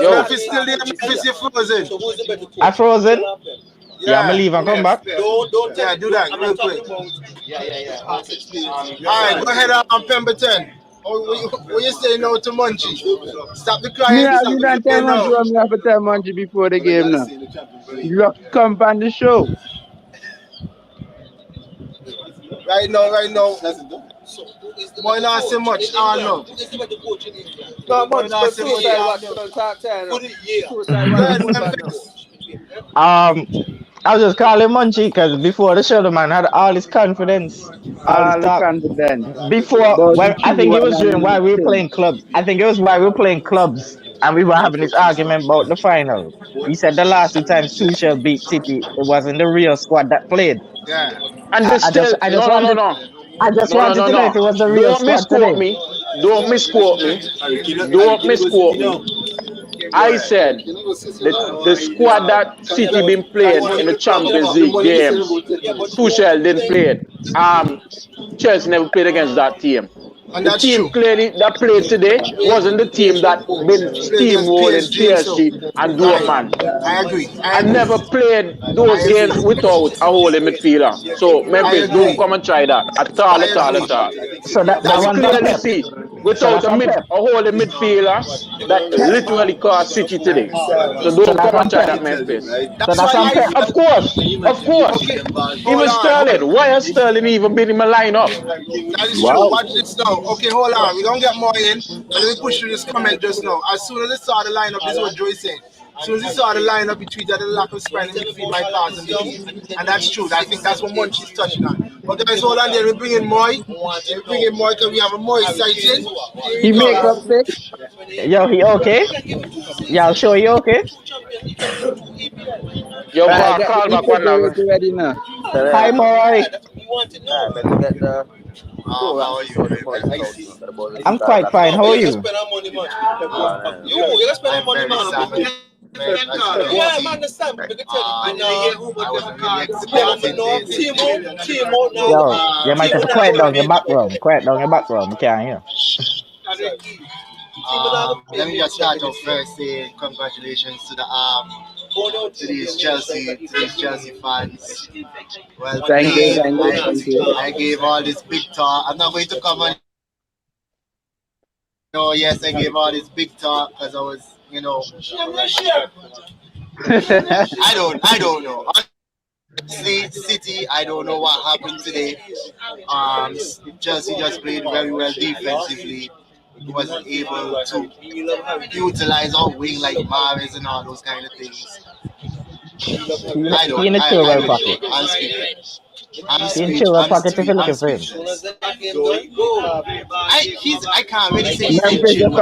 Memphis still there. Memphis, you're frozen. I frozen? Yeah, I'm gonna leave and come back. Don't do that real quick. All right, go ahead on Pemberton. What you saying now to Munchie? Stop the crying. I have to tell Munchie before the game now. You come on the show. Right now. Boy, not so much. I know. No, much. I was just calling Munchie because before the show, the man had all his confidence. All his confidence. Before, I think it was during while we were playing clubs. And we were having this argument about the final. He said the last two times Tuchel beat City, it wasn't the real squad that played. Yeah. And I just wanted to know if it was the real squad today. Don't misquote me. I said the squad that City been playing in the Champions League games, Tuchel didn't play it. Chelsea never played against that team. And the team clearly that played today wasn't the team that been steamrolling PSG and Dortmund. I agree. I never played those games without a holding midfielder. So Memphis, don't come and try that at all. So that one clearly see without a holding midfielder that literally cost City today. So don't come and try that, Memphis. Of course. Even Sterling. Why has Sterling even been in my lineup? That is true. Watch this now. Okay, hold on. We're going to get more in. Let me push through this comment just now. As soon as I saw the lineup, this is what Joey said. As soon as he saw the lineup, he tweeted the lack of spine in midfield my cars in the team. And that's true. I think that's what Munchie's touching on. But guys, hold on there. We bring in Moy. Because we have a Moy sighting. He make up six. Yo, he okay? Y'all sure he okay? Yo, call back one now. Hi, Moy. I'm quite fine. How are you? Yeah, man, understand. Yo, you might have to quiet down your background. You can't hear. Let me just start off first saying congratulations to these Chelsea fans. Well, thank you. I gave all this big talk. I'm not going to come on. No, yes, I gave all this big talk because I was, I don't know. Honestly, City, I don't know what happened today. Chelsea just played very well defensively. Wasn't able to utilize our wing like Mahrez and all those kind of things. I'm I can't really say he's in chill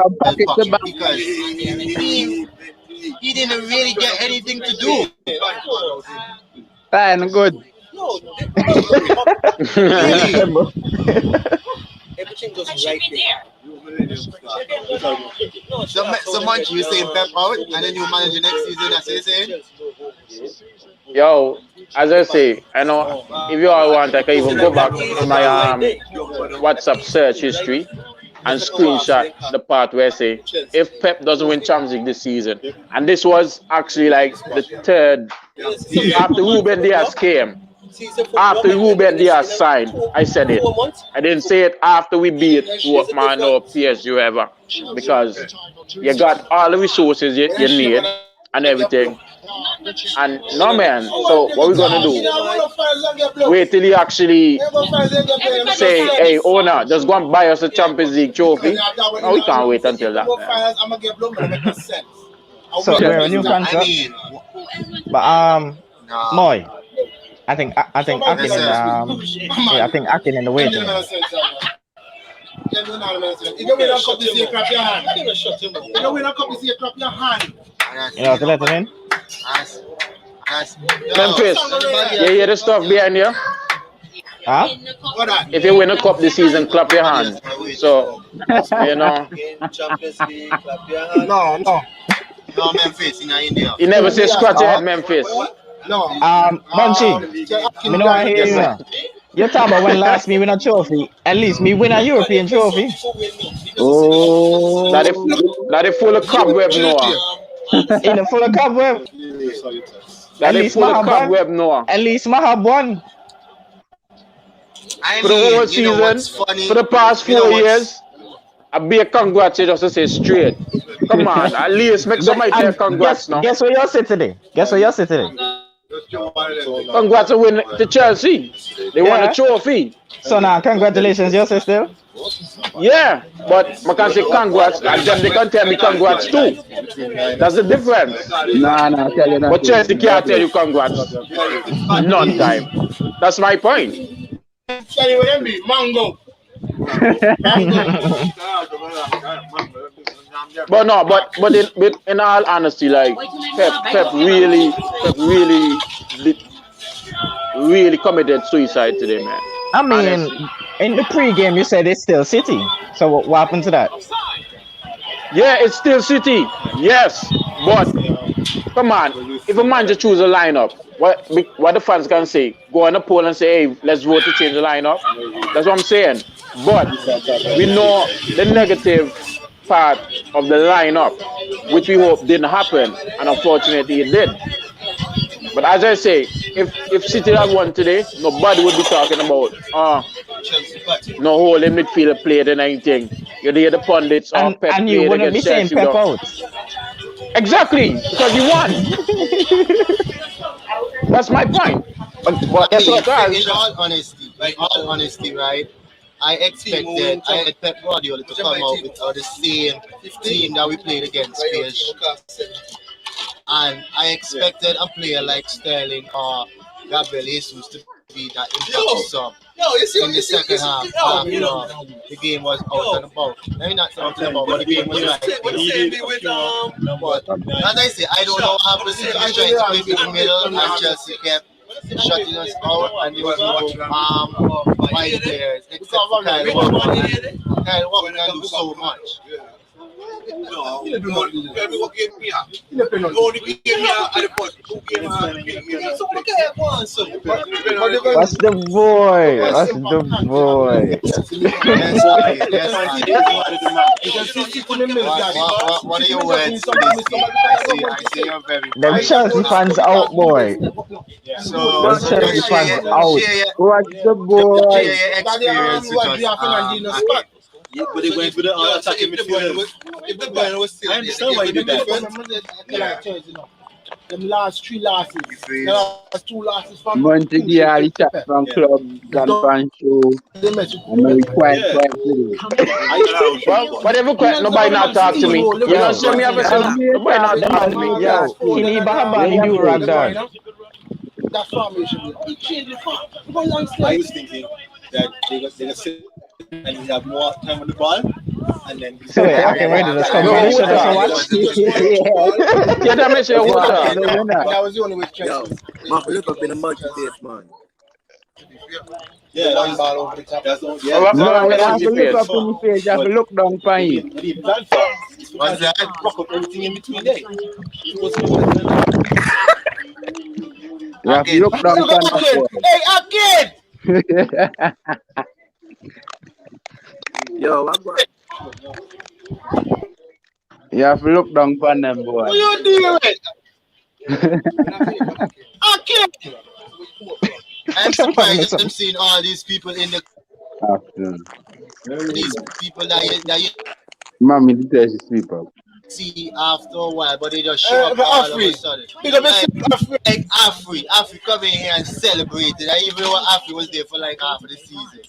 because he didn't really get anything to do. Fine, good. Everything goes right there. So much you saying Pep out and then you manage the next season, that's what you're saying? Yo, as I say, I know if you all want, I can even go back to my WhatsApp search history and screenshot the part where I say, if Pep doesn't win Champions League this season, and this was actually like the third, after Ruben Diaz came, after Ruben Diaz signed, I said it. I didn't say it after we beat man or PSG whoever, because you got all the resources you need and everything. And no man, so what we gonna do? Wait till he actually say, hey owner, just go and buy us a Champions League trophy. No, we can't wait until that, man. So we're a new contract. But Moy, I think Akin in I think Akin in the waiting room. You don't win a cup this year, clap your hand. You don't win a cup this year, clap your hand. You know, to let him in? Memphis, you hear the stuff behind you? Huh? If you win a cup this season, clap your hand. So, you know. No. No, Memphis in India. You never say scratch your head, Memphis. No. Bunchy, me know I hear you now. You talk about when last me win a trophy. At least me win a European trophy. Oh, that is full of cobweb, Noah. In the full of cobweb. That is full of cobweb, Noah. At least I have one. For the whole season, for the past 4 years, I be a congrats just to say straight. Come on, at least make somebody say congrats now. Guess where you're sitting today? Guess where you're sitting today? Congrats to win to Chelsea. They won a trophy. So now, congratulations, you say still? Yeah, but I can say congrats, and then they can tell me congrats too. That's the difference. Nah, tell you But Chelsea can't tell you congrats. None time. That's my point. Tell you what them be, mango. But no, but in all honesty, like Pep really committed suicide today, man. I mean, in the pre-game you said it's still City. So what happened to that? Yeah, it's still City. Yes, but come on, if a man just choose a lineup, what the fans can say? Go on the poll and say, hey, let's vote to change the lineup. That's what I'm saying. But we know the negative part of the lineup, which we hope didn't happen, and unfortunately it did. But as I say, if City had won today, nobody would be talking about no hole in midfield played and anything. You'd hear the pundits and you wouldn't be saying Pep out. Exactly, because he won. That's my point. But guess what, guys? In all honesty, right? I expected Pep Guardiola to come out with the same team that we played against PSG. And I expected a player like Sterling or Gabriel Jesus to be that impact sub in the second half. The game was out and about. I mean, not talking about, but the game was right. But as I say, I don't know what happened. He was trying to play in the middle, and Chelsea kept shutting us out, and there was no wide players except for Kyle Walker. Kyle Walker can do so much. No, everyone gave me up. Only gave me up at the point. Who gave me up? What's the boy? What's the boy? What are your words for this game? I see you're very. Them Chelsea fans out, boy. So, Chelsea fans out. What's the boy? Experience with us. But they went with the attacking midfield. If the Bayern was still, I understand why you did that. Them last 3 losses, the last 2 losses from Montegiali chat from club, Gun Show. I'm quite with it. Well, whatever, nobody not talk to me. You know, show me everything. Nobody not talk to me. Yo, Kini Bahaba, you rock dog. That's formation. I was thinking that they're gonna sit and we have more time on the ball, and then. So I can ready this competition. Yeah, that makes you water. That was the only way to Look up in the monkey face, man. Yeah, one ball over the top. That's all. No, you have to look up in the face, you have to look down for him. What's that? Rock up everything in between there. You have to look down for him. Hey, Akin! Yo, I'm going. You have to look down on them, boy. What you doing? Okay. I'm surprised I'm seeing all these people in the Afternoon. these people that you Mommy, the tell you sleep up. see after a while, but they just show up all of a sudden. Big up yourself, Like Afri come in here and celebrate it. I even know Afri was there for like half of the season.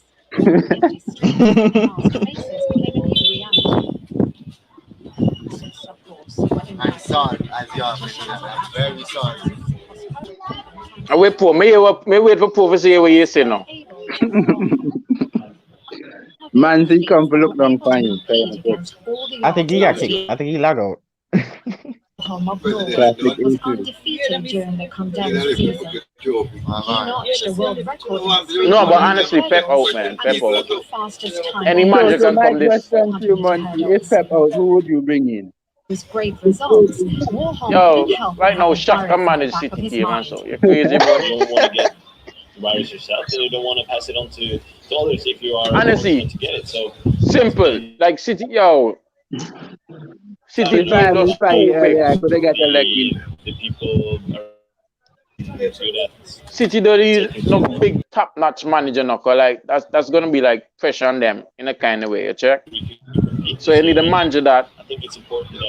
I'm sorry, as you are mentioned, I'm very sorry. I wait for me wait for Poe to say what you say now. Man, he come to look down on you. I think he got kicked. I think he lag out. Classic was issue. undefeated during the condemned season. He notched a world record. No, but honestly, Pep out, man. Pep out. Fastest time. Any manager So can my come this. question to you, Monty, if Pep out, who would you bring in? With great results. Warholm Yo, could help right now, have Shaq can manage City team and so. You're crazy, boy. You don't want to get virus yourself, and you don't want to pass it on to others if you are Honestly, fortunate to get it. So simple. Like City, yo. City team just If I could have got elected. the people are good at. City don't need no big top-notch manager, no. Cause like that's gonna be like pressure on them in a kind of way. You check. So you need a manager that I think it's important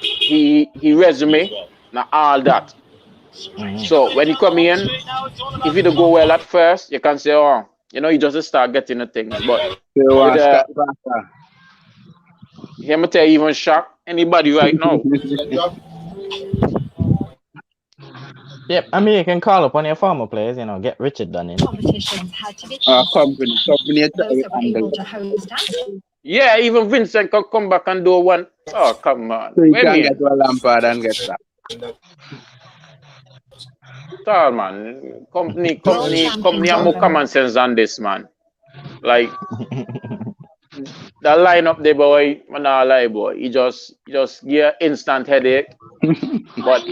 he resume, now all that. So when you come in, if you don't go well at first, you can say, oh, you know, you just start getting the things. But hear me tell you, even Shaq, anybody right now. Yep, I mean you can call up on your former players, you know, get Richard done in. Competitions had to be Company those that were able to host and Yeah, even Vincent can come back and do one. Oh, come on. So you Wait can a get to a Lampard and get that. Tall man. Company have more common sense than this, man. Like the lineup there, boy, man, not lie, boy. He just get instant headache. But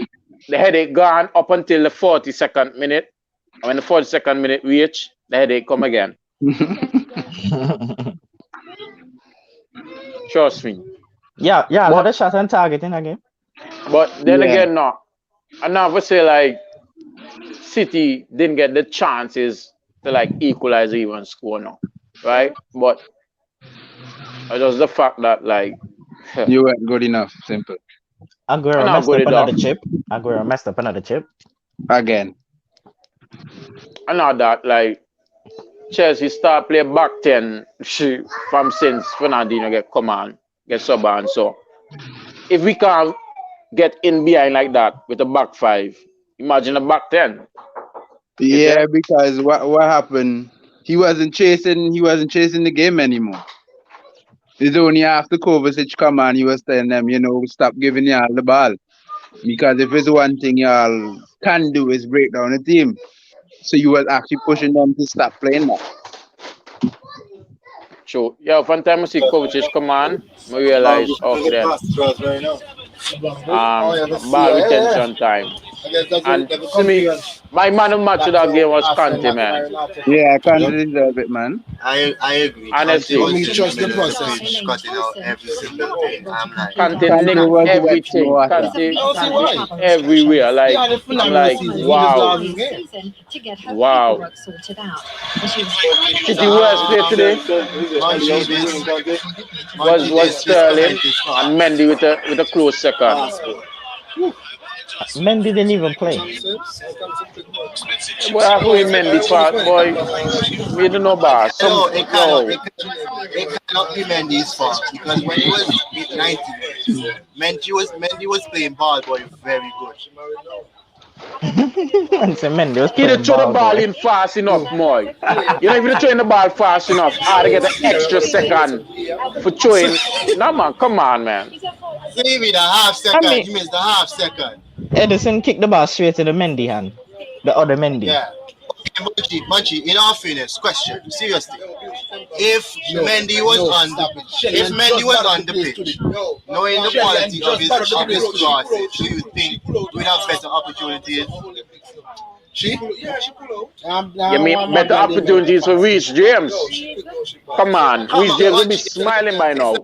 the headache gone up until the 42nd minute. And when the 42nd minute reach, the headache come again. Trust me. Yeah, I had a shot on target in a game. But then again, no. I never say like City didn't get the chances to like equalize or even score now. Right? But it's just the fact that like you weren't good enough, simple. Aguero messed up another chip. Aguero messed up another chip. Again. I know that like Chelsea start play back 10 from since Fernandinho get sub on. So if we can't get in behind like that with a back 5, imagine a back 10. Yeah, because what happened? He wasn't chasing the game anymore. It's only after Kovacic come on, he was telling them, you know, stop giving y'all the ball. Because if it's one thing y'all can do is break down the team. So you was actually pushing them to stop playing that. True. Yeah, one time I see Kovacic come on, I realize, okay, ball retention time. And to me, my man of match of that game was Kante, man. Yeah, Kante deserve it, man. I agree. Honestly, Cutting out every single thing. I'm like, Kante nicked everything. Kante everywhere. Like, I'm like, wow. Wow. City worst play today was Sterling and Mendy with a close second. Mendy didn't even play. Boy, I go in Mendy part, boy. We don't know about It cannot be Mendy's fault because when he was 19, Mendy was playing ball, boy, very good. Mendy was he didn't throw the ball in fast enough, boy. You know, if you throw the ball fast enough, I get an extra second for throwing. No, man, come on, man. See me the half second. You missed the half second. Edison kicked the ball straight to the Mendy hand. The other Mendy. Yeah. Okay, Munchie, in all fairness, question, seriously. If Mendy was on the pitch, knowing the quality of his crosses, do you think we'd have better opportunities? She pull out. You mean better opportunities for Reece James? Come on, Reece James will be smiling by now.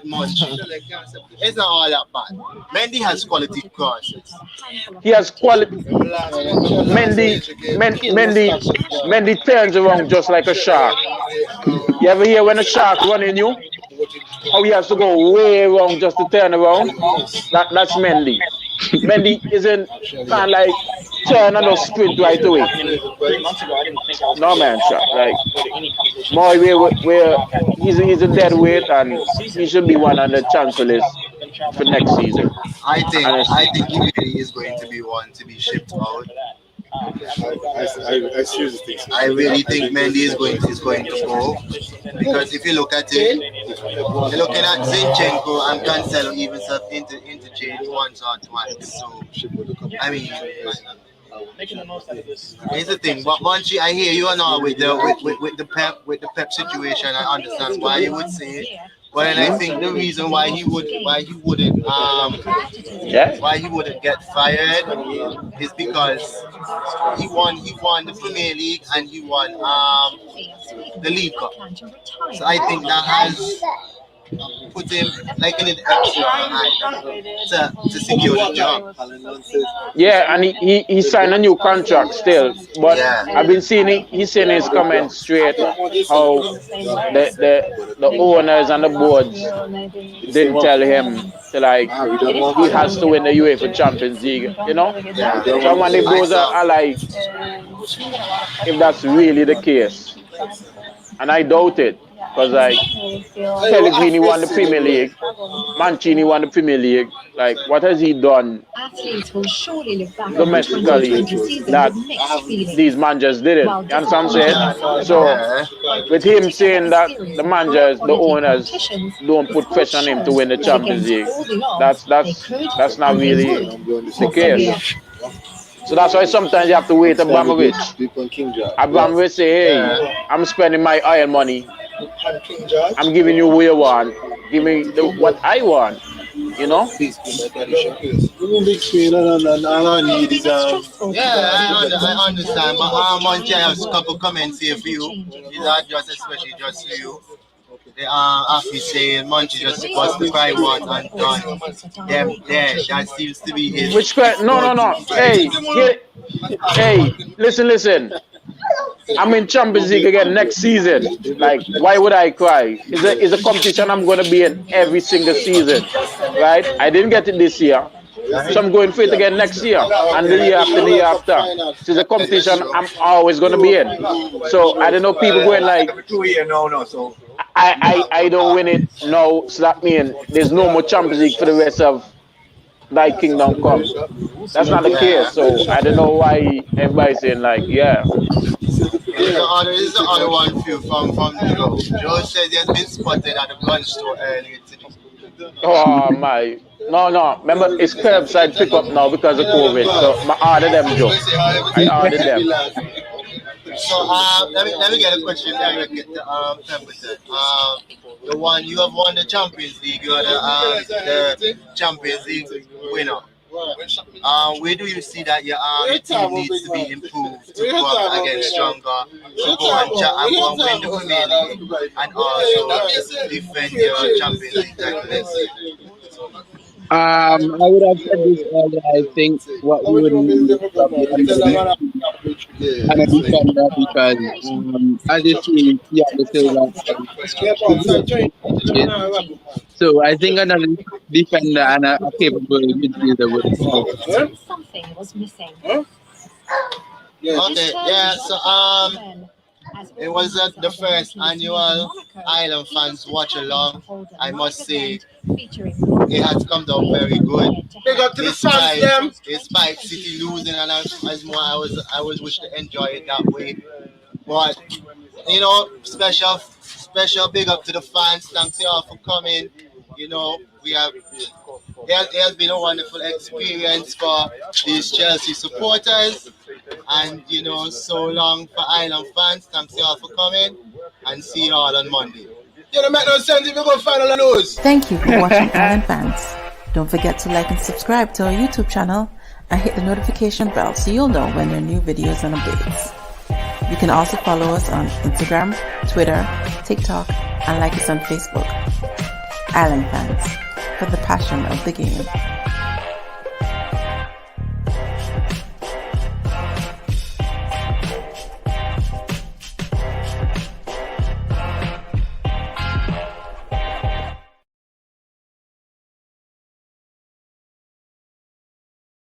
It's not all that bad. Mendy has quality crosses. He has quality. Mendy turns around just like a shark. You ever hear when a shark running you? How he has to go way wrong just to turn around? That's Mendy. Mendy isn't kind of like turn and just sprint right away. No man, shot like more where he's a dead weight and he should be one on the transfer list for next season. I think he really is going to be one to be shipped out. I seriously think so. I really think Mendy is going to go because if you look at it, you're looking at Zinchenko and Cancelo even interchange once or twice. So I mean, here's the thing. But Monchi, I hear you and all with the Pep situation. I understand why you would say it. But then I think the reason why he wouldn't get fired is because he won the Premier League and he won the League Cup. So I think that has put him like in an extra to secure the job. Yeah, and he signed a new contract still. But I've been seeing he's saying his comments straight how the owners and the boards didn't tell him to like he has to win the UEFA Champions League, you know? So when if those are like if that's really the case. And I doubt it. Because like Pellegrini won the Premier League, Mancini won the Premier League. Like, what has he done domestically that these managers didn't? You understand what I'm saying? So with him saying that the managers, the owners don't put pressure on him to win the Champions League, that's not really the case. So that's why sometimes you have to wait Abramovich. Abramovich say, hey, I'm spending my oil money. I'm giving you what you want. Give me what I want. You know? I understand. But Monchi, I have a couple comments here for you. These are especially just for you. They after saying Monchi just supposed to cry one and done. That seems to be his. Which cry? No. Hey, listen. I'm in Champions League again next season. Like, why would I cry? It's a competition I'm going to be in every single season, right? I didn't get it this year, so I'm going for it again next year and the year after the year after. So it's a competition I'm always going to be in. So I don't know people going like, I don't win it now, so that means there's no more Champions League for the rest of thy kingdom come. That's not the case. So I don't know why everybody's saying like, yeah. This is the other one from Joe. Joe says he has been spotted at the gun store earlier today. Oh my. No. Remember, it's curbside pickup now because of COVID. So I ordered them, Joe. I ordered them. So let me get a question directly to Pemberton. The one you have won the Champions League, you are the Champions League winner. Where do you see that your team needs to be improved to go up against stronger, to go and win the Premier League and also defend your Champions League title? I would have said this earlier. I think what we would need is probably and a defender because as you see, you have to say that. So I think another defender and a capable midfielder would help. Something was missing. Okay, yeah. So it was the first annual Island Fans Watchalong. I must say, it has come down very good. Big up to the fans, them. Despite City losing, and as more I was wish to enjoy it that way. But you know, special big up to the fans. Thanks y'all for coming. You know, it has been a wonderful experience for these Chelsea supporters. And you know, so long for Island fans. Thanks y'all for coming, and see you all on Monday. You don't make no sense if you go final news. Thank you for watching Island Fans. Don't forget to like and subscribe to our YouTube channel and hit the notification bell so you'll know when there are new videos and updates. You can also follow us on Instagram, Twitter, TikTok, and like us on Facebook. Island fans, for the passion of the game.